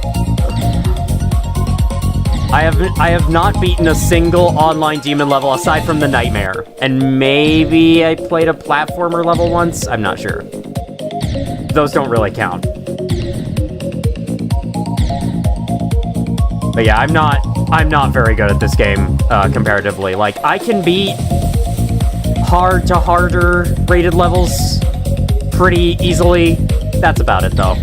I have not beaten a single online demon level aside from the Nightmare. And maybe I played a platformer level once? I'm not sure. Those don't really count. But yeah, I'm not very good at this game, comparatively. Like, I can beat hard to harder rated levels pretty easily. That's about it, though.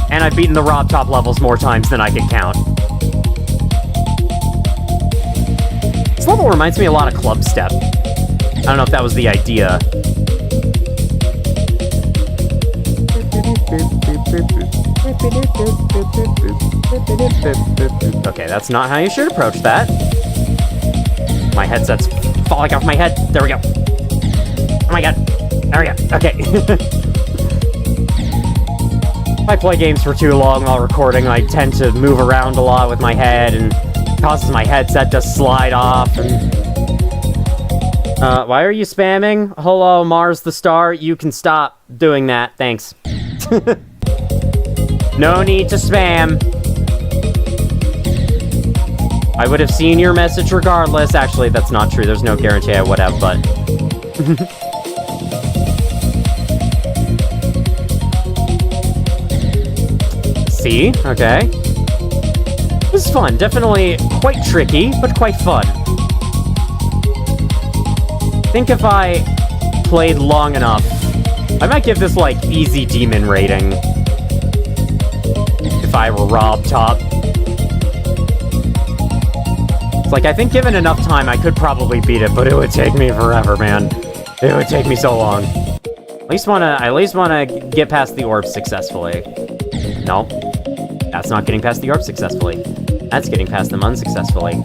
And I've beaten the Rob Top levels more times than I can count. This level reminds me a lot of Club Step. I don't know if that was the idea. Okay, that's not how you should approach that. My headset's falling off my head. There we go. Oh my god. There we go. Okay. If I play games for too long while recording, I tend to move around a lot with my head, and it causes my headset to slide off. And why are you spamming? Hello, Mars the Star. You can stop doing that. Thanks. No need to spam. I would have seen your message regardless. Actually, that's not true. There's no guarantee I would have, but... See? Okay. This is fun. Definitely quite tricky, but quite fun. I think if I played long enough, I might give this, like, easy demon rating. If I were Rob Top. It's like, I think given enough time, I could probably beat it, but it would take me forever, man. It would take me so long. I at least wanna get past the orb successfully. Nope. That's not getting past the orb successfully. That's getting past them unsuccessfully.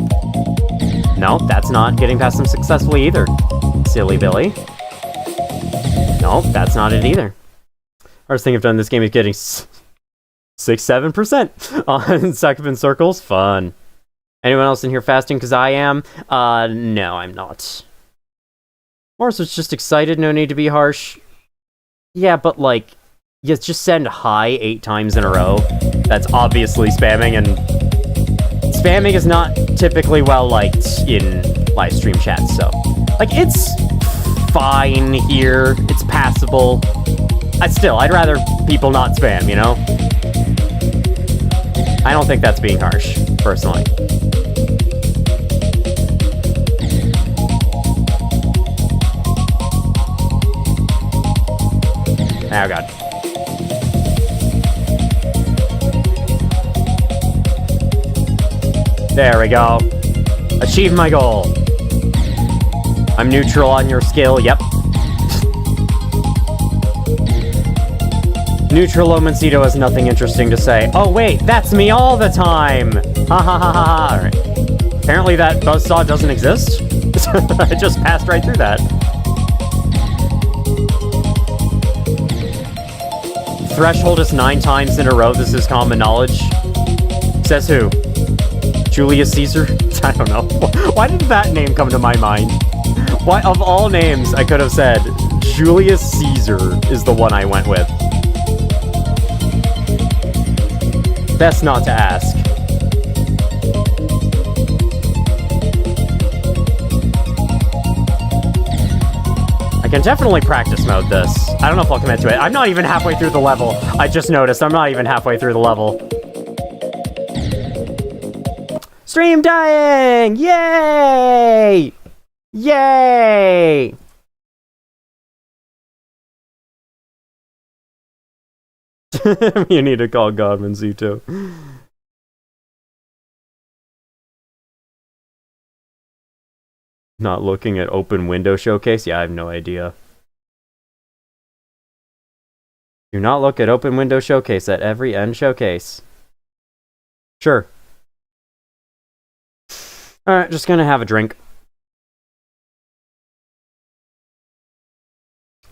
Nope, that's not getting past them successfully either. Silly Billy. Nope, that's not it either. Hardest thing I've done in this game is getting 6-7% on Succubin Circles. Fun. Anyone else in here fasting? Because I am. No, I'm not. Morris was just excited, no need to be harsh. Yeah, but like, you just send hi 8 times in a row. That's obviously spamming, and spamming is not typically well liked in live stream chats, so. Like, it's fine here. It's passable. I'd rather people not spam, you know? I don't think that's being harsh, personally. Oh god. There we go. Achieve my goal. I'm neutral on your skill, yep. Neutral Omencito has nothing interesting to say. Oh wait, that's me all the time! Ha ha ha ha ha. Alright. Apparently that buzzsaw doesn't exist. I just passed right through that. Threshold is 9 times in a row, this is common knowledge. Says who? Julius Caesar? I don't know. Why did that name come to my mind? Why, of all names, I could have said Julius Caesar is the one I went with. Best not to ask. I can definitely practice mode this. I don't know if I'll commit to it. I'm not even halfway through the level. I just noticed I'm not even halfway through the level. Stream dying! Yay! Yay! You need to call Godwin Zito. Not looking at open window showcase? Yeah, I have no idea. Do not look at open window showcase at every end showcase. Sure. Alright, just gonna have a drink.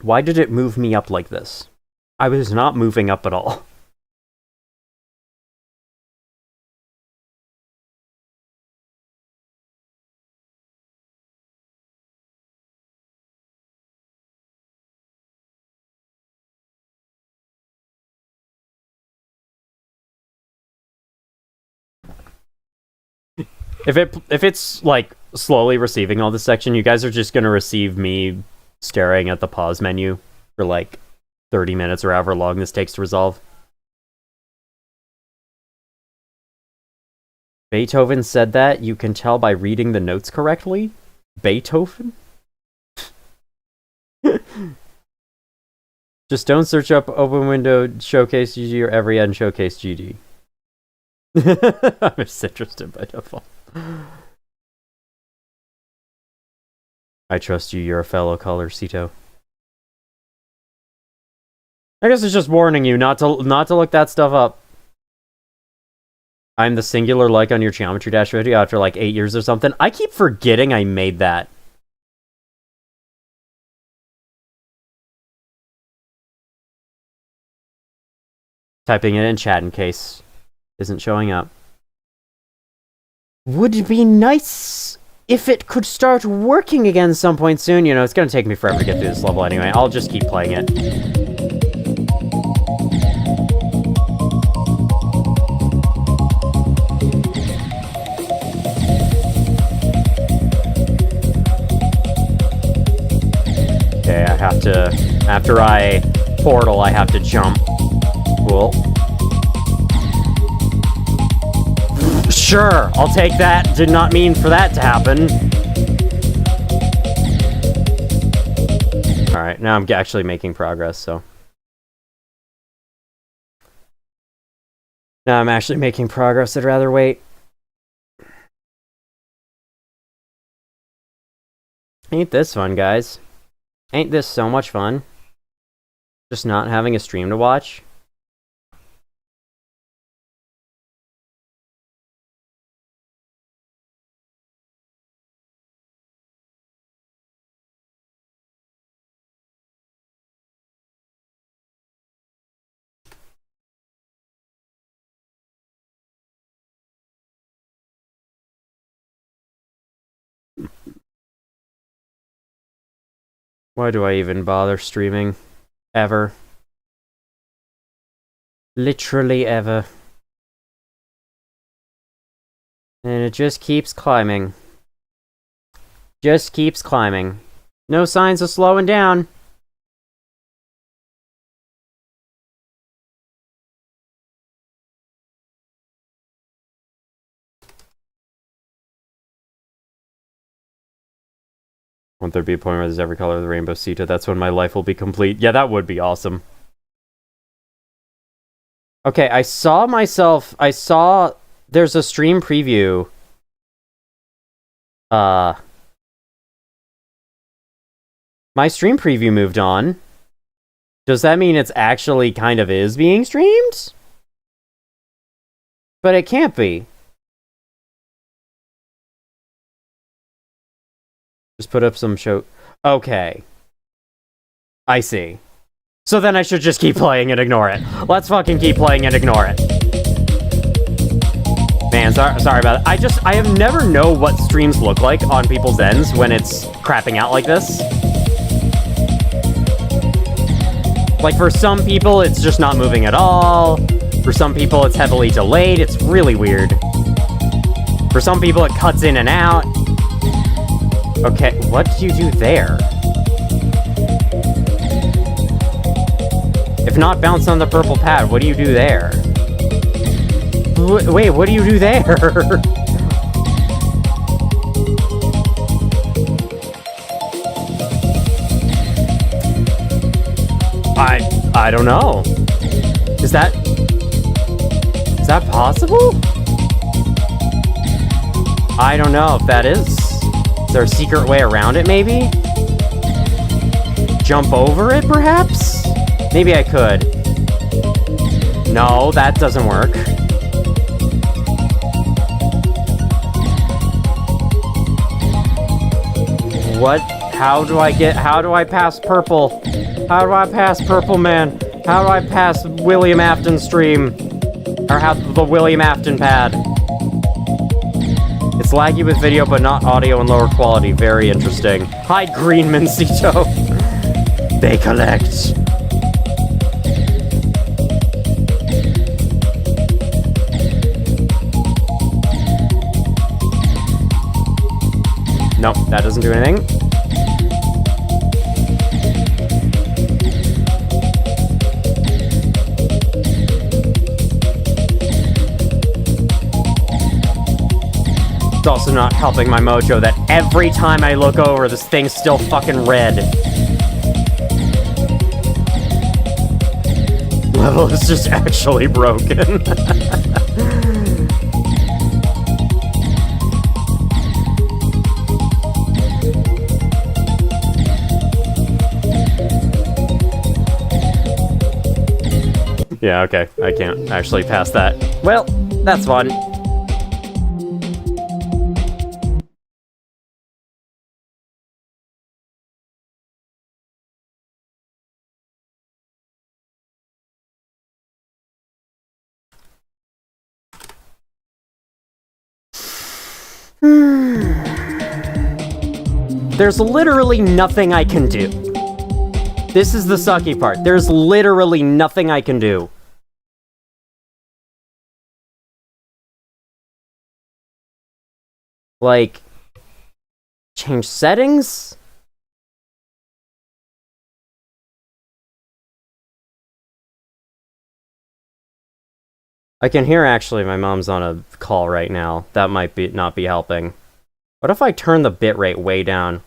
Why did it move me up like this? I was not moving up at all. If it's like slowly receiving all this section, you guys are just gonna receive me staring at the pause menu for like 30 minutes or however long this takes to resolve. Beethoven said that you can tell by reading the notes correctly? Beethoven? Just don't search up open window showcase GG or every end showcase GG. I'm just interested by default. I trust you, you're a fellow color, Cito. I guess it's just warning you not to look that stuff up. I'm the singular like on your Geometry Dash video after like 8 years or something. I keep forgetting I made that. Typing it in chat in case isn't showing up. Would be nice if it could start working again some point soon. You know, it's gonna take me forever to get through this level anyway. I'll just keep playing it. Okay, I have to... After I portal, I have to jump. Cool. Sure, I'll take that. Did not mean for that to happen. Alright, now I'm actually making progress, so... Now I'm actually making progress. I'd rather wait. Ain't this fun, guys? Ain't this so much fun? Just not having a stream to watch? Why do I even bother streaming? Ever. Literally ever. And it just keeps climbing. Just keeps climbing. No signs of slowing down. Won't there be a point where there's every color of the rainbow, Sita? That's when my life will be complete. Yeah, that would be awesome. Okay, I saw there's a stream preview. My stream preview moved on. Does that mean it's actually kind of is being streamed? But it can't be. Just put up some show. Okay. I see. So then I should just keep playing and ignore it. Let's fucking keep playing and ignore it. Man, sorry about it. I have never know what streams look like on people's ends when it's crapping out like this. Like, for some people, it's just not moving at all. For some people, it's heavily delayed. It's really weird. For some people, it cuts in and out. Okay, what do you do there? If not bounce on the purple pad, what do you do there? Wait, what do you do there? I don't know. Is that possible? I don't know if that is. Is there a secret way around it, maybe? Jump over it, perhaps? Maybe I could. No, that doesn't work. What? How do I pass purple? How do I pass purple, man? How do I pass William Afton stream? Or how the William Afton pad? It's laggy with video, but not audio and lower quality. Very interesting. Hi, Green Mancito. They collect. Nope, that doesn't do anything. It's also not helping my mojo that every time I look over, this thing's still fucking red. Level is just actually broken. Yeah, okay. I can't actually pass that. Well, that's fun. There's literally nothing I can do. This is the sucky part. There's literally nothing I can do. Like, change settings? I can hear actually my mom's on a call right now. That might not be helping. What if I turn the bitrate way down?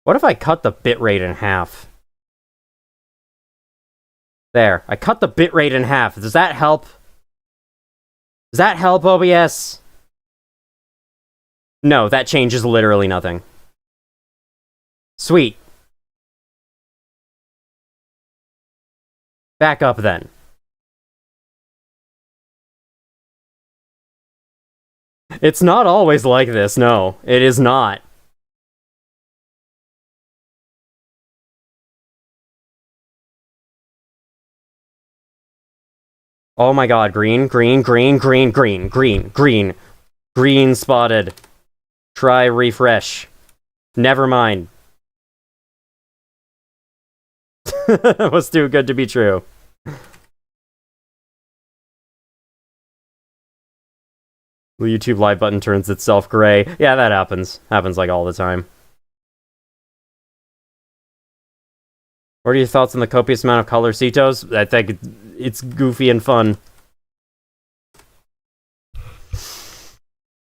What if I cut the bitrate in half? There, I cut the bitrate in half. Does that help? Does that help, OBS? No, that changes literally nothing. Sweet. Back up then. It's not always like this, no. It is not. Oh my god, green, green, green, green, green, green, green. Green spotted. Try refresh. Never mind. Was too good to be true. The YouTube live button turns itself gray. Yeah, that happens. Happens like all the time. What are your thoughts on the copious amount of colorcitos? I think it's goofy and fun.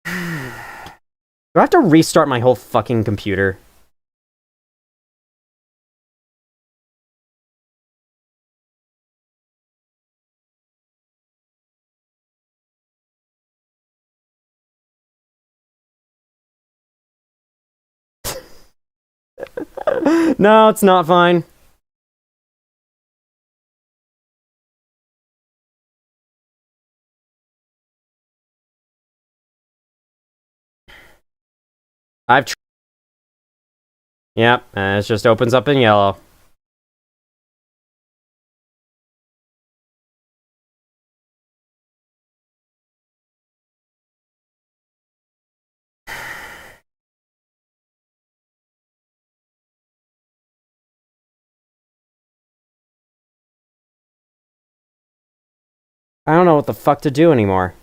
Do I have to restart my whole fucking computer? No, it's not fine. Yep, and it just opens up in yellow. I don't know what the fuck to do anymore.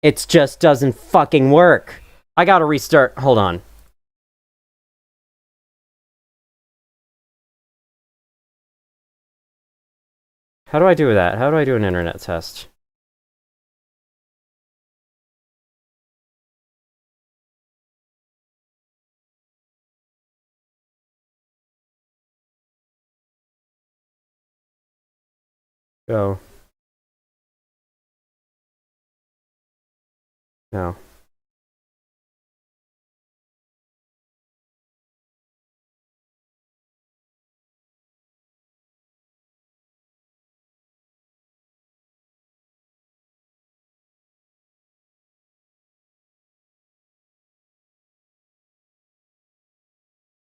It just doesn't fucking work. I gotta restart. Hold on. How do I do that? How do I do an internet test? Go. No.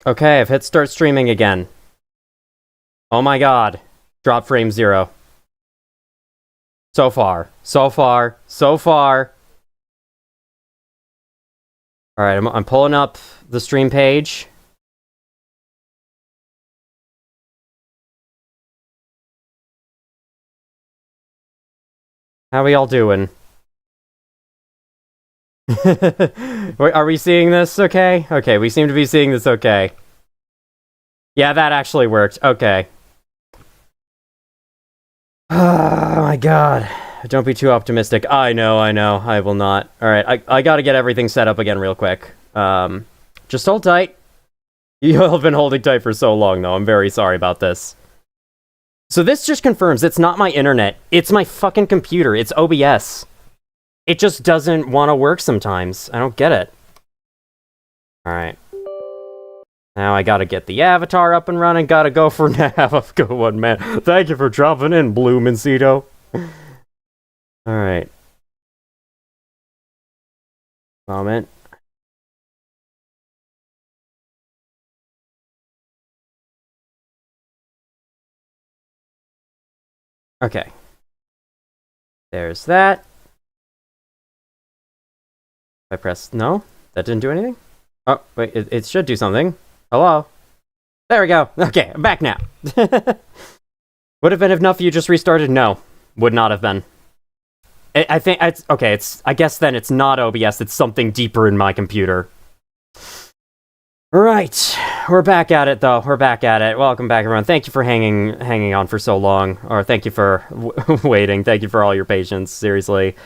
Okay, I've hit start streaming again. Oh my god. Drop frame 0. So far. So far. So far. Alright, I'm pulling up the stream page. How we all doing? Are we seeing this okay? Okay, we seem to be seeing this okay. Yeah, that actually worked. Okay. Oh my god. Don't be too optimistic. I know. I will not. Alright, I gotta get everything set up again real quick. Just hold tight. You have been holding tight for so long, though. I'm very sorry about this. So this just confirms it's not my internet. It's my fucking computer. It's OBS. It just doesn't want to work sometimes. I don't get it. Alright. Now I gotta get the avatar up and running. Gotta go for now. Have a good one, man. Thank you for dropping in, Bloomincito. Alright. Moment. Okay. There's that. I press no? That didn't do anything? Oh, wait, it should do something. Hello? There we go. Okay, I'm back now. Would have been enough if you just restarted? No. Would not have been. I think it's okay, I guess then it's not OBS, it's something deeper in my computer. Right. We're back at it though. We're back at it. Welcome back everyone. Thank you for hanging on for so long. Or thank you for waiting. Thank you for all your patience. Seriously.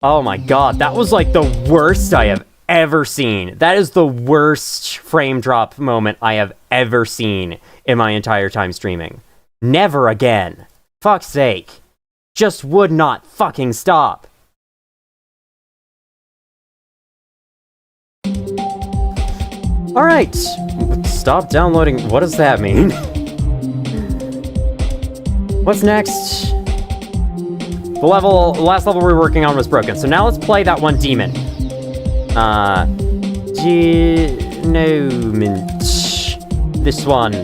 Oh my god, that was like the worst I have ever seen. That is the worst frame drop moment I have ever seen in my entire time streaming. Never again. Fuck's sake. Just would not fucking stop. Alright. Stop downloading. What does that mean? What's next? The last level we were working on was broken. So now let's play that one demon. This one.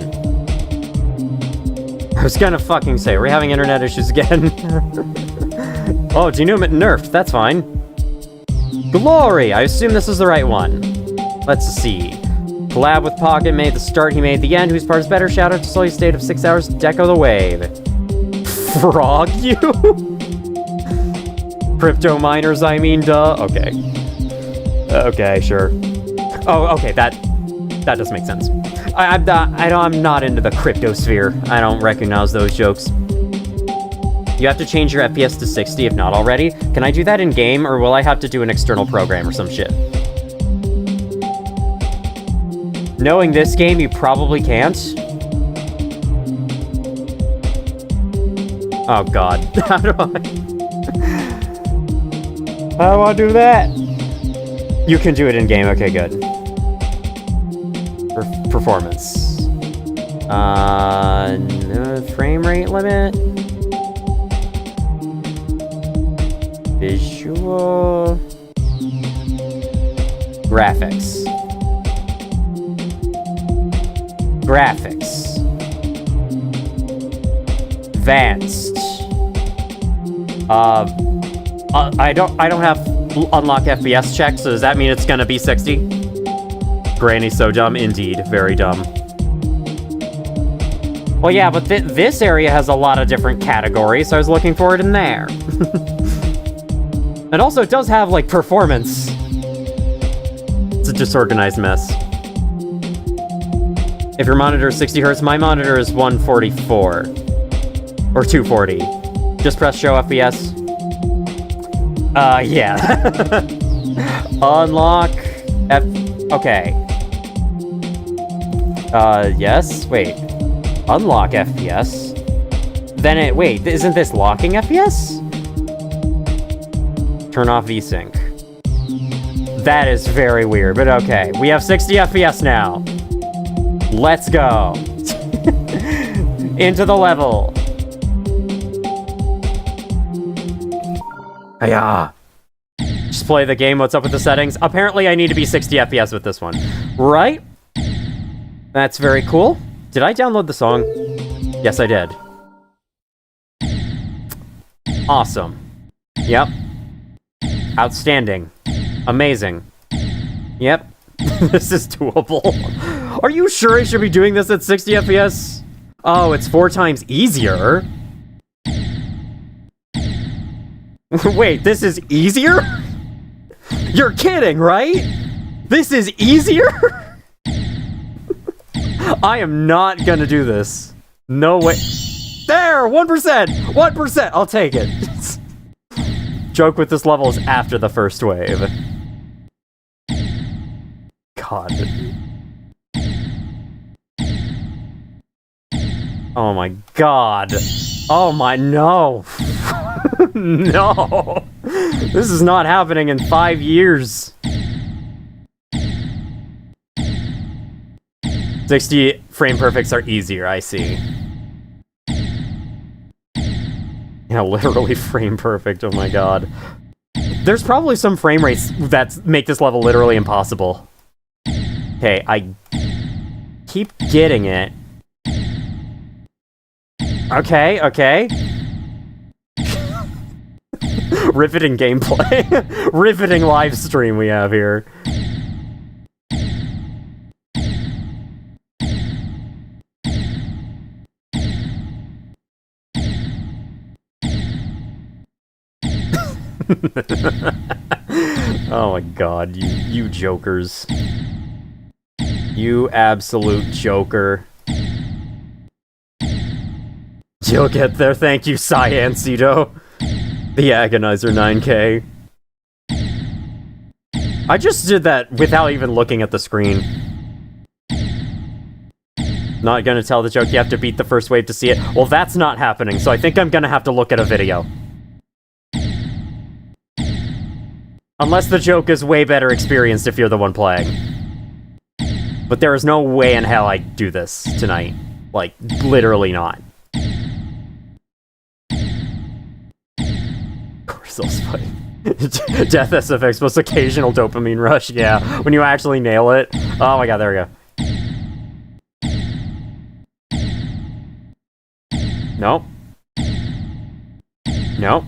I was gonna fucking say, are we having internet issues again? Oh, denouement nerfed, that's fine. Glory! I assume this is the right one. Let's see. Collab with Pocket made the start, he made the end. Whose part is better? Shout out to Sully State of 6 hours. Deco the wave. Frog you? Crypto miners, I mean, duh. Okay. Okay, sure. Oh, okay, that does make sense. I'm not into the crypto sphere. I don't recognize those jokes. You have to change your FPS to 60 if not already. Can I do that in game, or will I have to do an external program or some shit? Knowing this game, you probably can't. Oh god. How do I do that? You can do it in game. Okay, good. Performance. No frame rate limit. Visual. Graphics. Graphics. Advanced. I don't have unlock FPS check, so does that mean it's gonna be 60? Granny's so dumb, indeed, very dumb. Well, yeah, but this area has a lot of different categories, so I was looking for it in there. And also, it does have, like, performance. It's a disorganized mess. If your monitor is 60 Hz, my monitor is 144. Or 240. Just press show FPS. Yeah. Unlock okay. Yes? Wait. Unlock FPS? Then wait, isn't this locking FPS? Turn off VSync. That is very weird, but okay. We have 60 FPS now. Let's go. Into the level. Yeah. Just play the game. What's up with the settings? Apparently, I need to be 60 FPS with this one. Right? That's very cool. Did I download the song? Yes, I did. Awesome. Yep. Outstanding. Amazing. Yep. This is doable. Are you sure I should be doing this at 60 FPS? Oh, it's 4 times easier. Wait, this is easier? You're kidding, right? This is easier? I am not gonna do this. No way. There! 1%! 1%! I'll take it. Joke with this level is after the first wave. God. Oh my god. Oh my, no. No. This is not happening in 5 years. 60 frame perfects are easier, I see. Yeah, literally frame perfect, oh my god. There's probably some frame rates that make this level literally impossible. Okay, I keep getting it. Okay, okay. Riveting gameplay. Riveting live stream we have here. Oh my god, you jokers. You absolute joker. You'll get there, thank you, Cyancido. The Agonizer 9K. I just did that without even looking at the screen. Not gonna tell the joke, you have to beat the first wave to see it. Well, that's not happening, so I think I'm gonna have to look at a video. Unless the joke is way better experienced if you're the one playing. But there is no way in hell I'd do this tonight. Like, literally not. Crystal's fight. Death SFX, most occasional dopamine rush, yeah. When you actually nail it. Oh my god, there we go. Nope. Nope.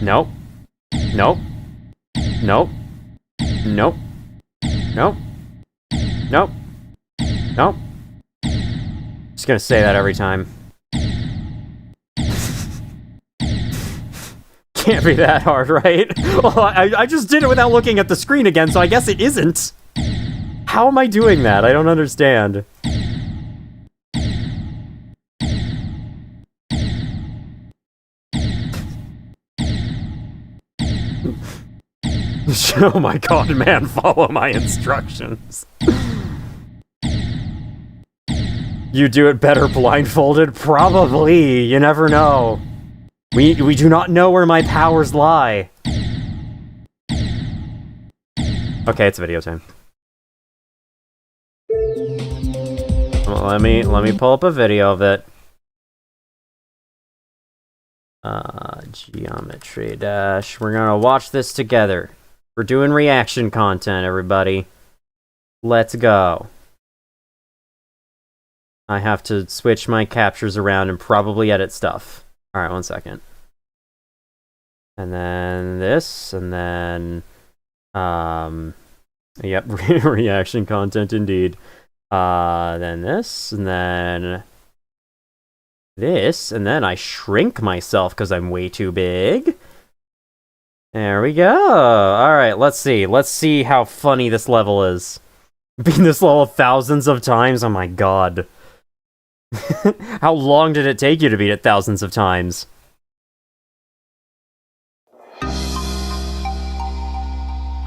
Nope. Nope. Nope. Nope. Nope. Nope. Nope. Just gonna say that every time. Can't be that hard, right? Well, I just did it without looking at the screen again, so I guess it isn't. How am I doing that? I don't understand. Oh my god, man, follow my instructions. You do it better blindfolded? Probably. You never know. We do not know where my powers lie. Okay, it's video time. Well, let me pull up a video of it. Geometry dash. We're gonna watch this together. We're doing reaction content, everybody. Let's go. I have to switch my captures around and probably edit stuff. Alright, 1 second. And then this, and then... Yep, reaction content indeed. Then this, and then... this, and then I shrink myself because I'm way too big. There we go. Alright, let's see. Let's see how funny this level is. Beating this level thousands of times? Oh my god. How long did it take you to beat it thousands of times?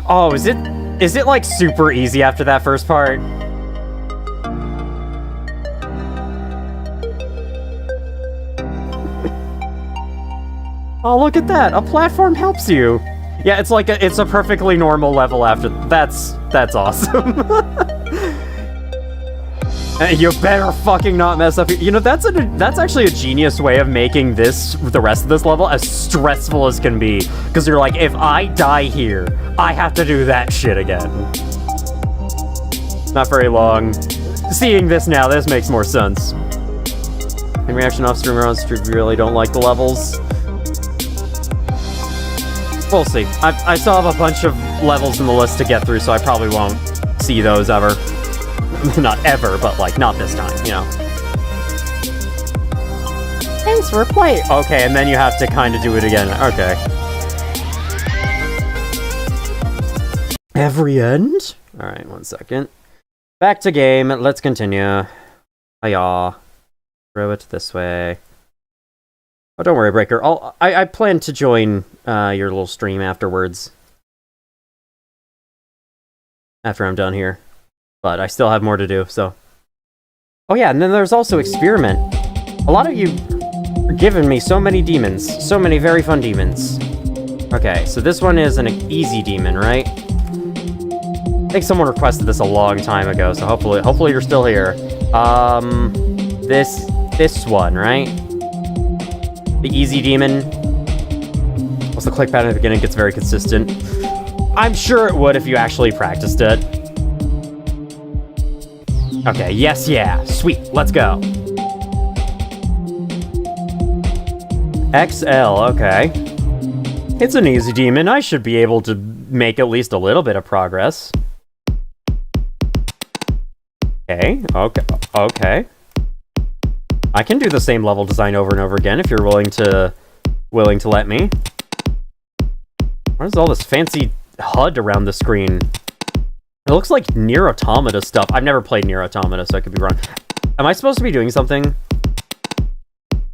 Oh, is it like super easy after that first part? Oh, look at that! A platform helps you! Yeah, it's like it's a perfectly normal level after... That's awesome. You better fucking not mess up. You know, that's actually a genius way of making the rest of this level as stressful as can be. Because you're like, if I die here, I have to do that shit again. Not very long. Seeing this now, this makes more sense. In reaction off stream or on stream, you really don't like the levels. We'll see. I still have a bunch of levels in the list to get through, so I probably won't see those ever. Not ever, but like, not this time, you know. Thanks for playing. Okay, and then you have to kind of do it again. Okay. Every end? Alright, 1 second. Back to game. Let's continue. Hiya. Throw it this way. Oh, don't worry, Breaker. I plan to join your little stream afterwards. After I'm done here. But I still have more to do, so... Oh yeah, and then there's also Experiment. A lot of you are giving me so many demons. So many very fun demons. Okay, so this one is an easy demon, right? I think someone requested this a long time ago, so hopefully you're still here. This one, right? The easy demon. Also, the click pattern at the beginning gets very consistent. I'm sure it would if you actually practiced it. Okay, yes, yeah. Sweet, let's go. XL, okay. It's an easy demon. I should be able to make at least a little bit of progress. Okay. I can do the same level design over and over again if you're willing to let me. What is all this fancy HUD around the screen? It looks like Nier Automata stuff. I've never played Nier Automata, so I could be wrong. Am I supposed to be doing something?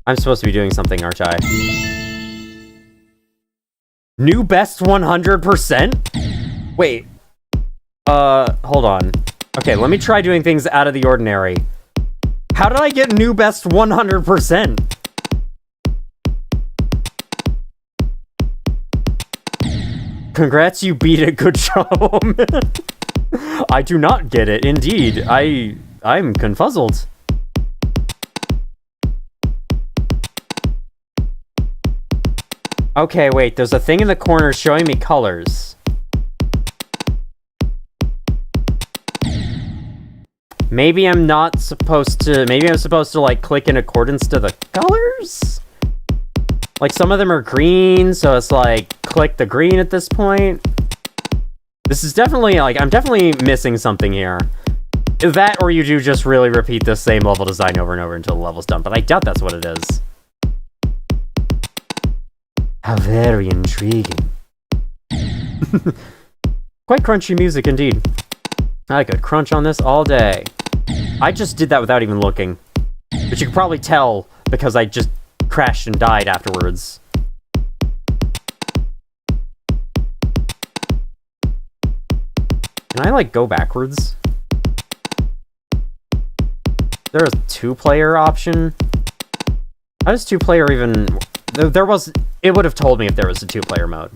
I'm supposed to be doing something, aren't I? New best 100%? Wait. Hold on. Okay, let me try doing things out of the ordinary. How did I get new best 100%? Congrats, you beat it. Good job, man. I do not get it, indeed. I'm confuzzled. Okay, wait, there's a thing in the corner showing me colors. Maybe I'm supposed to, like, click in accordance to the colors? Like, some of them are green, so it's like, click the green at this point. This is definitely, like, I'm definitely missing something here. That, or you do just really repeat the same level design over and over until the level's done, but I doubt that's what it is. How very intriguing. Quite crunchy music indeed. I could crunch on this all day. I just did that without even looking. But you can probably tell because I just crashed and died afterwards. Can I, like, go backwards? There's a two-player option? How does two-player even... There was... It would have told me if there was a two-player mode.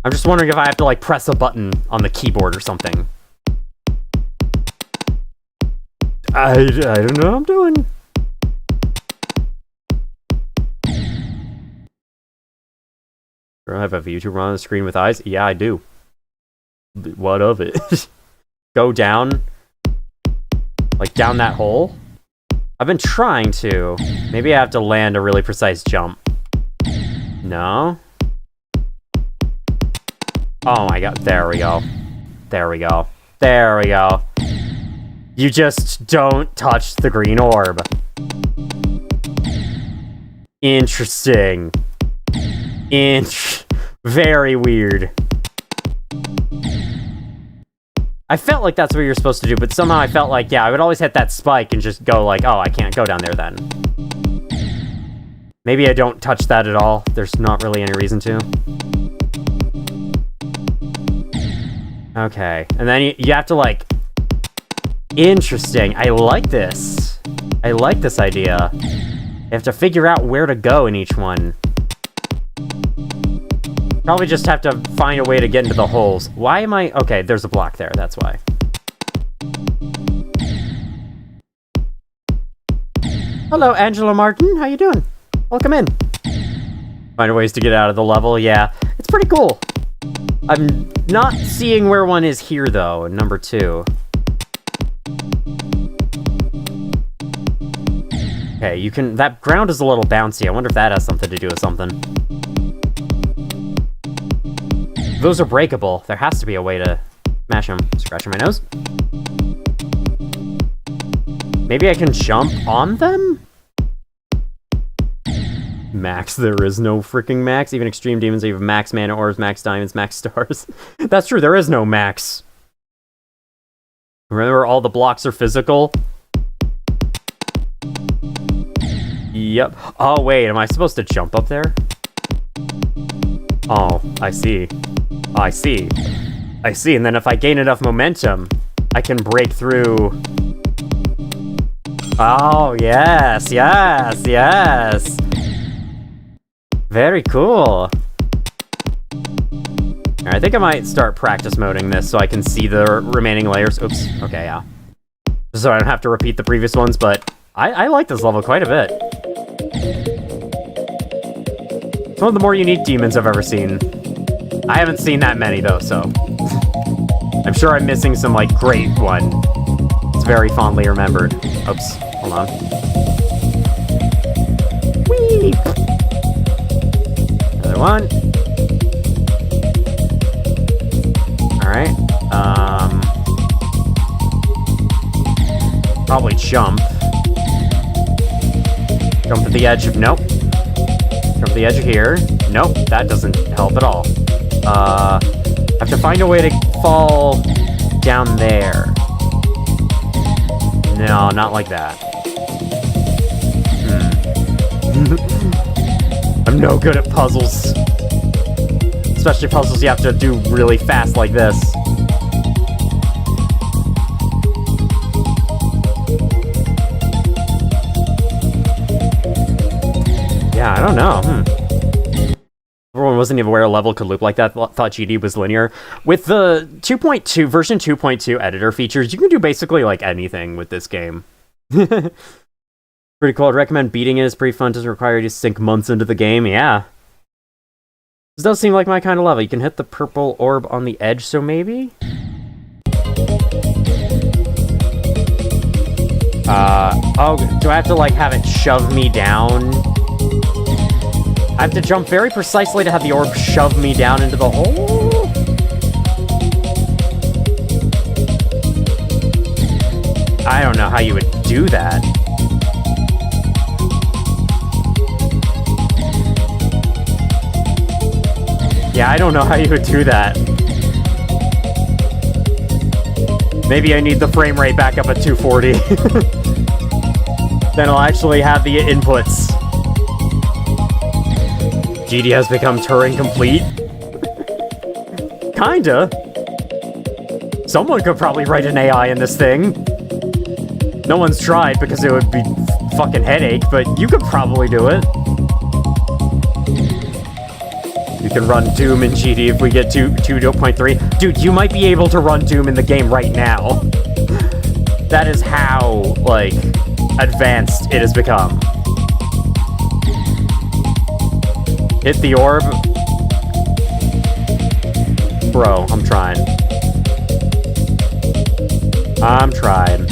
I'm just wondering if I have to, like, press a button on the keyboard or something. I don't know what I'm doing. Do I have a VTuber on the screen with eyes? Yeah, I do. What of it? Go down. Like, down that hole? I've been trying to. Maybe I have to land a really precise jump. No? Oh my god, there we go. There we go. There we go. You just don't touch the green orb. Interesting. Very weird. I felt like that's what you're supposed to do, but somehow I felt like, yeah, I would always hit that spike and just go like, oh, I can't go down there then. Maybe I don't touch that at all. There's not really any reason to. Okay, and then you have to, like... Interesting. I like this. I like this idea. You have to figure out where to go in each one. Probably just have to find a way to get into the holes. Why am I... Okay, there's a block there, that's why. Hello, Angela Martin. How you doing? Welcome in. Find ways to get out of the level, yeah. It's pretty cool. I'm not seeing where one is here, though, in number 2. Okay, you can... That ground is a little bouncy. I wonder if that has something to do with something. Those are breakable. There has to be a way to smash them. Scratching my nose. Maybe I can jump on them? Max. There is no freaking max. Even extreme demons, you have max mana orbs, max diamonds, max stars. That's true, there is no max. Remember, all the blocks are physical? Yep. Oh, wait, am I supposed to jump up there? Oh, I see. I see. I see, and then if I gain enough momentum, I can break through... Oh, yes, yes, yes! Very cool. Alright, I think I might start practice moding this so I can see the remaining layers. Oops, okay, yeah. So I don't have to repeat the previous ones, but I like this level quite a bit. It's one of the more unique demons I've ever seen. I haven't seen that many, though, so... I'm sure I'm missing some, like, great one. It's very fondly remembered. Oops, hold on. Whee! Another one. Alright, probably jump. Jump to the edge of... Nope. Jump to the edge of here. Nope, that doesn't help at all. I have to find a way to fall down there. No, not like that. I'm no good at puzzles. Especially puzzles you have to do really fast like this. Yeah, I don't know. Everyone wasn't even aware a level could loop like that. Thought GD was linear. With the 2.2 version 2.2 editor features, you can do basically like anything with this game. Pretty cool. I'd recommend beating it. It's pretty fun. Doesn't require you to sink months into the game. Yeah. This does seem like my kind of level. You can hit the purple orb on the edge, so maybe? Oh, do I have to like have it shove me down? I have to jump very precisely to have the orb shove me down into the hole? know how you would do that. Yeah, I don't know how you would do that. Maybe I need the frame rate back up at 240. Then I'll actually have the inputs. GD has become Turing complete? Kinda. Someone could probably write an AI in this thing. No one's tried because it would be fucking headache, but you could probably do it. You can run Doom in GD if we get to 2.3. Dude, you might be able to run Doom in the game right now. That is how, like, advanced it has become. Hit the orb. Bro, I'm trying. I'm trying.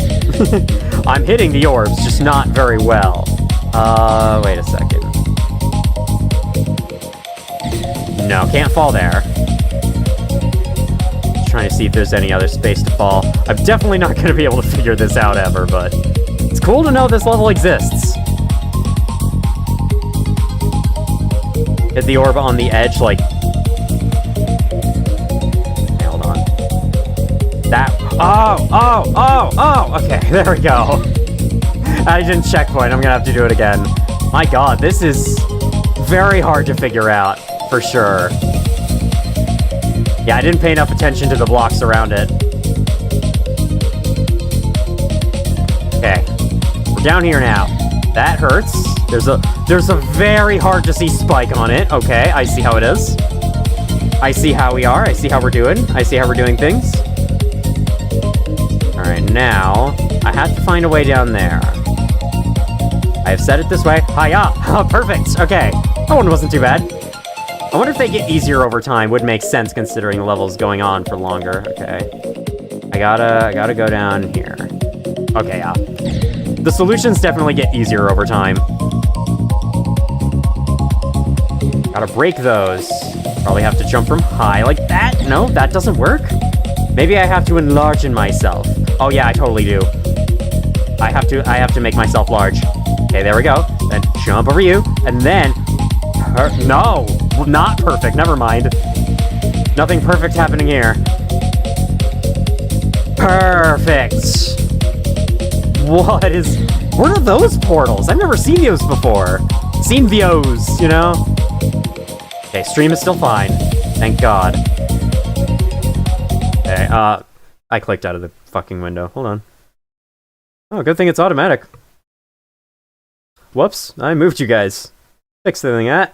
I'm hitting the orbs, just not very well. Wait a second. No, can't fall there. Just trying to see if there's any other space to fall. I'm definitely not going to be able to figure this out ever, but it's cool to know this level exists. Hit the orb on the edge, like... Okay, hold on. That... Oh! Okay, there we go. I didn't checkpoint, I'm gonna have to do it again. My god, this is very hard to figure out, for sure. Yeah, I didn't pay enough attention to the blocks around it. Okay, we're down here now. That hurts. There's a very hard to see spike on it. Okay, I see how it is. I see how we are. I see how we're doing. I see how we're doing things. Alright, now I have to find a way down there. I have set it this way. Hiya! Oh, perfect! Okay, that one wasn't too bad. I wonder if they get easier over time. Would make sense considering the level's going on for longer. Okay. I gotta go down here. Okay, yeah. The solutions definitely get easier over time. Gotta break those. Probably have to jump from high like that. No, that doesn't work. Maybe I have to enlarge in myself. Oh yeah, I totally do. I have to make myself large. Okay, there we go. Then jump over you, and then... No! Not perfect, never mind. Nothing perfect happening here. Perfect! What are those portals? I've never seen those before. Seen those, you know? Okay, stream is still fine. Thank God. Okay, I clicked out of the fucking window. Hold on. Oh, good thing it's automatic. Whoops, I moved you guys. Fix the thing at.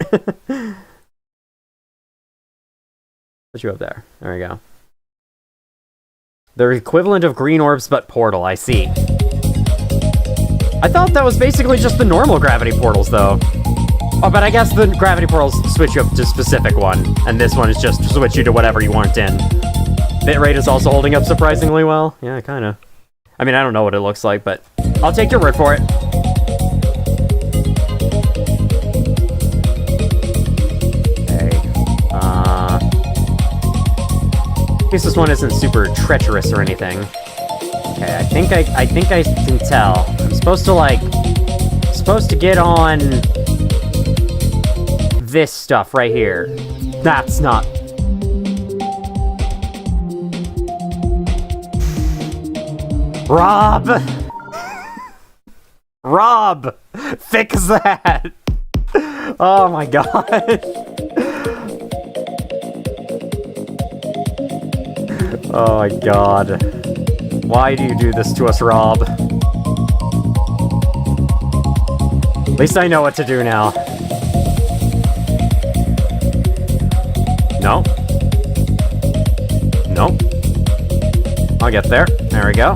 Put you up there. There we go. They're equivalent of green orbs, but portal, I see. I thought that was basically just the normal gravity portals, though. Oh, but I guess the gravity portals switch you up to a specific one, and this one is just to switch you to whatever you weren't in. Bitrate is also holding up surprisingly well. Yeah, kinda. I mean, I don't know what it looks like, but I'll take your word for it. In case this one isn't super treacherous or anything. Okay, I think I can tell. I'm supposed to get on this stuff right here. That's not... Rob! Rob! Fix that! Oh my god. Oh my god. Why do you do this to us, Rob? At least I know what to do now. No. Nope. I'll get there. There we go.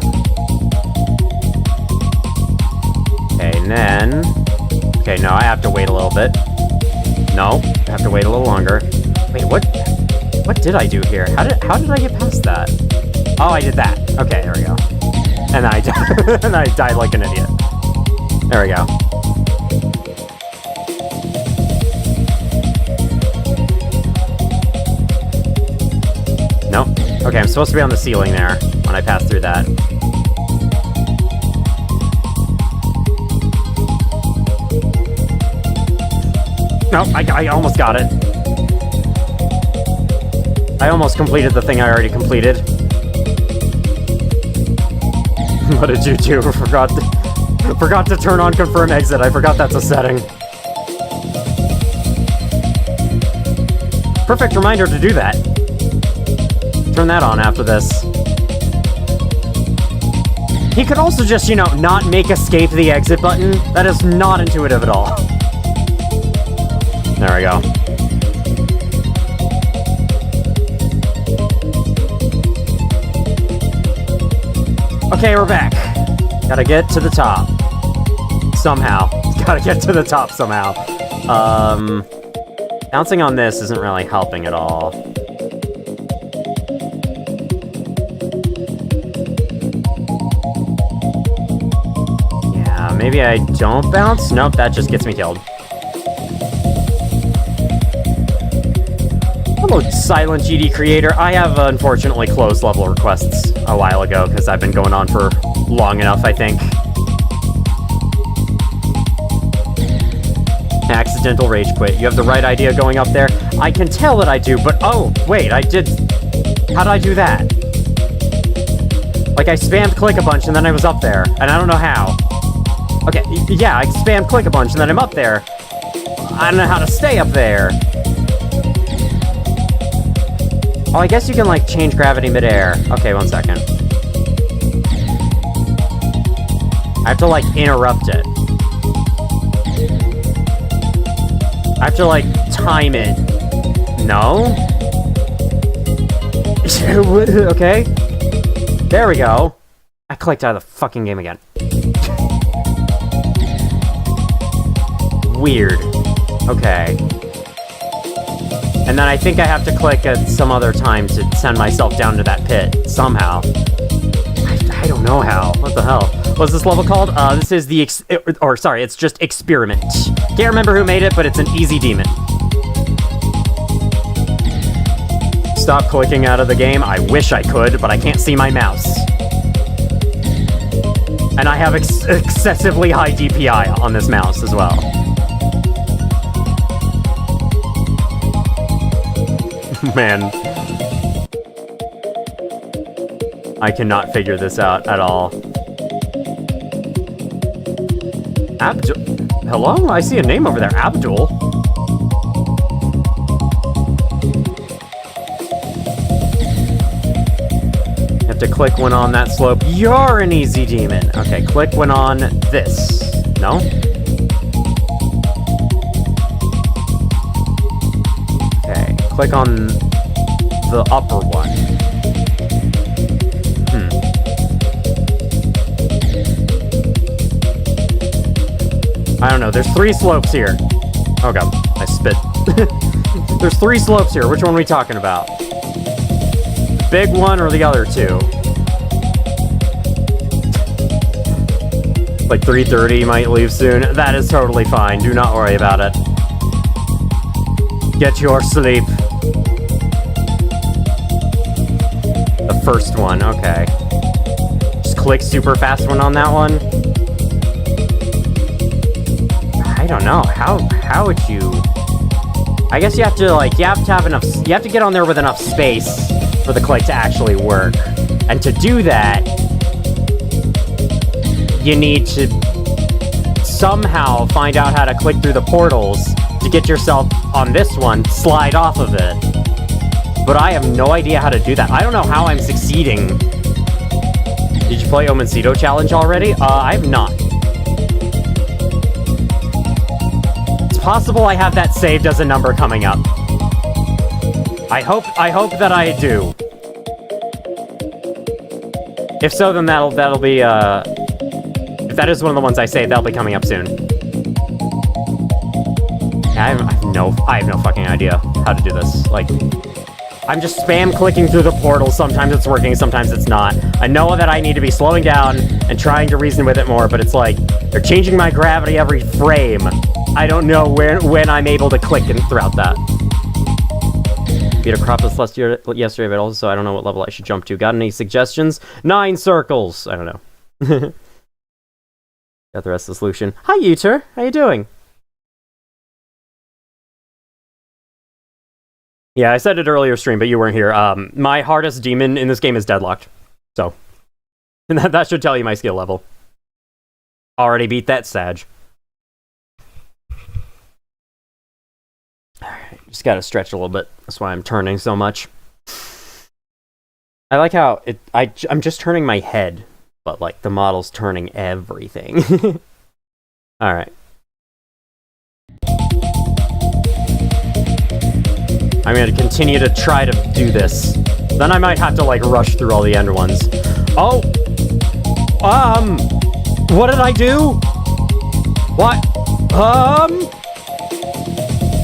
Okay, and then... Okay, no, I have to wait a little bit. No, I have to wait a little longer. Wait, what did I do here? How did I get past that? Oh, I did that. Okay, there we go. And I died. And I died like an idiot. There we go. Nope. Okay, I'm supposed to be on the ceiling there when I pass through that. Oh, I almost got it. I almost completed the thing I already completed. What did you do? Forgot to turn on confirm exit. I forgot that's a setting. Perfect reminder to do that. Turn that on after this. He could also just, you know, not make escape the exit button. That is not intuitive at all. There we go. Okay, we're back. Gotta get to the top. Somehow. Gotta get to the top somehow. Bouncing on this isn't really helping at all. Yeah, maybe I don't bounce? Nope, that just gets me killed. Hello, Silent GD creator. I have unfortunately closed level requests a while ago because I've been going on for long enough, I think. Accidental rage quit. You have the right idea going up there. I can tell that I do, but oh, wait, I did... How did I do that? Like, I spammed click a bunch and then I was up there, and I don't know how. Okay, yeah, I spammed click a bunch and then I'm up there. I don't know how to stay up there. Oh, I guess you can, like, change gravity midair. Okay, 1 second. I have to, like, interrupt it. I have to, like, time it. No? Okay. There we go. I clicked out of the fucking game again. Weird. Okay. And then I think I have to click at some other time to send myself down to that pit, somehow. I don't know how. What the hell? What's this level called? This is the it's just Experiment. Can't remember who made it, but it's an easy demon. Stop clicking out of the game. I wish I could, but I can't see my mouse. And I have excessively high DPI on this mouse as well. Man. I cannot figure this out at all. Abdul? Hello? I see a name over there. Abdul? You have to click when on that slope. You're an easy demon. Okay, click when on this. No? Okay, click on the upper one. I don't know, there's 3 slopes here. Oh god, I spit. There's 3 slopes here, which one are we talking about? The big one or the other 2? Like 3:30 might leave soon. That is totally fine, do not worry about it. Get your sleep. The first one, okay. Just click super fast one on that one. I don't know, how would you... I guess you have to, like, you have to have enough... You have to get on there with enough space for the click to actually work. And to do that, you need to somehow find out how to click through the portals to get yourself on this one, slide off of it. But I have no idea how to do that. I don't know how I'm succeeding. Did you play Omencito Challenge already? I have not. Possible I have that saved as a number coming up. I hope that I do. If so, then that'll be if that is one of the ones I saved, that'll be coming up soon. I have no fucking idea how to do this. Like, I'm just spam clicking through the portal. Sometimes it's working, sometimes it's not. I know that I need to be slowing down and trying to reason with it more, but it's like they're changing my gravity every frame. I don't know when I'm able to click and throughout that. Beat a crop this yesterday, but also I don't know what level I should jump to. Got any suggestions? 9 circles! I don't know. Got the rest of the solution. Hi, Uter. How you doing? Yeah, I said it earlier stream, but you weren't here. My hardest demon in this game is deadlocked. So, and that should tell you my skill level. Already beat that Sag. Alright, just gotta stretch a little bit. That's why I'm turning so much. I like how I'm just turning my head, but like the model's turning everything. Alright. I'm gonna continue to try to do this. Then I might have to like rush through all the end ones. Oh! What did I do? What?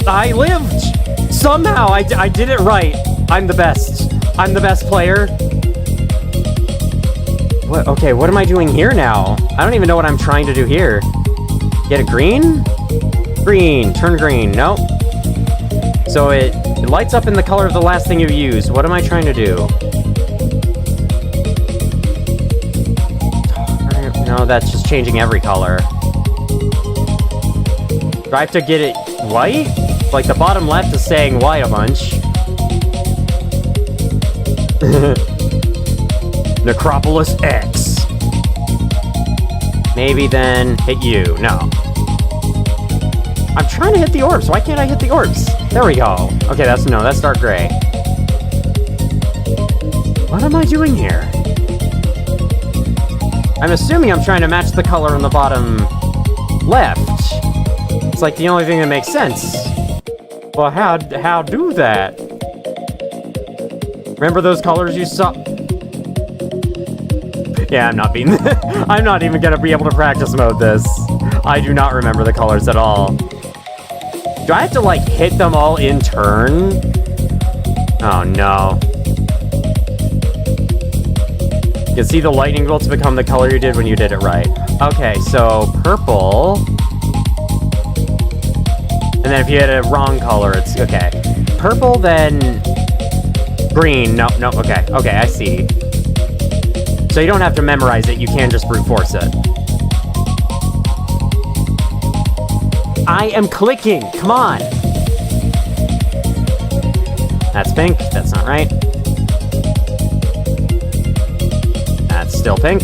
I lived! Somehow I did it right. I'm the best. I'm the best player. What? Okay, what am I doing here now? I don't even know what I'm trying to do here. Get a green? Green. Turn green. Nope. So it lights up in the color of the last thing you use. What am I trying to do? No, that's just changing every color. Do I have to get it white? Like the bottom left is saying white a bunch. Necropolis X. Maybe then hit you. No. I'm trying to hit the orbs. Why can't I hit the orbs? There we go. Okay, that's dark gray. What am I doing here? I'm assuming I'm trying to match the color on the bottom left. It's like the only thing that makes sense. Well, how do that? Remember those colors you saw? Yeah, I'm not being... I'm not even gonna be able to practice mode this. I do not remember the colors at all. Do I have to, like, hit them all in turn? Oh, no. You can see the lightning bolts become the color you did when you did it right. Okay, so purple. And then if you hit a wrong color, it's... Okay. Purple, then... Green. No, okay. Okay, I see. So you don't have to memorize it, you can just brute force it. I am clicking! Come on! That's pink. That's not right. That's still pink.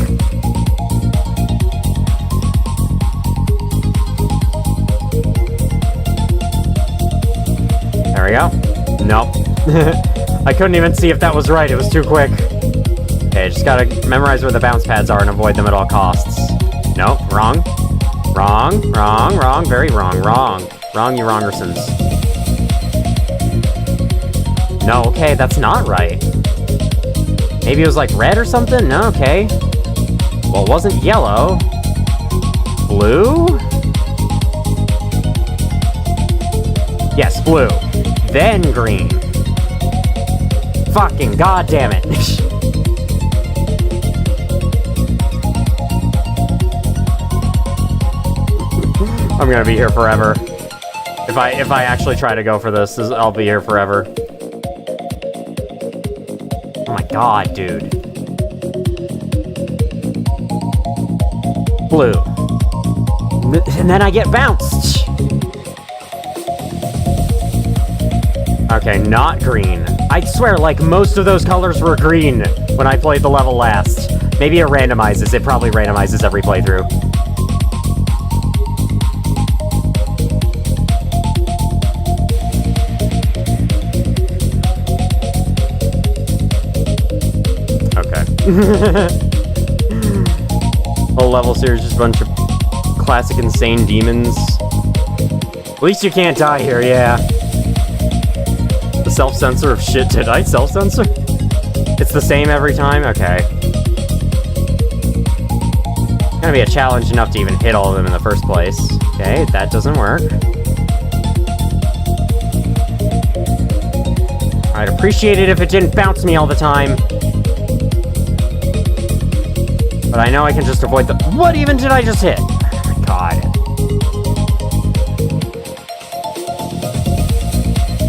There we go. Nope. I couldn't even see if that was right. It was too quick. Okay, just gotta memorize where the bounce pads are and avoid them at all costs. Nope, wrong. Wrong, wrong, wrong, very wrong, wrong. Wrong, you wrongersons. No, okay, that's not right. Maybe it was like red or something? No, okay. Well, it wasn't yellow. Blue? Yes, blue. Then green. Fucking goddamn it. I'm gonna be here forever. If I actually try to go for this, I'll be here forever. Oh my god, dude. Blue. And then I get bounced. Okay, not green. I swear, like, most of those colors were green when I played the level last. Maybe it randomizes. It probably randomizes every playthrough. Whole level series, just a bunch of classic insane demons. At least you can't die here, yeah. The self-censor of shit. Did I self-censor? It's the same every time? Okay. It's gonna be a challenge enough to even hit all of them in the first place. Okay, that doesn't work. I'd appreciate it if it didn't bounce me all the time. But I know I can just avoid the... What even did I just hit? God.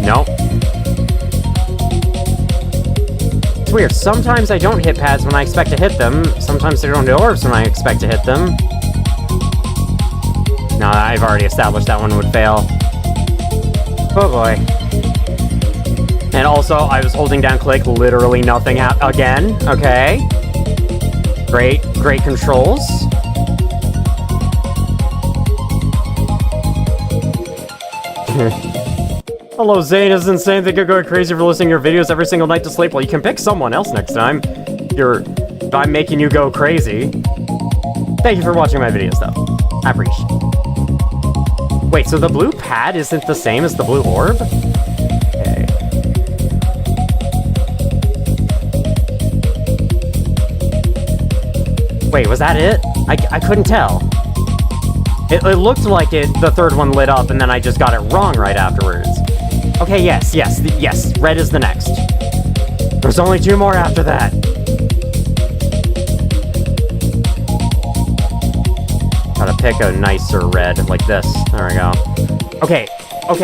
Nope. It's weird. Sometimes I don't hit pads when I expect to hit them. Sometimes I don't do orbs when I expect to hit them. No, I've already established that one would fail. Oh boy. And also, I was holding down click, literally nothing again, okay. Great controls. Hello, Zane. Isn't insane that you're going crazy for listening to your videos every single night to sleep? Well, you can pick someone else next time. I'm making you go crazy. Thank you for watching my videos, though. I appreciate it. Wait, so the blue pad isn't the same as the blue orb? Okay. Wait, was that it? I couldn't tell. It looked like the third one lit up, and then I just got it wrong right afterwards. Okay, yes, red is the next. There's only 2 more after that. Gotta pick a nicer red, like this. There we go. Okay,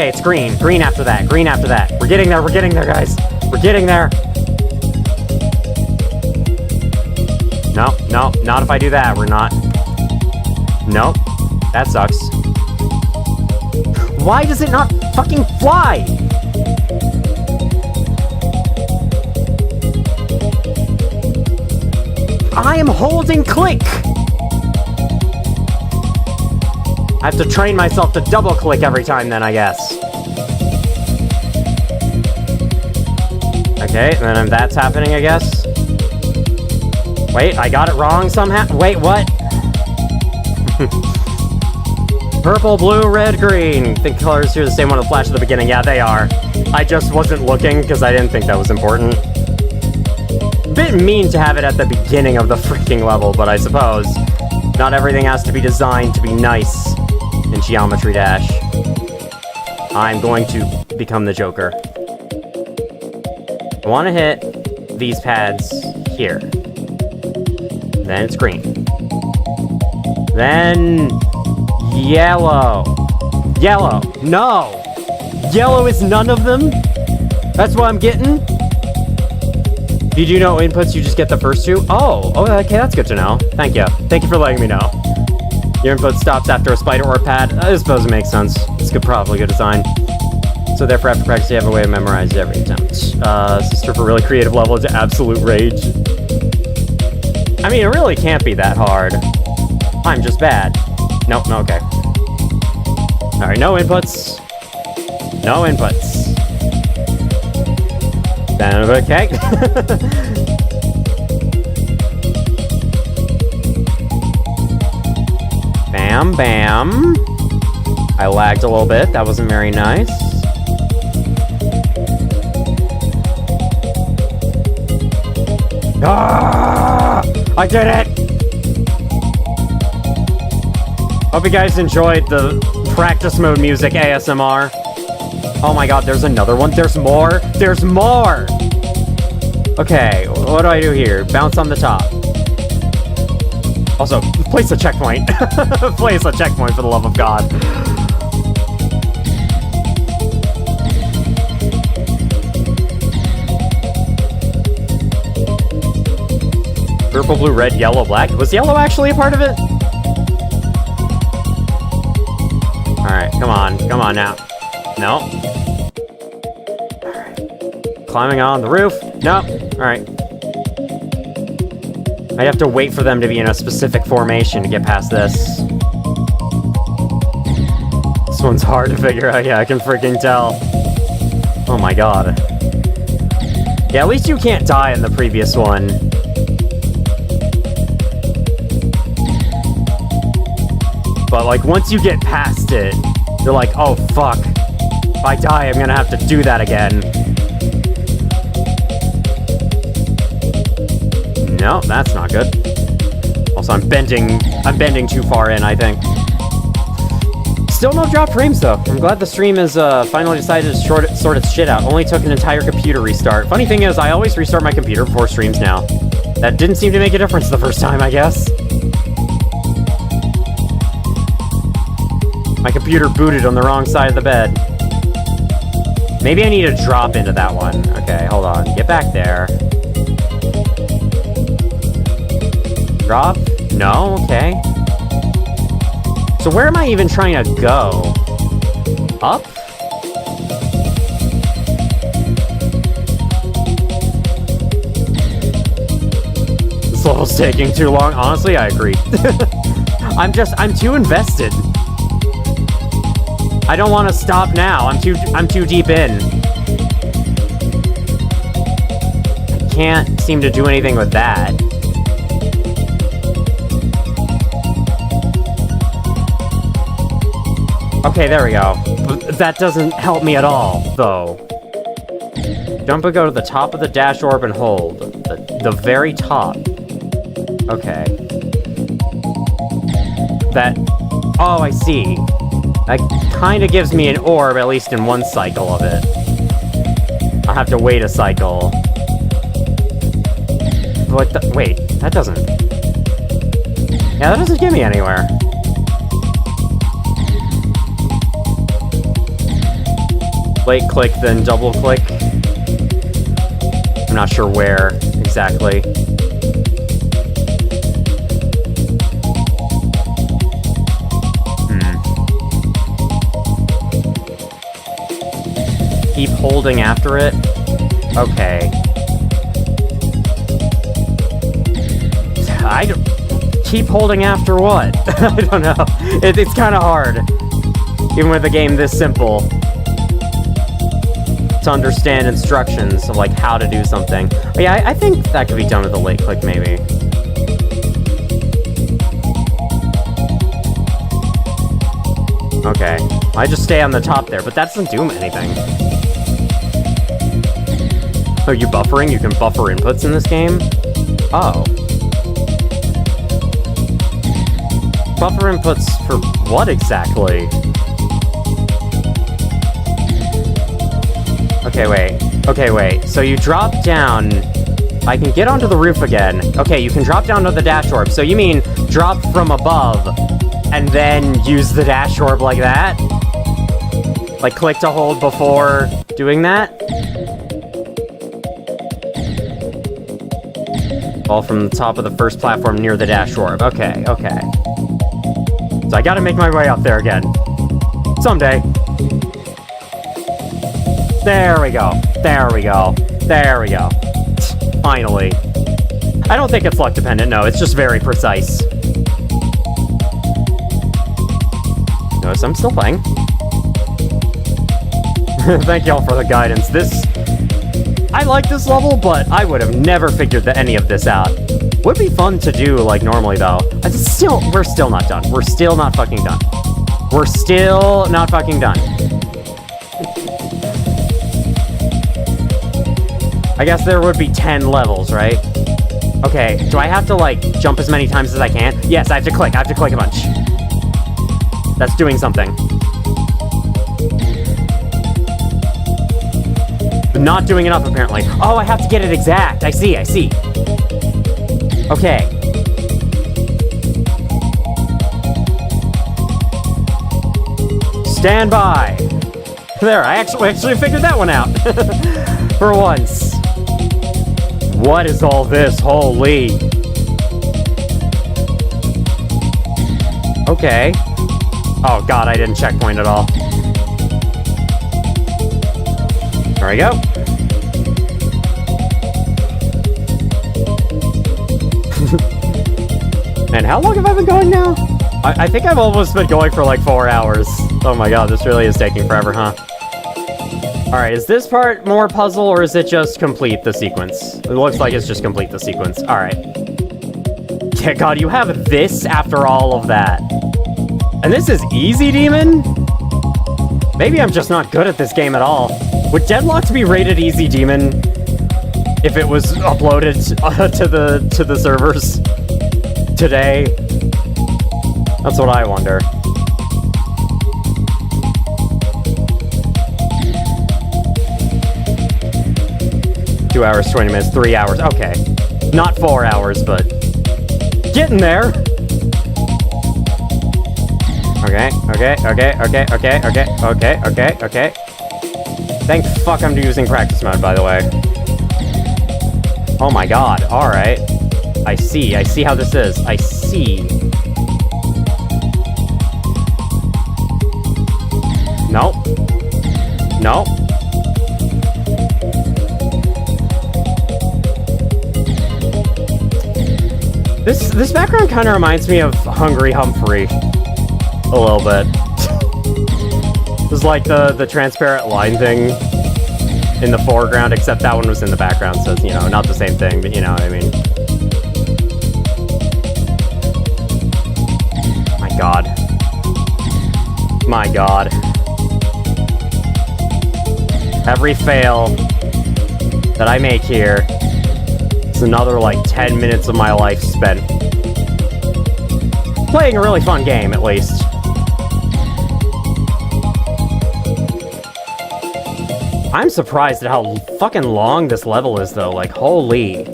it's green. Green after that, We're getting there, guys. We're getting there. No, not if I do that, we're not. Nope, that sucks. Why does it not fucking fly? I am holding click! I have to train myself to double click every time then, I guess. Okay, then that's happening, I guess. Wait, I got it wrong somehow? Wait, what? Purple, blue, red, green. The colors here are the same one that flashed at the beginning. Yeah, they are. I just wasn't looking because I didn't think that was important. Bit mean to have it at the beginning of the freaking level, but I suppose not everything has to be designed to be nice in Geometry Dash. I'm going to become the Joker. I want to hit these pads here. Then it's green. Then yellow. Yellow. No! Yellow is none of them? That's what I'm getting? You do know inputs, you just get the first 2? Oh, okay, that's good to know. Thank you. Thank you for letting me know. Your input stops after a spider or pad. I suppose it makes sense. It's probably good design. So therefore, after practice, you have a way to memorize every attempt. Sister for really creative level into absolute rage. I mean, it really can't be that hard. I'm just bad. Nope, no, okay. Alright, no inputs. No inputs. Then, okay. Bam, bam. I lagged a little bit. That wasn't very nice. Ah! I did it! Hope you guys enjoyed the practice mode music ASMR. Oh my god, there's another one. There's more. There's more! Okay, what do I do here? Bounce on the top. Also, place a checkpoint. Place a checkpoint for the love of God. Purple, blue, red, yellow, black. Was yellow actually a part of it? Alright, come on now. No. Alright. Climbing on the roof. No. Alright. I have to wait for them to be in a specific formation to get past this. This one's hard to figure out. Yeah, I can freaking tell. Oh my god. Yeah, at least you can't die in the previous one. But, like, once you get past it, you're like, oh, fuck. If I die, I'm gonna have to do that again. No, that's not good. Also, I'm bending too far in, I think. Still no drop frames, though. I'm glad the stream has finally decided to sort its shit out. Only took an entire computer restart. Funny thing is, I always restart my computer before streams now. That didn't seem to make a difference the first time, I guess. My computer booted on the wrong side of the bed. Maybe I need to drop into that one. Okay, hold on. Get back there. Drop? No? Okay. So where am I even trying to go? Up? level's taking too long. Honestly, I agree. I'm too invested. I don't want to stop now. I'm too deep in. I can't seem to do anything with that. Okay, there we go. But that doesn't help me at all, though. Jump and go to the top of the dash orb and hold. The very top. Okay. Oh, I see. That kind of gives me an orb, at least in one cycle of it. I'll have to wait a cycle. Wait, that doesn't... Yeah, that doesn't get me anywhere. Late click, then double click. I'm not sure where exactly. Keep holding after it? Okay. Keep holding after what? I don't know. It's kind of hard. Even with a game this simple. To understand instructions of, like, how to do something. But yeah, I think that could be done with a late click, maybe. Okay. I just stay on the top there, but that doesn't do anything. Oh, you buffering? You can buffer inputs in this game? Oh. Buffer inputs for what exactly? Okay, wait. So you drop down... I can get onto the roof again. Okay, you can drop down to the dash orb. So you mean drop from above and then use the dash orb like that? Like click to hold before doing that? All from the top of the first platform near the dash orb. Okay. So I gotta make my way up there again. Someday. There we go. Finally. I don't think it's luck dependent, no, it's just very precise. Notice I'm still playing. Thank y'all for the guidance. I like this level, but I would have never figured any of this out. Would be fun to do, like, normally, though. We're still not done. We're still not fucking done. I guess there would be 10 levels, right? Okay, do I have to, like, jump as many times as I can? Yes, I have to click a bunch. That's doing something. But not doing enough, apparently. Oh, I have to get it exact. I see. Okay. Stand by. There, I actually figured that one out. For once. What is all this? Holy. Okay. Oh god, I didn't checkpoint at all. There we go. And how long have I been going now? I think I've almost been going for like 4 hours. Oh my god, this really is taking forever, huh? Alright, is this part more puzzle, or is it just complete the sequence? It looks like it's just complete the sequence. Alright. Yeah, god, you have this after all of that. And this is easy, Demon? Maybe I'm just not good at this game at all. Would Deadlocked be rated easy, Demon? If it was uploaded to the servers today? That's what I wonder. Two hours, 20 minutes, 3 hours. Okay. Not 4 hours, but getting there. Okay. Thank fuck I'm using practice mode, by the way. Oh my god, alright. I see how this is. I see. Nope. This background kind of reminds me of Hungry Humphrey. A little bit. It's like the transparent line thing in the foreground, except that one was in the background, so it's, you know, not the same thing, but you know what I mean. My god. My god. Every fail that I make here is another, like, 10 minutes of my life spent playing a really fun game, at least. I'm surprised at how fucking long this level is, though. Like, holy.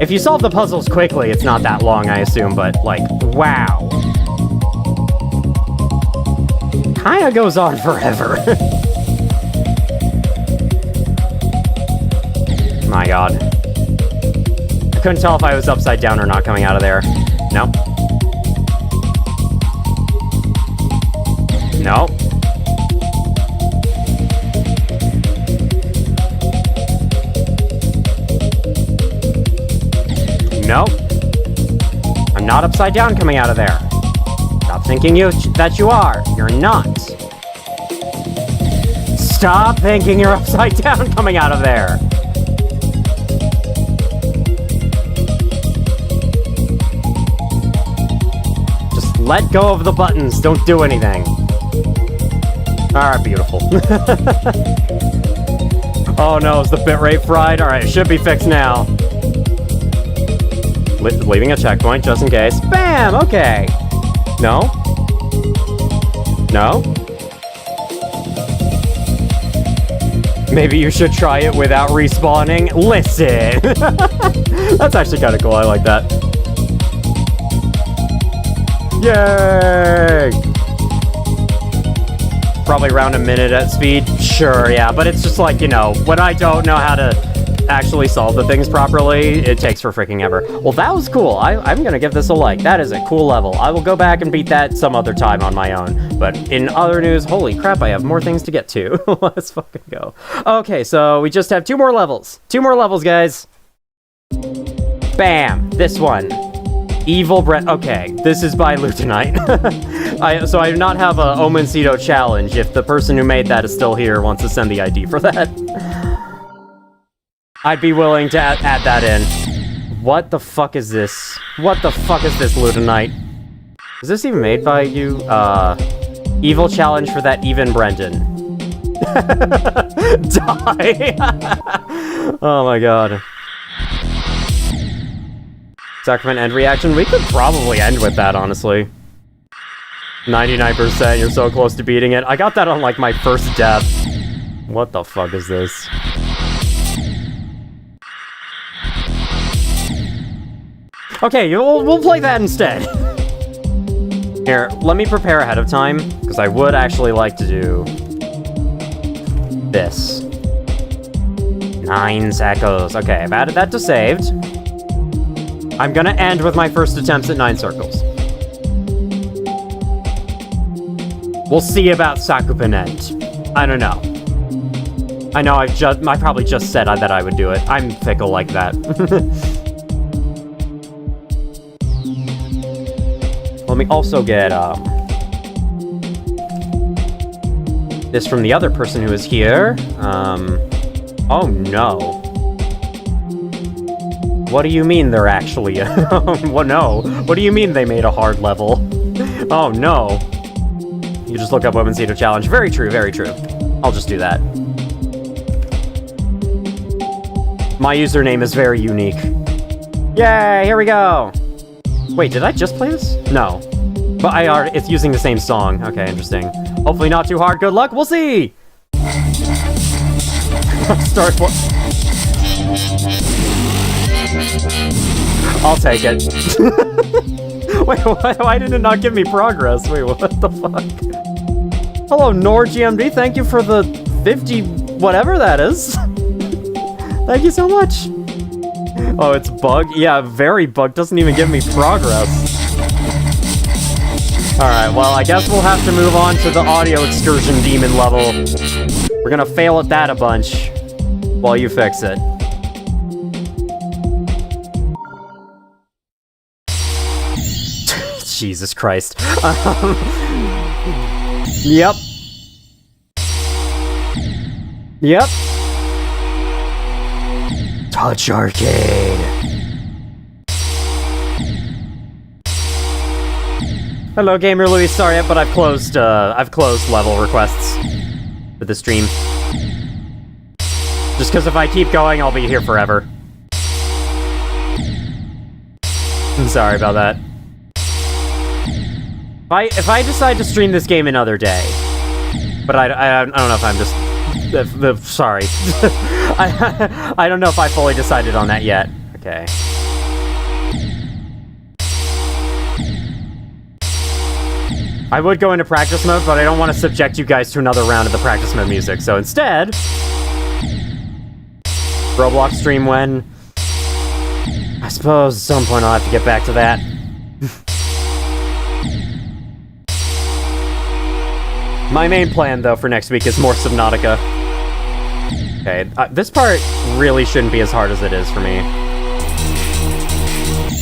If you solve the puzzles quickly, it's not that long, I assume, but, like, wow. Kinda goes on forever. My god. I couldn't tell if I was upside down or not coming out of there. Nope. Nope. Nope. I'm not upside down coming out of there. Stop thinking that you are. You're not. Stop thinking you're upside down coming out of there. Just let go of the buttons. Don't do anything. Alright, beautiful. Oh no, is the bitrate fried? Alright, it should be fixed now. Leaving a checkpoint just in case. Bam! Okay. No? No? Maybe you should try it without respawning. Listen! That's actually kind of cool. I like that. Yay! Probably around a minute at speed. Sure, yeah. But it's just like, you know, when I don't know how to actually solve the things properly, it takes for freaking ever. Well, that was cool. I'm gonna give this a like. That is a cool level. I will go back and beat that some other time on my own. But in other news, holy crap, I have more things to get to. Let's fucking go. Okay, so we just have 2 more levels. 2 more levels, guys. Bam! This one. Evil Breath. Okay, this is by Lutenite. So I do not have a Omencito challenge. If the person who made that is still here, wants to send the ID for that. I'd be willing to add that in. What the fuck is this? What the fuck is this, Lutenite? Is this even made by you? Evil challenge for that even Brendan. Die! Oh my god. Sacrament end reaction? We could probably end with that, honestly. 99%, you're so close to beating it. I got that on, like, my first death. What the fuck is this? Okay, we'll play that instead. Here, let me prepare ahead of time, because I would actually like to do this. 9 seconds. Okay, I've added that to saved. I'm gonna end with my first attempts at 9 circles. We'll see about Sakupin End. I don't know. I know I probably just said that I would do it. I'm fickle like that. Let me also get, this from the other person who is here. Oh no. What do you mean they're actually, what, no. What do you mean they made a hard level? Oh no. You just look up Omencito challenge. Very true, very true. I'll just do that. My username is very unique. Yay, here we go. Wait, did I just play this? No. But it's using the same song. Okay, interesting. Hopefully not too hard. Good luck. We'll see. Start. I'll take it. Wait, why did it not give me progress? Wait, what the fuck? Hello, NorGMD. Thank you for the 50 whatever that is. Thank you so much. Oh, it's bug? Yeah, very bug. Doesn't even give me progress. Alright, well, I guess we'll have to move on to the audio excursion demon level. We're gonna fail at that a bunch while you fix it. Jesus Christ. Yep. Yep. Touch Arcade. Hello, Gamer Louis. Sorry, but I've closed level requests for the stream. Just because if I keep going, I'll be here forever. I'm sorry about that. If I decide to stream this game another day, but I don't know if I'm just sorry. I don't know if I fully decided on that yet. Okay. I would go into practice mode, but I don't want to subject you guys to another round of the practice mode music. So instead, Roblox stream when? I suppose at some point I'll have to get back to that. My main plan, though, for next week is more Subnautica. Okay, this part really shouldn't be as hard as it is for me.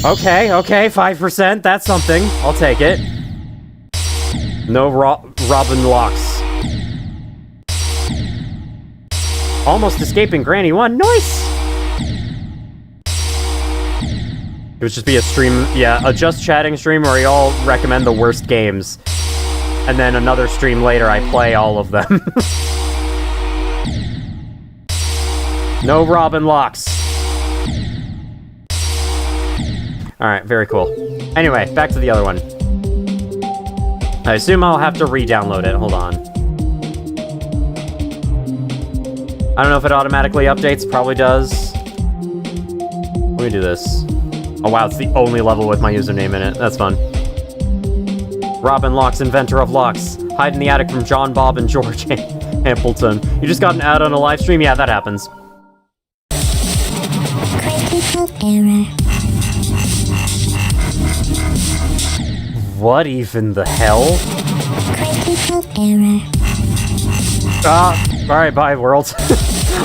Okay, 5%, that's something. I'll take it. No Robin locks. Almost escaping Granny 1, nice! It would just be a stream, yeah, a just chatting stream where we all recommend the worst games. And then another stream later, I play all of them. No Robin locks. Alright, very cool. Anyway, back to the other one. I assume I'll have to re-download it. Hold on. I don't know if it automatically updates. Probably does. Let me do this. Oh wow, it's the only level with my username in it. That's fun. Robin Locks, inventor of locks. Hide in the attic from John, Bob, and George Hampleton. You just got an ad on a live stream? Yeah, that happens. Critical error. What even the hell? Critical error. Alright, bye, world.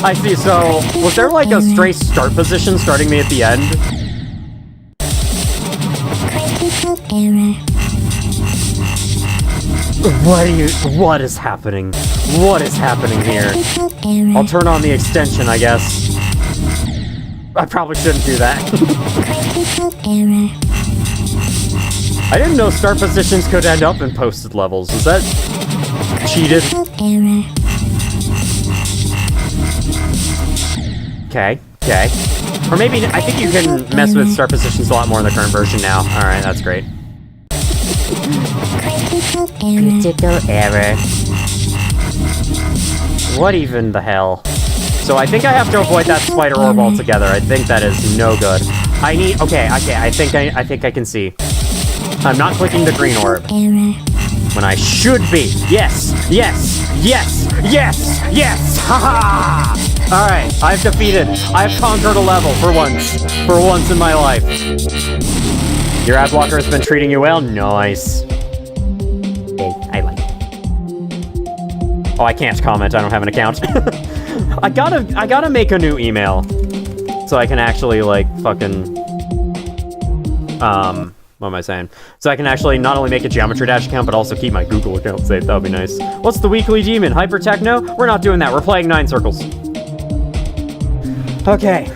I see, so, was there like a stray start position starting me at the end? Critical error. What is happening? What is happening here? Critical error. I'll turn on the extension, I guess. I probably shouldn't do that. Critical error. I didn't know start positions could end up in posted levels. Is that cheated? Critical error. Okay. Or maybe, I think you can mess with start positions a lot more in the current version now. Alright, that's great. Critical error. What even the hell? So I think I have to avoid that spider orb altogether. I think that is no good. I need, okay, I think I can see. I'm not clicking the green orb. Error. When I should be. Yes! Haha! Alright, I've defeated. I've conquered a level for once. For once in my life. Your ad blocker has been treating you well? Nice. Hey, I like it. Oh, I can't comment. I don't have an account. I gotta make a new email. So I can actually, like, fucking... What am I saying? So I can actually not only make a Geometry Dash account, but also keep my Google account safe. That would be nice. What's the weekly demon? Hyper Techno? We're not doing that. We're playing 9 circles. Okay.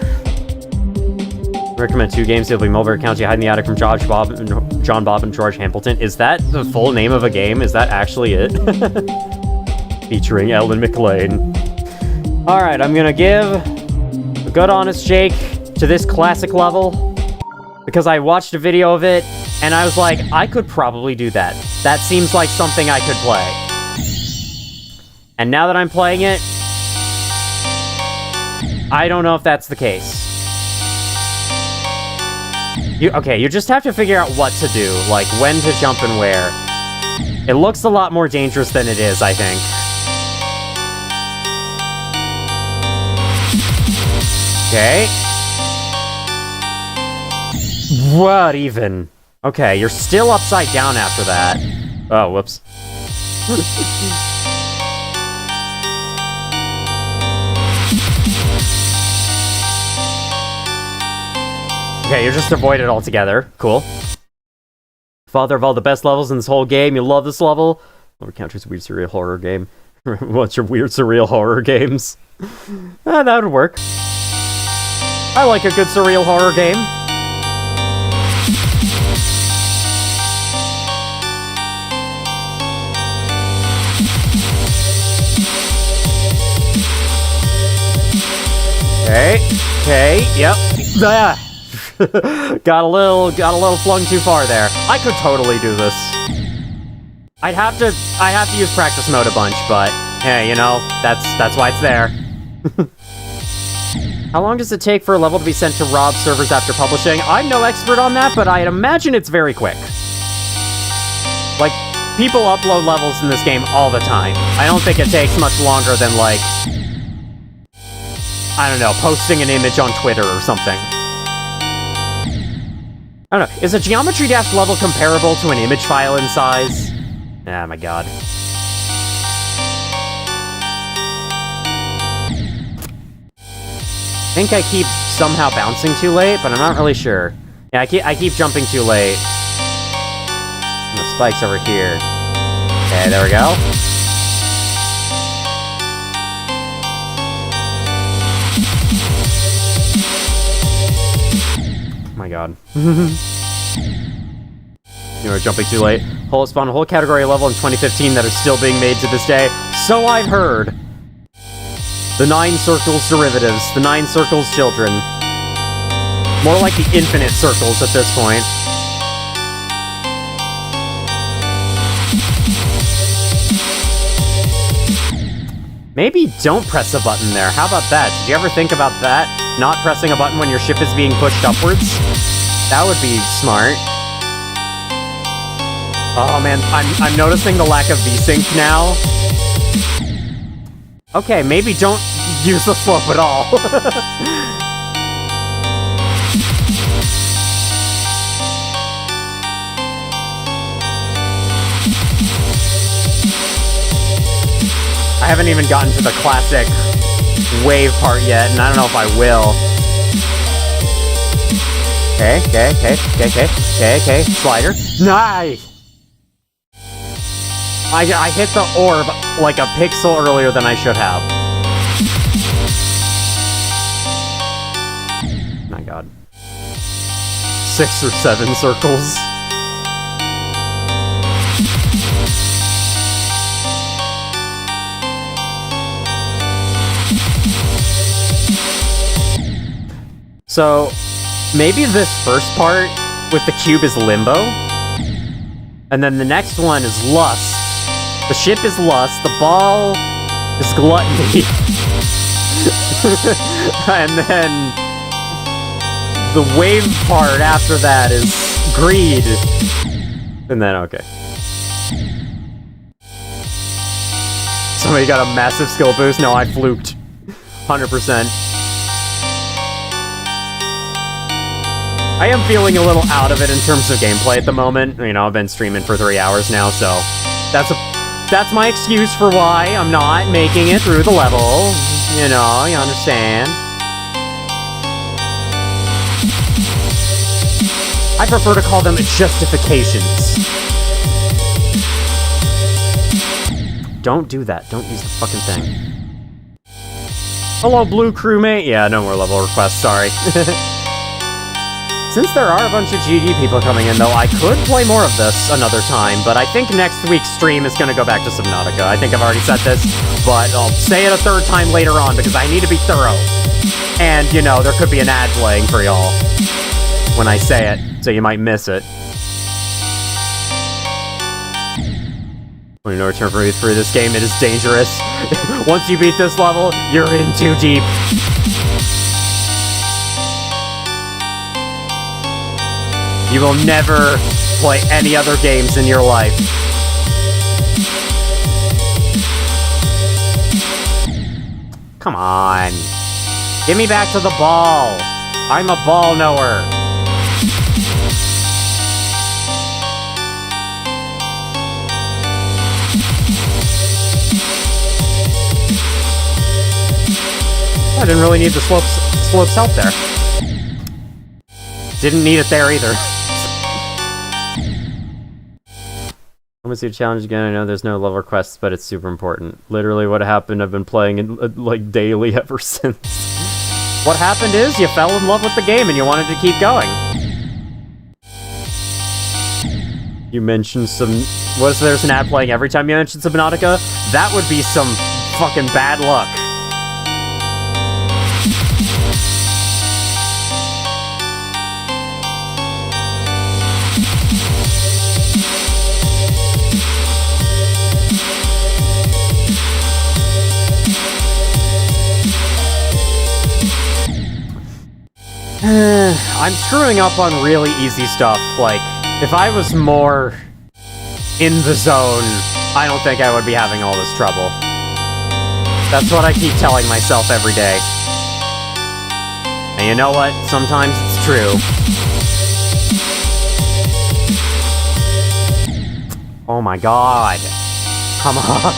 Recommend 2 games. It'll be Mulberry County, Hide in the Attic from John, Bob, and George Hampleton. Is that the full name of a game? Is that actually it? Featuring Ellen McLean. Alright, I'm gonna give a good honest shake to this classic level. Because I watched a video of it, and I was like, I could probably do that. That seems like something I could play. And now that I'm playing it, I don't know if that's the case. You just have to figure out what to do, like when to jump and where. It looks a lot more dangerous than it is, I think. Okay. What even? Okay, you're still upside down after that. Oh, whoops. Okay, you just avoid it altogether. Cool. Father of all the best levels in this whole game. You love this level? Over Counter's weird surreal horror game. What's your weird surreal horror games? That would work. I like a good surreal horror game. Okay, yep. Ah. got a little flung too far there. I could totally do this. I have to use practice mode a bunch, but hey, you know, that's why it's there. How long does it take for a level to be sent to Rob servers after publishing? I'm no expert on that, but I'd imagine it's very quick. Like, people upload levels in this game all the time. I don't think it takes much longer than, like, I don't know, posting an image on Twitter or something. I don't know, is a Geometry Dash level comparable to an image file in size? Oh my god. I think I keep somehow bouncing too late, but I'm not really sure. Yeah, I keep jumping too late. And the spike's over here. Okay, there we go. Oh my god. You know, jumping too late. Hole spawned a whole category level in 2015 that are still being made to this day. So I've heard. The 9 Circles derivatives. The 9 Circles children. More like the infinite circles at this point. Maybe don't press a button there. How about that? Did you ever think about that? Not pressing a button when your ship is being pushed upwards? That would be smart. Oh man, I'm noticing the lack of VSync now. Okay, maybe don't use the slope at all. I haven't even gotten to the classic wave part yet, and I don't know if I will. Okay. Slider. Nice! I hit the orb like a pixel earlier than I should have. My god. 6 or 7 circles. So, maybe this first part with the cube is Limbo, and then the next one is Lust. The ship is Lust, the ball is Gluttony, and then the wave part after that is Greed, and then, okay. Somebody got a massive skill boost? No, I fluked. 100%. I am feeling a little out of it in terms of gameplay at the moment. You know, I've been streaming for 3 hours now, so that's my excuse for why I'm not making it through the level. You know, you understand. I prefer to call them justifications. Don't do that. Don't use the fucking thing. Hello, blue crewmate. Yeah, no more level requests, sorry. Since there are a bunch of GG people coming in, though, I could play more of this another time, but I think next week's stream is going to go back to Subnautica. I think I've already said this, but I'll say it a third time later on, because I need to be thorough. And, you know, there could be an ad playing for y'all when I say it, so you might miss it. When you know return for this game, it is dangerous. Once you beat this level, you're in too deep. You will never play any other games in your life. Come on. Get me back to the ball. I'm a ball knower. I didn't really need the slopes help there. Didn't need it there either. Let me see a challenge again. I know there's no level quests, but it's super important. Literally what happened, I've been playing it like daily ever since. What happened is you fell in love with the game and you wanted to keep going. You mentioned some... there's an ad playing every time you mention Subnautica? That would be some fucking bad luck. I'm screwing up on really easy stuff. Like, if I was more in the zone, I don't think I would be having all this trouble. That's what I keep telling myself every day. And you know what? Sometimes it's true. Oh my god. Come on.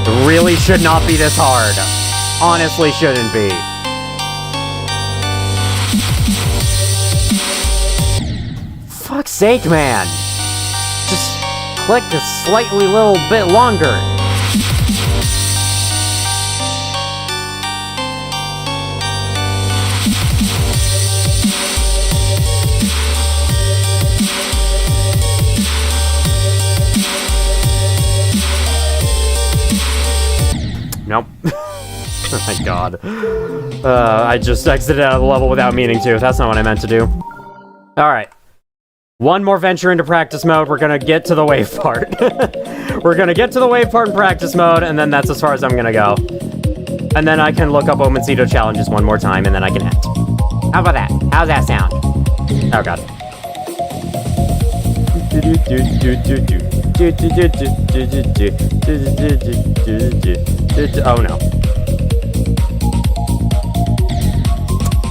It really should not be this hard. Honestly shouldn't be. Fuck's sake, man! Just click a slightly little bit longer. Nope. Oh my god. I just exited out of the level without meaning to. That's not what I meant to do. Alright. One more venture into practice mode. We're gonna get to the wave part. We're gonna get to the wave part in practice mode, and then that's as far as I'm gonna go. And then I can look up Omencito challenges one more time, and then I can end. How about that? How's that sound? Oh god. Oh no.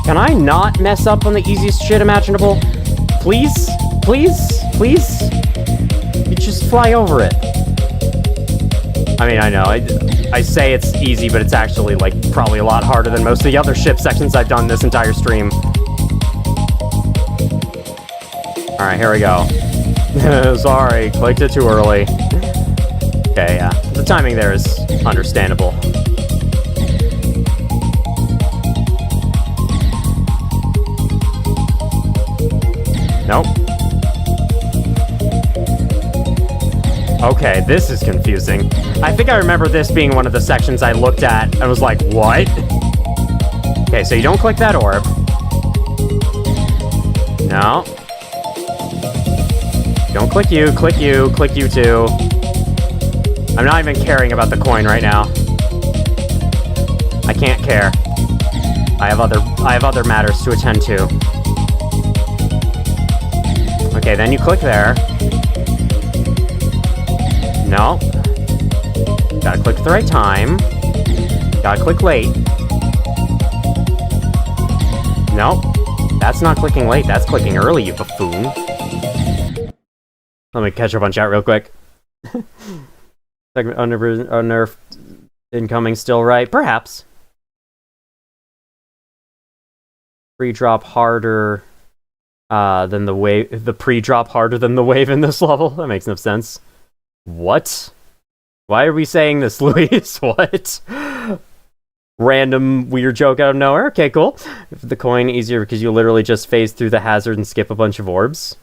Can I not mess up on the easiest shit imaginable? Please? Please? Please? You just fly over it. I mean, I know, I say it's easy, but it's actually, like, probably a lot harder than most of the other ship sections I've done this entire stream. Alright, here we go. Sorry, clicked it too early. Okay, yeah. The timing there is understandable. Nope. Okay, this is confusing. I think I remember this being one of the sections I looked at and was like, what? Okay, so you don't click that orb. No. Don't click you too. I'm not even caring about the coin right now. I can't care. I have other matters to attend to. Okay, then you click there. No. Gotta click at the right time. Gotta click late. Nope. That's not clicking late, that's clicking early, you buffoon. Let me catch up on chat real quick. Segment unnerved incoming still right? Perhaps. Pre-drop harder than the wave. The pre-drop harder than the wave in this level? That makes no sense. What? Why are we saying this, Luis? What? Random weird joke out of nowhere? Okay, cool. The coin easier because you literally just phase through the hazard and skip a bunch of orbs.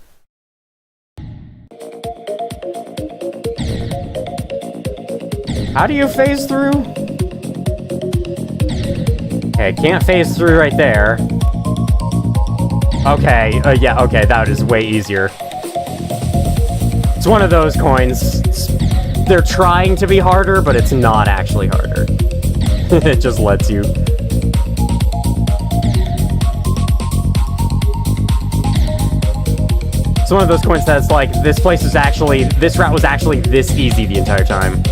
How do you phase through? Okay, can't phase through right there. Okay, yeah, okay, that is way easier. It's one of those coins. They're trying to be harder, but it's not actually harder. It just lets you. It's one of those coins that's like, this route was actually this easy the entire time.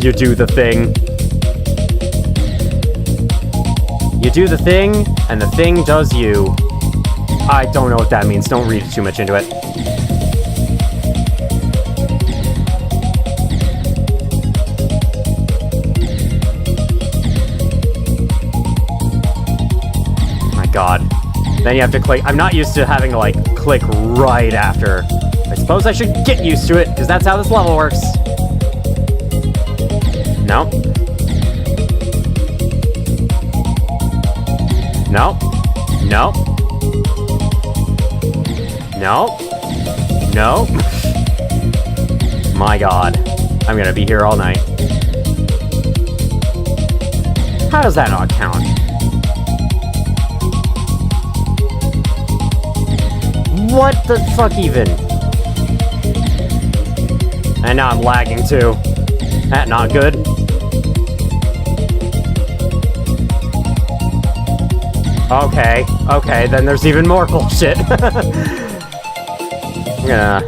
You do the thing. You do the thing, and the thing does you. I don't know what that means. Don't read too much into it. My god. Then you have to click. I'm not used to having to, like, click right after. I suppose I should get used to it, because that's how this level works. No. No. No. No. No. My god. I'm gonna be here all night. How does that not count? What the fuck even? And now I'm lagging too. That not good. Okay, okay, then there's even more bullshit. I'm gonna...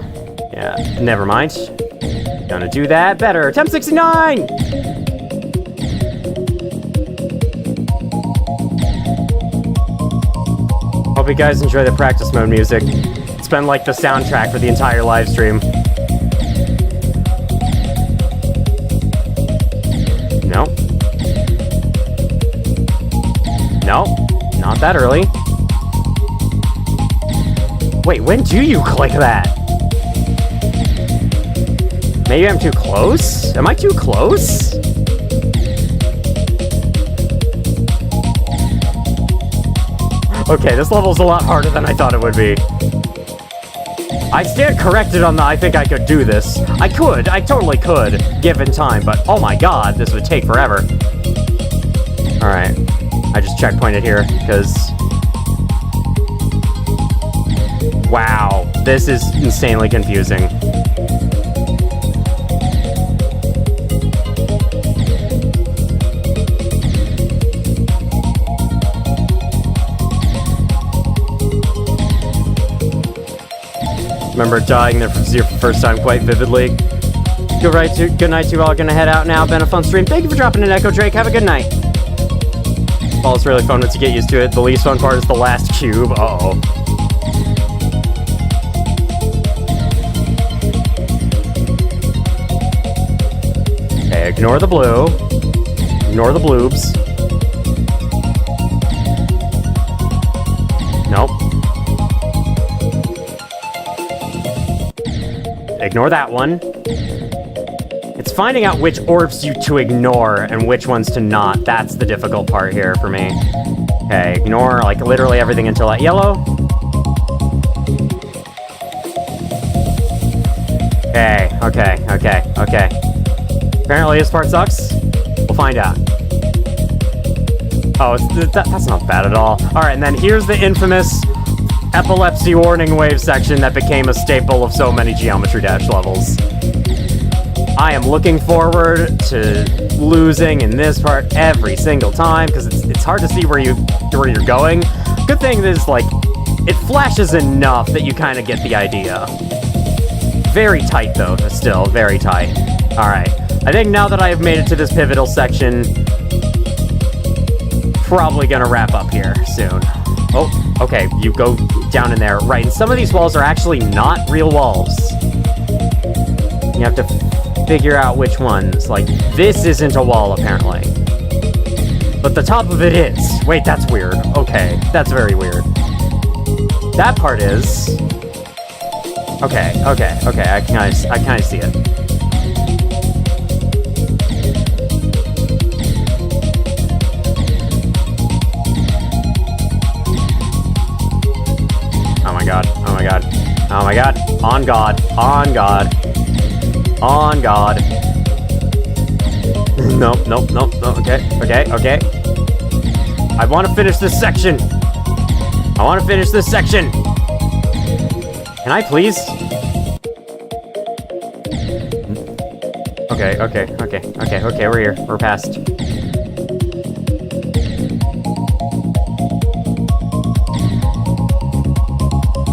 yeah, never mind. Gonna do that better. Attempt 69! Hope you guys enjoy the practice mode music. It's been like the soundtrack for the entire live stream. No. No, not that early. Wait, when do you click that? Maybe I'm too close? Am I too close? Okay, this level's a lot harder than I thought it would be. I stand corrected on the I think I could do this. I totally could, given time, but oh my god, this would take forever. Alright, I just checkpointed here, because... wow, this is insanely confusing. Remember dying there for your first time quite vividly. Good night to you all. Gonna head out now. Been a fun stream. Thank you for dropping in, Echo Drake. Have a good night. Well, it's really fun once you get used to it. The least fun part is the last cube. Uh-oh. Okay, ignore the blue. Ignore the bloobs. Nope. Ignore that one. It's finding out which orbs to ignore and which ones to not. That's the difficult part here for me. Okay, ignore like literally everything until that yellow. Okay. Apparently this part sucks. We'll find out. Oh, that's not bad at all. Alright, and then here's the infamous epilepsy warning wave section that became a staple of so many Geometry Dash levels. I am looking forward to losing in this part every single time, because it's hard to see where you're going. Good thing is, like, it flashes enough that you kind of get the idea. Very tight, though, still. Very tight. Alright. I think now that I have made it to this pivotal section, probably gonna wrap up here soon. Oh, okay, you go down in there. Right, and some of these walls are actually not real walls. You have to figure out which ones. Like, this isn't a wall, apparently. But the top of it is. Wait, that's weird. Okay, that's very weird. That part is... Okay, I kind of see it. Oh my god. On God. Nope. Okay. I want to finish this section. Can I please? Okay, we're here. We're past.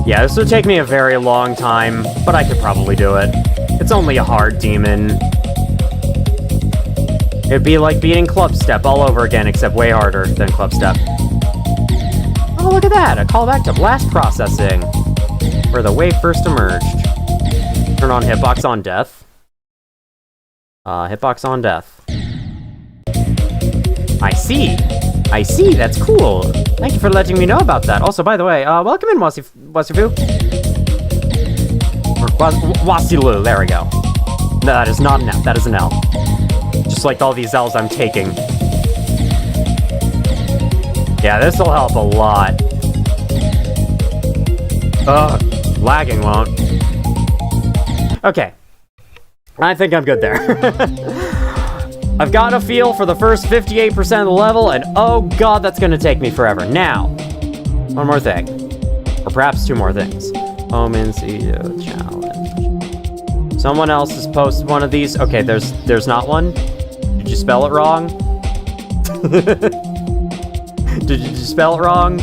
Yeah, this would take me a very long time, but I could probably do it. It's only a hard demon. It'd be like beating Clubstep all over again, except way harder than Clubstep. Oh, look at that! A callback to blast processing, where the wave first emerged. Turn on hitbox on death. Hitbox on death. I see, that's cool. Thank you for letting me know about that. Also, by the way, welcome in, Wasifu. Wasilu, there we go. No, that is not an F, that is an L. Just like all these L's I'm taking. Yeah, this'll help a lot. Ugh, lagging won't. Okay. I think I'm good there. I've got a feel for the first 58% of the level, and oh god, that's gonna take me forever. Now, one more thing. Or perhaps two more things. Omens Edo challenge. Someone else has posted one of these. Okay, there's not one. Did you spell it wrong? Did you spell it wrong?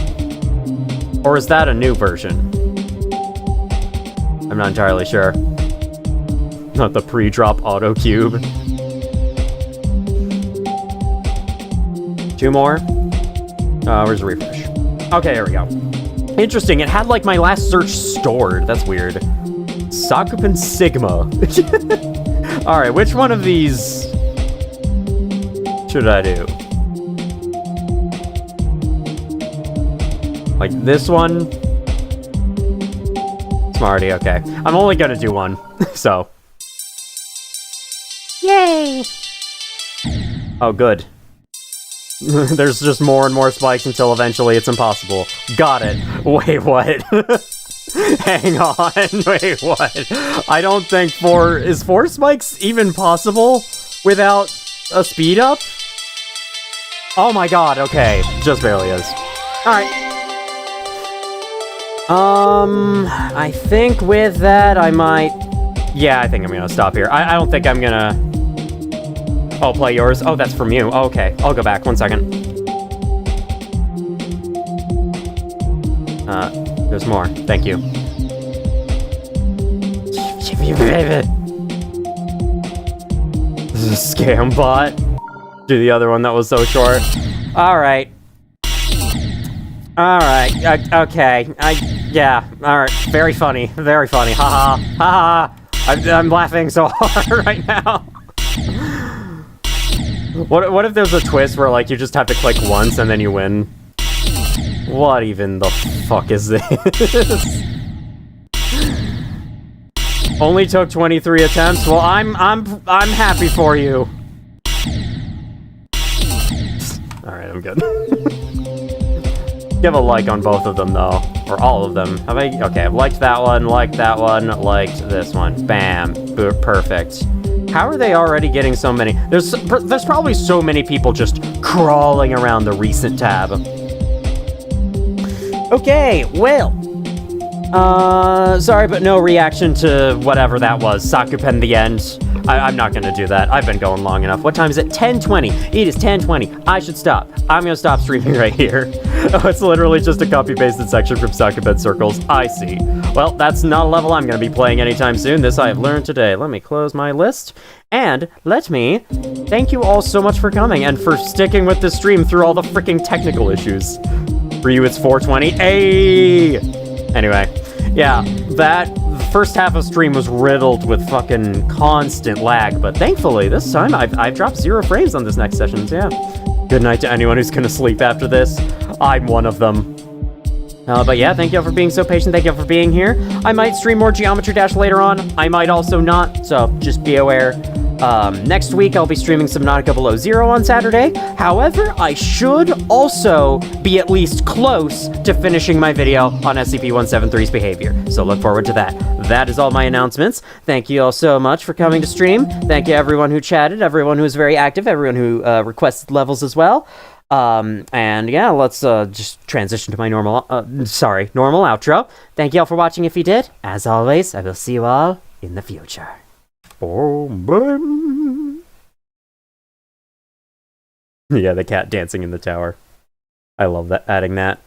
Or is that a new version? I'm not entirely sure. Not the pre-drop auto cube. Two more. Where's the refresh? Okay, here we go. Interesting, it had like my last search stored. That's weird. Sakupen Sigma. Alright, which one of these should I do? Like this one? Smarty, okay. I'm only gonna do one, so. Yay! Oh, good. There's just more and more spikes until eventually it's impossible. Got it. Wait, what? Hang on. Wait, what? I don't think is 4 spikes even possible without a speed up? Oh my god, okay. Just barely is. Alright. I think with that I might... Yeah, I think I'm gonna stop here. I don't think I'm gonna... I'll play yours. Oh, that's from you. Oh, okay. I'll go back. 1 second. There's more. Thank you. This is a scam bot. Do the other one that was so short. Alright. Alright. Okay. Yeah. Alright. Very funny. Very funny. Haha. Haha. I'm laughing so hard right now. What if there's a twist where, like, you just have to click once and then you win? What even the fuck is this? Only took 23 attempts? Well, I'm happy for you. Alright, I'm good. Give a like on both of them, though. Or all of them. Have I? Okay, I've liked that one, liked this one. Bam. Perfect. How are they already getting so many? There's probably so many people just crawling around the recent tab. Okay, well. Sorry, but no reaction to whatever that was. Sakupen the end. I'm not gonna do that. I've been going long enough. What time is it? 10:20. It is 10:20. I should stop. I'm gonna stop streaming right here. Oh, it's literally just a copy-pasted section from Sakupen Circles. I see. Well, that's not a level I'm gonna be playing anytime soon. This I have learned today. Let me close my list. And let me thank you all so much for coming and for sticking with this stream through all the freaking technical issues. For you, it's 4:20. Hey! Anyway, yeah, that first half of stream was riddled with fucking constant lag, but thankfully this time I've dropped 0 frames on this next session, so yeah. Good night to anyone who's gonna sleep after this. I'm one of them. But yeah, thank you all for being so patient. Thank you all for being here. I might stream more Geometry Dash later on. I might also not, so just be aware. Next week, I'll be streaming Subnautica Below Zero on Saturday. However, I should also be at least close to finishing my video on SCP-173's behavior. So look forward to that. That is all my announcements. Thank you all so much for coming to stream. Thank you everyone who chatted, everyone who was very active, everyone who requested levels as well. And yeah, let's just transition to my normal outro. Thank you all for watching if you did. As always, I will see you all in the future. Oh, yeah, the cat dancing in the tower. I love that, adding that.